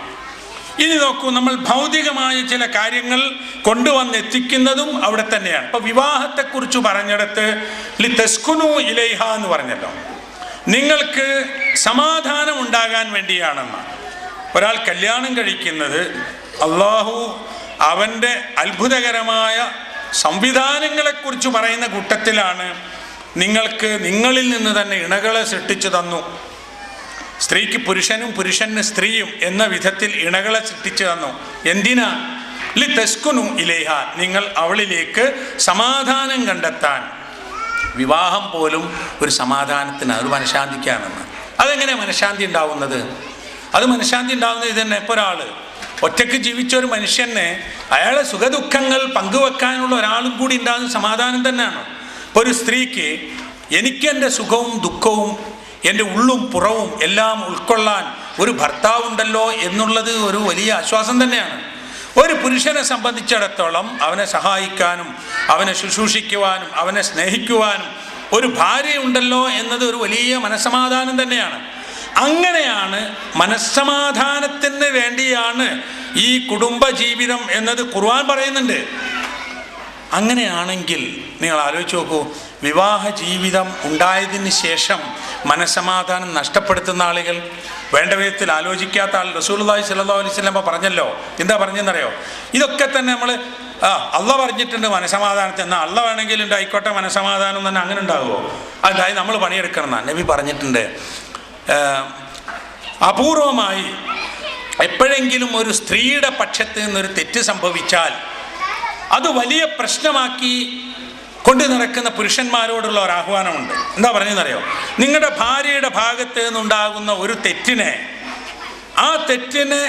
ഇനി നോക്കൂ, നമ്മൾ ഭൗതികമായ ചില കാര്യങ്ങൾ കൊണ്ടുവന്നെത്തിക്കുന്നതും അവിടെ തന്നെയാണ്. ഇപ്പോൾ വിവാഹത്തെക്കുറിച്ച് പറഞ്ഞിടത്ത് ലിതസ്കുനു ഇലൈഹ എന്ന് പറഞ്ഞല്ലോ, നിങ്ങൾക്ക് സമാധാനം ഉണ്ടാകാൻ വേണ്ടിയാണെന്ന്. ഒരാൾ കല്യാണം കഴിക്കുന്നത് അള്ളാഹു അവൻ്റെ അത്ഭുതകരമായ സംവിധാനങ്ങളെക്കുറിച്ച് പറയുന്ന കൂട്ടത്തിലാണ്. നിങ്ങൾക്ക് നിങ്ങളിൽ നിന്ന് തന്നെ ഇണകളെ സൃഷ്ടിച്ചു തന്നു. സ്ത്രീക്ക് പുരുഷനും പുരുഷന് സ്ത്രീയും എന്ന വിധത്തിൽ ഇണകളെ സൃഷ്ടിച്ചു തന്നു. എന്തിനാ? ലിതസ്കുനു ഇലൈഹ, നിങ്ങൾ അവളിലേക്ക് സമാധാനം കണ്ടെത്താൻ. വിവാഹം പോലും ഒരു സമാധാനത്തിന്, ഒരു മനഃശാന്തിക്കാണെന്ന്. അതെങ്ങനെ മനഃശാന്തി ഉണ്ടാവുന്നത്? അത് മനഃശാന്തി ഉണ്ടാവുന്നത് ഇത് തന്നെ. ഇപ്പോൾ ഒരാൾ ഒറ്റയ്ക്ക് ജീവിച്ച ഒരു മനുഷ്യനെ അയാളെ സുഖദുഃഖങ്ങൾ പങ്കുവെക്കാനുള്ള ഒരാളും കൂടി ഉണ്ടാകുന്ന സമാധാനം തന്നെയാണ്. ഇപ്പോൾ ഒരു സ്ത്രീക്ക് എനിക്കെൻ്റെ സുഖവും ദുഃഖവും എൻ്റെ ഉള്ളും പുറവും എല്ലാം ഉൾക്കൊള്ളാൻ ഒരു ഭർത്താവുണ്ടല്ലോ എന്നുള്ളത് ഒരു വലിയ ആശ്വാസം തന്നെയാണ്. ഒരു പുരുഷനെ സംബന്ധിച്ചിടത്തോളം അവനെ സഹായിക്കാനും അവനെ ശുശ്രൂഷിക്കുവാനും അവനെ സ്നേഹിക്കുവാനും ഒരു ഭാര്യയുണ്ടല്ലോ എന്നത് ഒരു വലിയ മനസ്സമാധാനം തന്നെയാണ്. അങ്ങനെയാണ്, മനസ്സമാധാനത്തിന് വേണ്ടിയാണ് ഈ കുടുംബ ജീവിതം എന്നത് ഖുർആൻ പറയുന്നുണ്ട്. അങ്ങനെയാണെങ്കിൽ നിങ്ങൾ ആലോചിച്ച് നോക്കൂ, വിവാഹ ജീവിതം ഉണ്ടായതിന് ശേഷം മനസ്സമാധാനം നഷ്ടപ്പെടുത്തുന്ന ആളുകൾ, വേണ്ട വിധത്തിൽ ആലോചിക്കാത്ത ആൾ. റസൂലുള്ളാഹി സ്വല്ലല്ലാഹു അലൈഹി വസല്ലം പറഞ്ഞല്ലോ, എന്താ പറഞ്ഞെന്നറിയോ? ഇതൊക്കെ തന്നെ നമ്മൾ അള്ള പറഞ്ഞിട്ടുണ്ട് മനസ്സമാധാനത്തിൽ, എന്നാൽ അള്ള വേണമെങ്കിൽ ഉണ്ടായിക്കോട്ടെ മനസ്സമാധാനം തന്നെ, അങ്ങനെ ഉണ്ടാകുമോ? അതായത് നമ്മൾ പണിയെടുക്കണം എന്നാണ് നബി പറഞ്ഞിട്ടുണ്ട്. അപൂർവമായി എപ്പോഴെങ്കിലും ഒരു സ്ത്രീയുടെ പക്ഷത്ത് നിന്നൊരു തെറ്റ് സംഭവിച്ചാൽ അത് വലിയ പ്രശ്നമാക്കി കൊണ്ട് നടക്കുന്ന പുരുഷന്മാരോടുള്ള ഒരു ആഹ്വാനമുണ്ട്. എന്താ പറഞ്ഞെന്നറിയോ? നിങ്ങളുടെ ഭാര്യയുടെ ഭാഗത്ത് നിന്നുണ്ടാകുന്ന ഒരു തെറ്റിനെ, ആ തെറ്റിനെ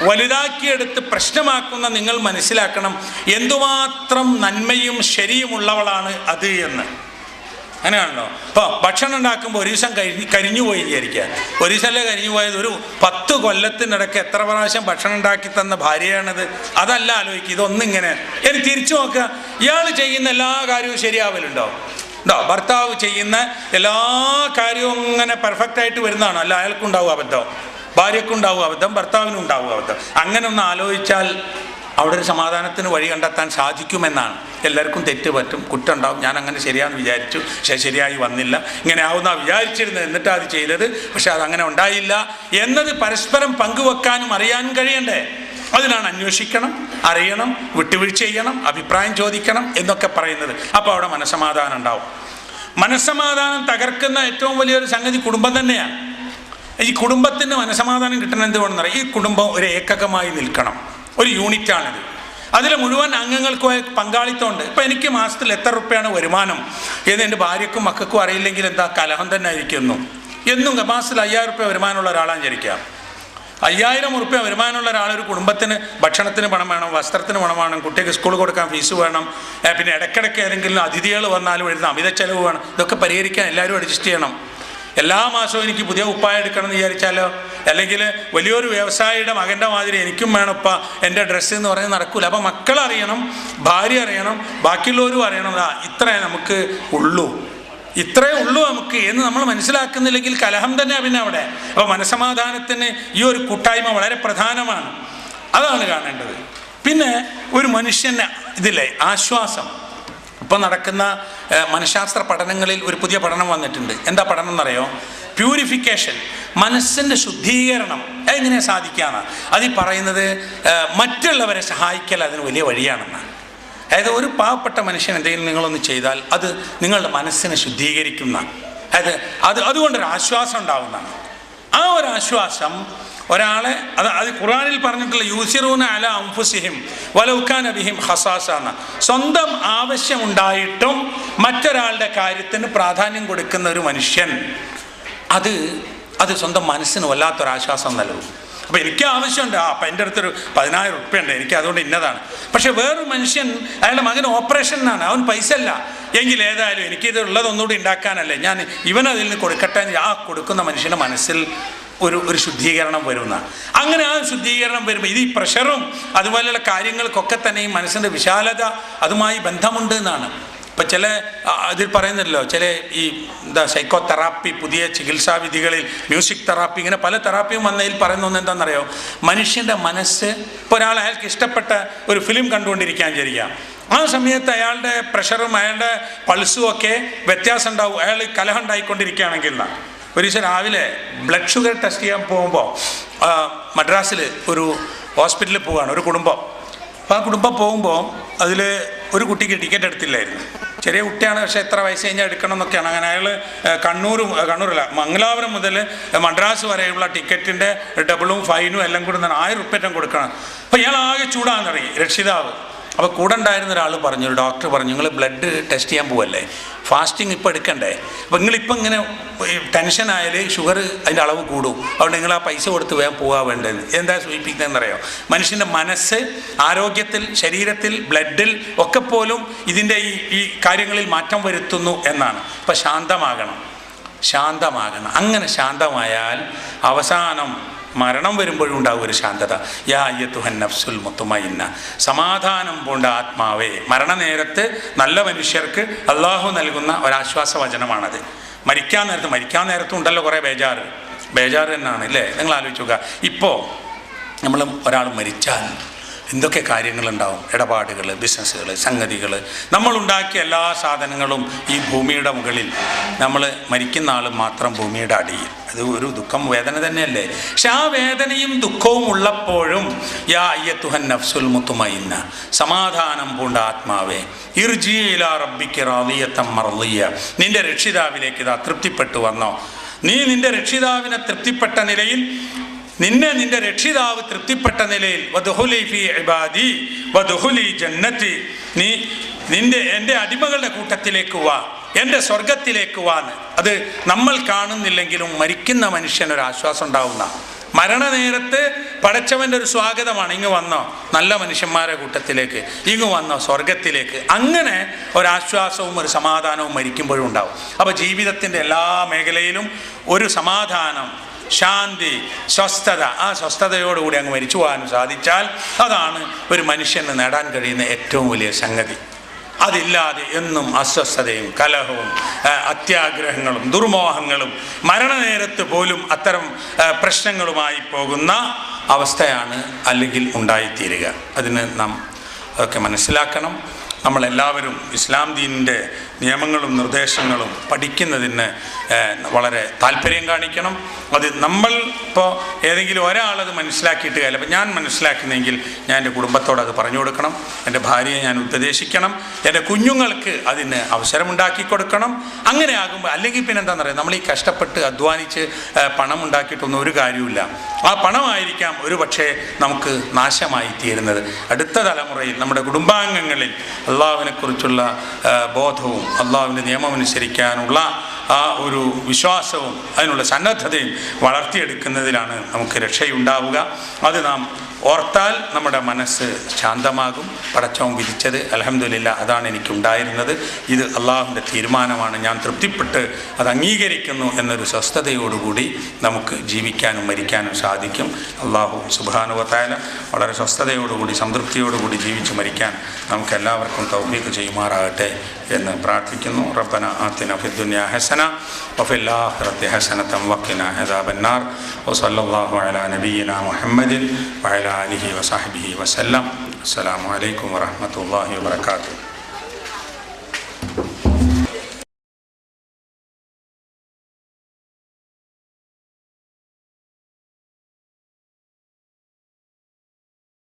വലുതാക്കിയെടുത്ത് പ്രശ്നമാക്കുന്ന നിങ്ങൾ മനസ്സിലാക്കണം എന്തുമാത്രം നന്മയും ശരിയുമുള്ളവളാണ് അത് എന്ന്. അങ്ങനെയാണല്ലോ. ഇപ്പോൾ ഭക്ഷണം ഉണ്ടാക്കുമ്പോൾ ഒരു ദിവസം കരിഞ്ഞു പോയി വിചാരിക്കുക. ഒരു ദിവസമല്ലേ കരിഞ്ഞു പോയത്, ഒരു 10 കൊല്ലത്തിനിടയ്ക്ക് എത്ര പ്രാവശ്യം ഭക്ഷണം ഉണ്ടാക്കി തന്ന ഭാര്യയാണത്. അതല്ല ആലോചിക്കുക. ഇതൊന്നിങ്ങനെ ഇനി തിരിച്ചു നോക്കുക. ഇയാൾ ചെയ്യുന്ന എല്ലാ കാര്യവും ശരിയാവലുണ്ടോ? ഭർത്താവ് ചെയ്യുന്ന എല്ലാ കാര്യവും ഇങ്ങനെ പെർഫെക്റ്റായിട്ട് വരുന്നതാണോ? അല്ല, അയാൾക്കുണ്ടാവും അബദ്ധം, ഭാര്യക്കുണ്ടാവും അബദ്ധം, ഭർത്താവിനും ഉണ്ടാവും അബദ്ധം. അങ്ങനെ ഒന്ന് ആലോചിച്ചാൽ അവിടെ ഒരു സമാധാനത്തിന് വഴി കണ്ടെത്താൻ സാധിക്കുമെന്നാണ്. എല്ലാവർക്കും തെറ്റ് പറ്റും, കുറ്റം ഉണ്ടാവും. ഞാൻ അങ്ങനെ ശരിയാണെന്ന് വിചാരിച്ചു, പക്ഷേ ശരിയായി വന്നില്ല. ഇങ്ങനെ ആവുന്ന വിചാരിച്ചിരുന്നത്, എന്നിട്ടാണ് അത് ചെയ്തത്, പക്ഷെ അതങ്ങനെ ഉണ്ടായില്ല എന്നത് പരസ്പരം പങ്കുവെക്കാനും അറിയാനും കഴിയണ്ടേ? അതിനാണ് അന്വേഷിക്കണം, അറിയണം, വിട്ടുവീഴ്ച ചെയ്യണം, അഭിപ്രായം ചോദിക്കണം എന്നൊക്കെ പറയുന്നത്. അപ്പോൾ അവിടെ മനസ്സമാധാനം ഉണ്ടാവും. മനസ്സമാധാനം തകർക്കുന്ന ഏറ്റവും വലിയൊരു സംഗതി കുടുംബം തന്നെയാണ്. ഈ കുടുംബത്തിന് മനസ്സമാധാനം കിട്ടണം എന്ത് വേണമെന്ന് പറയാം? ഈ കുടുംബം ഒരു ഏകകമായി നിൽക്കണം, ഒരു യൂണിറ്റാണിത്. അതിൽ മുഴുവൻ അംഗങ്ങൾക്കും പങ്കാളിത്തമുണ്ട്. ഇപ്പം എനിക്ക് മാസത്തിൽ എത്ര റുപ്യാണ് വരുമാനം എന്ന് എൻ്റെ ഭാര്യക്കും മക്കൾക്കും അറിയില്ലെങ്കിൽ എന്താ കലഹം തന്നെ ആയിരിക്കുന്നു. എന്നും മാസത്തിൽ 5000 റുപ്യ വരുമാനമുള്ള ഒരാളാണ് വിചാരിക്കുക. 5000 റുപ്യ വരുമാനമുള്ള ഒരാളൊരു കുടുംബത്തിന് ഭക്ഷണത്തിന് പണം വേണം, വസ്ത്രത്തിന് പണം വേണം, കുട്ടിക്ക് സ്കൂൾ കൊടുക്കാൻ ഫീസ് വേണം, പിന്നെ ഇടയ്ക്കിടയ്ക്ക് ഏതെങ്കിലും അതിഥികൾ വന്നാലും വരുന്ന അമിത ചെലവ് വേണം. ഇതൊക്കെ പരിഹരിക്കാൻ എല്ലാവരും അഡ്ജസ്റ്റ് ചെയ്യണം. എല്ലാ മാസവും എനിക്ക് പുതിയ കുപ്പായം എടുക്കണം എന്ന് വിചാരിച്ചാലോ, അല്ലെങ്കിൽ വലിയൊരു വ്യവസായിയുടെ മകൻ്റെ മാതിരി എനിക്കും വേണപ്പ എൻ്റെ ഡ്രസ്സ് എന്ന് പറഞ്ഞ് നടക്കൂല. അപ്പം മക്കളറിയണം, ഭാര്യ അറിയണം, ബാക്കിയുള്ളവരും അറിയണം. ഇത്രേ നമുക്ക് ഉള്ളൂ, ഇത്രേ ഉള്ളൂ നമുക്ക് എന്ന് നമ്മൾ മനസ്സിലാക്കുന്നില്ലെങ്കിൽ കലഹം തന്നെ പിന്നെ അവിടെ. അപ്പോൾ മനസ്സമാധാനത്തിന് ഈ ഒരു കൂട്ടായ്മ വളരെ പ്രധാനമാണ്. അതാണ് കാണേണ്ടത്. പിന്നെ ഒരു മനുഷ്യന് ഇതിലെ ആശ്വാസം. ഇപ്പം നടക്കുന്ന മനഃശാസ്ത്ര പഠനങ്ങളിൽ ഒരു പുതിയ പഠനം വന്നിട്ടുണ്ട്. എന്താ പഠനം എന്നറിയോ? പ്യൂരിഫിക്കേഷൻ, മനസ്സിൻ്റെ ശുദ്ധീകരണം. എങ്ങനെയാണ് സാധിക്കാന്ന് അതിൽ പറയുന്നത് മറ്റുള്ളവരെ സഹായിക്കൽ അതിന് വലിയ വഴിയാണെന്നാണ്. അതായത് ഒരു പാവപ്പെട്ട മനുഷ്യൻ എന്തെങ്കിലും നിങ്ങളൊന്ന് ചെയ്താൽ അത് നിങ്ങളുടെ മനസ്സിനെ ശുദ്ധീകരിക്കുന്ന, അതുകൊണ്ടൊരു ആശ്വാസം ഉണ്ടാവുന്നതാണ്. ആ ഒരു ആശ്വാസം ഒരാളെ അത് ഖുർആനിൽ പറഞ്ഞിട്ടുള്ള യൂസിറൂന അലാ അൻഫുസിഹിം വലൗ കാന ബിഹിം ഖസാസ എന്ന, സ്വന്തം ആവശ്യമുണ്ടായിട്ടും മറ്റൊരാളുടെ കാര്യത്തിന് പ്രാധാന്യം കൊടുക്കുന്ന ഒരു മനുഷ്യൻ അത് സ്വന്തം മനസ്സിന് വല്ലാത്തൊരാശ്വാസം നൽകും. അപ്പോൾ എനിക്ക് ആവശ്യമുണ്ട്, അപ്പം എൻ്റെ അടുത്തൊരു 10000 റുപ്യ ഉണ്ട്, എനിക്ക് അതുകൊണ്ട് ഇന്നതാണ്. പക്ഷെ വേറൊരു മനുഷ്യൻ, അയാളുടെ മകൻ ഓപ്പറേഷനാണ്, അവൻ പൈസ അല്ല എങ്കിൽ ഏതായാലും എനിക്കിത് ഉള്ളതൊന്നുകൂടി ഉണ്ടാക്കാനല്ലേ, ഞാൻ ഇവനതിൽ നിന്ന് കൊടുക്കട്ടെ. ആ കൊടുക്കുന്ന മനുഷ്യൻ്റെ മനസ്സിൽ ഒരു ശുദ്ധീകരണം വരുന്ന, അങ്ങനെ ആ ശുദ്ധീകരണം വരുമ്പോൾ ഇത് ഈ പ്രഷറും അതുപോലെയുള്ള കാര്യങ്ങൾക്കൊക്കെ തന്നെ ഈ മനസ്സിൻ്റെ വിശാലത അതുമായി ബന്ധമുണ്ട് എന്നാണ്. ഇപ്പം ചില ഇതിൽ പറയുന്നല്ലോ, ചില ഈ സൈക്കോ തെറാപ്പി, പുതിയ ചികിത്സാ വിധികളിൽ മ്യൂസിക് തെറാപ്പി, ഇങ്ങനെ പല തെറാപ്പിയും വന്നതിൽ പറയുന്ന ഒന്ന് എന്താണെന്നറിയോ? മനുഷ്യൻ്റെ മനസ്സ്, ഇപ്പോൾ ഒരാൾ അയാൾക്ക് ഇഷ്ടപ്പെട്ട ഒരു ഫിലിം കണ്ടുകൊണ്ടിരിക്കാൻ വിചാരിക്കാം, ആ സമയത്ത് അയാളുടെ പ്രഷറും അയാളുടെ പൾസും ഒക്കെ വ്യത്യാസം ഉണ്ടാവും. അയാൾ കലഹം ഉണ്ടായിക്കൊണ്ടിരിക്കുകയാണെങ്കിൽ ഒരു ദിവസം രാവിലെ ബ്ലഡ് ഷുഗർ ടെസ്റ്റ് ചെയ്യാൻ പോകുമ്പോൾ മദ്രാസിൽ ഒരു ഹോസ്പിറ്റലിൽ പോവുകയാണ് ഒരു കുടുംബം. അപ്പോൾ ആ കുടുംബം പോകുമ്പോൾ അതിൽ ഒരു കുട്ടിക്ക് ടിക്കറ്റ് എടുത്തില്ലായിരുന്നു. ചെറിയ കുട്ടിയാണ്, പക്ഷേ എത്ര വയസ്സ് കഴിഞ്ഞാൽ എടുക്കണം എന്നൊക്കെയാണ്. അങ്ങനെ അയാൾ കണ്ണൂരല്ല മംഗലാപുരം മുതൽ മദ്രാസ് വരെയുള്ള ടിക്കറ്റിൻ്റെ ഡബിളും ഫൈനും എല്ലാം കൂടെ 1000 റുപ്യ കൊടുക്കണം. അപ്പോൾ ഇയാൾ ആകെ ചൂടാന്ന് തുടങ്ങി രക്ഷിതാവ്. അപ്പോൾ കൂടെ ഉണ്ടായിരുന്ന ഒരാൾ പറഞ്ഞു, ഒരു ഡോക്ടർ പറഞ്ഞു, നിങ്ങൾ ബ്ലഡ് ടെസ്റ്റ് ചെയ്യാൻ പോവല്ലേ, ഫാസ്റ്റിംഗ് ഇപ്പോൾ എടുക്കണ്ടേ, അപ്പോൾ നിങ്ങളിപ്പോൾ ഇങ്ങനെ ടെൻഷനായാൽ ഷുഗർ അതിൻ്റെ അളവ് കൂടും, അതുകൊണ്ട് നിങ്ങൾ ആ പൈസ കൊടുത്ത് വേഗം പോകാൻ വേണ്ടത്. എന്താ സൂചിപ്പിക്കുന്നതെന്നറിയോ? മനുഷ്യൻ്റെ മനസ്സ്, ആരോഗ്യത്തിൽ, ശരീരത്തിൽ, ബ്ലഡിൽ ഒക്കെ പോലും ഇതിൻ്റെ ഈ കാര്യങ്ങളിൽ മാറ്റം വരുത്തുന്നു എന്നാണ്. അപ്പോൾ ശാന്തമാകണം. അങ്ങനെ ശാന്തമായാൽ അവസാനം മരണം വരുമ്പോഴും ഉണ്ടാവും ഒരു ശാന്തത. യാ അയ്യത്തുഹൻ നഫ്സുൽ മുത്മഇന്ന, സമാധാനം പൂണ്ട ആത്മാവേ. മരണനേരത്ത് നല്ല മനുഷ്യർക്ക് അള്ളാഹു നൽകുന്ന ഒരാശ്വാസ വചനമാണത്. മരിക്കാൻ നേരത്തും ഉണ്ടല്ലോ കുറേ ബേജാറ് തന്നെയാണ് അല്ലേ? നിങ്ങൾ ആലോചിച്ച് നോക്കുക, ഇപ്പോൾ നമ്മൾ ഒരാൾ മരിച്ചാൽ എന്തൊക്കെ കാര്യങ്ങളുണ്ടാവും, ഇടപാടുകൾ, ബിസിനസ്സുകൾ, സംഗതികൾ. നമ്മളുണ്ടാക്കിയ എല്ലാ സാധനങ്ങളും ഈ ഭൂമിയുടെ മുകളിൽ, നമ്മൾ മരിക്കുന്ന ആൾ മാത്രം ഭൂമിയുടെ അടിയിൽ. അത് ഒരു ദുഃഖം, വേദന തന്നെയല്ലേ? പക്ഷെ ആ വേദനയും ദുഃഖവും ഉള്ളപ്പോഴും യാ അയ്യത്തുഹൻ നഫ്സുൽ മുത്മഇന്ന, സമാധാനം പൂണ്ട ആത്മാവേ, ഇർജി ഇലാ റബ്ബിക റാദിയത്തൻ മർദിയ, നിന്റെ രക്ഷിതാവിലേക്ക് ഇതാ തൃപ്തിപ്പെട്ടു വന്നോ. നീ നിന്റെ രക്ഷിതാവിനെ തൃപ്തിപ്പെട്ട നിലയിൽ, നിന്റെ രക്ഷിതാവ് തൃപ്തിപ്പെട്ട നിലയിൽ, വദ്ഖുലി ഫീ ഇബാദി വദ്ഖുലി ജന്നതി, നീ എൻ്റെ അടിമകളുടെ കൂട്ടത്തിലേക്ക് വാ, എൻ്റെ സ്വർഗത്തിലേക്ക് വാന്ന്. അത് നമ്മൾ കാണുന്നില്ലെങ്കിലും മരിക്കുന്ന മനുഷ്യനൊരാശ്വാസം ഉണ്ടാവുന്ന, മരണനേരത്ത് പടച്ചവൻ്റെ ഒരു സ്വാഗതമാണ്, ഇങ്ങ് വന്നോ നല്ല മനുഷ്യന്മാരുടെ കൂട്ടത്തിലേക്ക്, ഇങ്ങ് വന്നോ സ്വർഗത്തിലേക്ക്. അങ്ങനെ ഒരാശ്വാസവും ഒരു സമാധാനവും മരിക്കുമ്പോഴും ഉണ്ടാവും. അപ്പോൾ ജീവിതത്തിൻ്റെ എല്ലാ മേഖലയിലും ഒരു സമാധാനം, ശാന്തി, സ്വസ്ഥത, ആ സ്വസ്ഥതയോടുകൂടി അങ്ങ് മരിച്ചു പോകാനും സാധിച്ചാൽ അതാണ് ഒരു മനുഷ്യന് നേടാൻ കഴിയുന്ന ഏറ്റവും വലിയ സംഗതി. അതില്ലാതെ എന്നും അസ്വസ്ഥതയും കലഹവും അത്യാഗ്രഹങ്ങളും ദുർമോഹങ്ങളും മരണനേരത്ത് പോലും അത്തരം പ്രശ്നങ്ങളുമായി പോകുന്ന അവസ്ഥയാണ് അല്ലെങ്കിൽ ഉണ്ടായിത്തീരുക. അതിന് നാം അതൊക്കെ മനസ്സിലാക്കണം. നമ്മളെല്ലാവരും ഇസ്ലാം ദീനിൻ്റെ നിയമങ്ങളും നിർദ്ദേശങ്ങളും പഠിക്കുന്നതിന് വളരെ താല്പര്യം കാണിക്കണം. അത് നമ്മൾ ഇപ്പോൾ ഏതെങ്കിലും ഒരാളത് മനസ്സിലാക്കിയിട്ട് കാര്യമില്ല. അപ്പം ഞാൻ മനസ്സിലാക്കുന്നെങ്കിൽ ഞാൻ എൻ്റെ കുടുംബത്തോട് അത് പറഞ്ഞു കൊടുക്കണം, എൻ്റെ ഭാര്യയെ ഞാൻ ഉപദേശിക്കണം, എൻ്റെ കുഞ്ഞുങ്ങൾക്ക് അതിന് അവസരമുണ്ടാക്കി കൊടുക്കണം. അങ്ങനെ ആകുമ്പോൾ, അല്ലെങ്കിൽ പിന്നെ എന്താണെന്ന് പറയുക, നമ്മൾ ഈ കഷ്ടപ്പെട്ട് അധ്വാനിച്ച് പണം ഉണ്ടാക്കിയിട്ടൊന്നും ഒരു കാര്യമില്ല. ആ പണമായിരിക്കാം ഒരു പക്ഷേ നമുക്ക് നാശമായി തീരുന്നത്. അടുത്ത തലമുറയിൽ നമ്മുടെ കുടുംബാംഗങ്ങളിൽ അള്ളാഹുവിനെക്കുറിച്ചുള്ള ബോധവും അള്ളാഹുവിൻ്റെ നിയമം അനുസരിക്കാനുള്ള ആ ഒരു വിശ്വാസവും അതിനുള്ള സന്നദ്ധതയും വളർത്തിയെടുക്കുന്നതിലാണ് നമുക്ക് രക്ഷയുണ്ടാവുക. അത് നാം ഓർത്താൽ നമ്മുടെ മനസ്സ് ശാന്തമാകും. പടച്ചവൻ വിധിച്ചത് അൽഹംദുലില്ലാഹ് അതാണ് എനിക്കുണ്ടായിരുന്നത്, ഇത് അള്ളാഹുവിൻ്റെ തീരുമാനമാണ്, ഞാൻ തൃപ്തിപ്പെട്ട് അത് അംഗീകരിക്കുന്നു എന്നൊരു സ്വസ്ഥതയോടുകൂടി നമുക്ക് ജീവിക്കാനും മരിക്കാനും സാധിക്കും. അള്ളാഹു സുബ്ഹാനഹു വ തആല വളരെ സ്വസ്ഥതയോടുകൂടി സംതൃപ്തിയോടുകൂടി ജീവിച്ച് മരിക്കാൻ നമുക്ക് എല്ലാവർക്കും തൗഫീഖ് ചെയ്യുമാറാകട്ടെ എന്ന് പ്രാർത്ഥിക്കുന്നു. റബ്ബന ആതിന ഫിദ്ദുനിയ ഹസന വഫിൽ ആഖിറതി ഹസനതൻ വഖിനാ അദാബന്നാർ വസല്ലല്ലാഹു അലാ നബിയിനാ മുഹമ്മദിൻ വഅലാ ആലിഹി വസഹ്ബിഹി വസല്ലം. അസ്സലാമു അലൈക്കും വറഹ്മത്തുള്ളാഹി വബറകാതുഹു.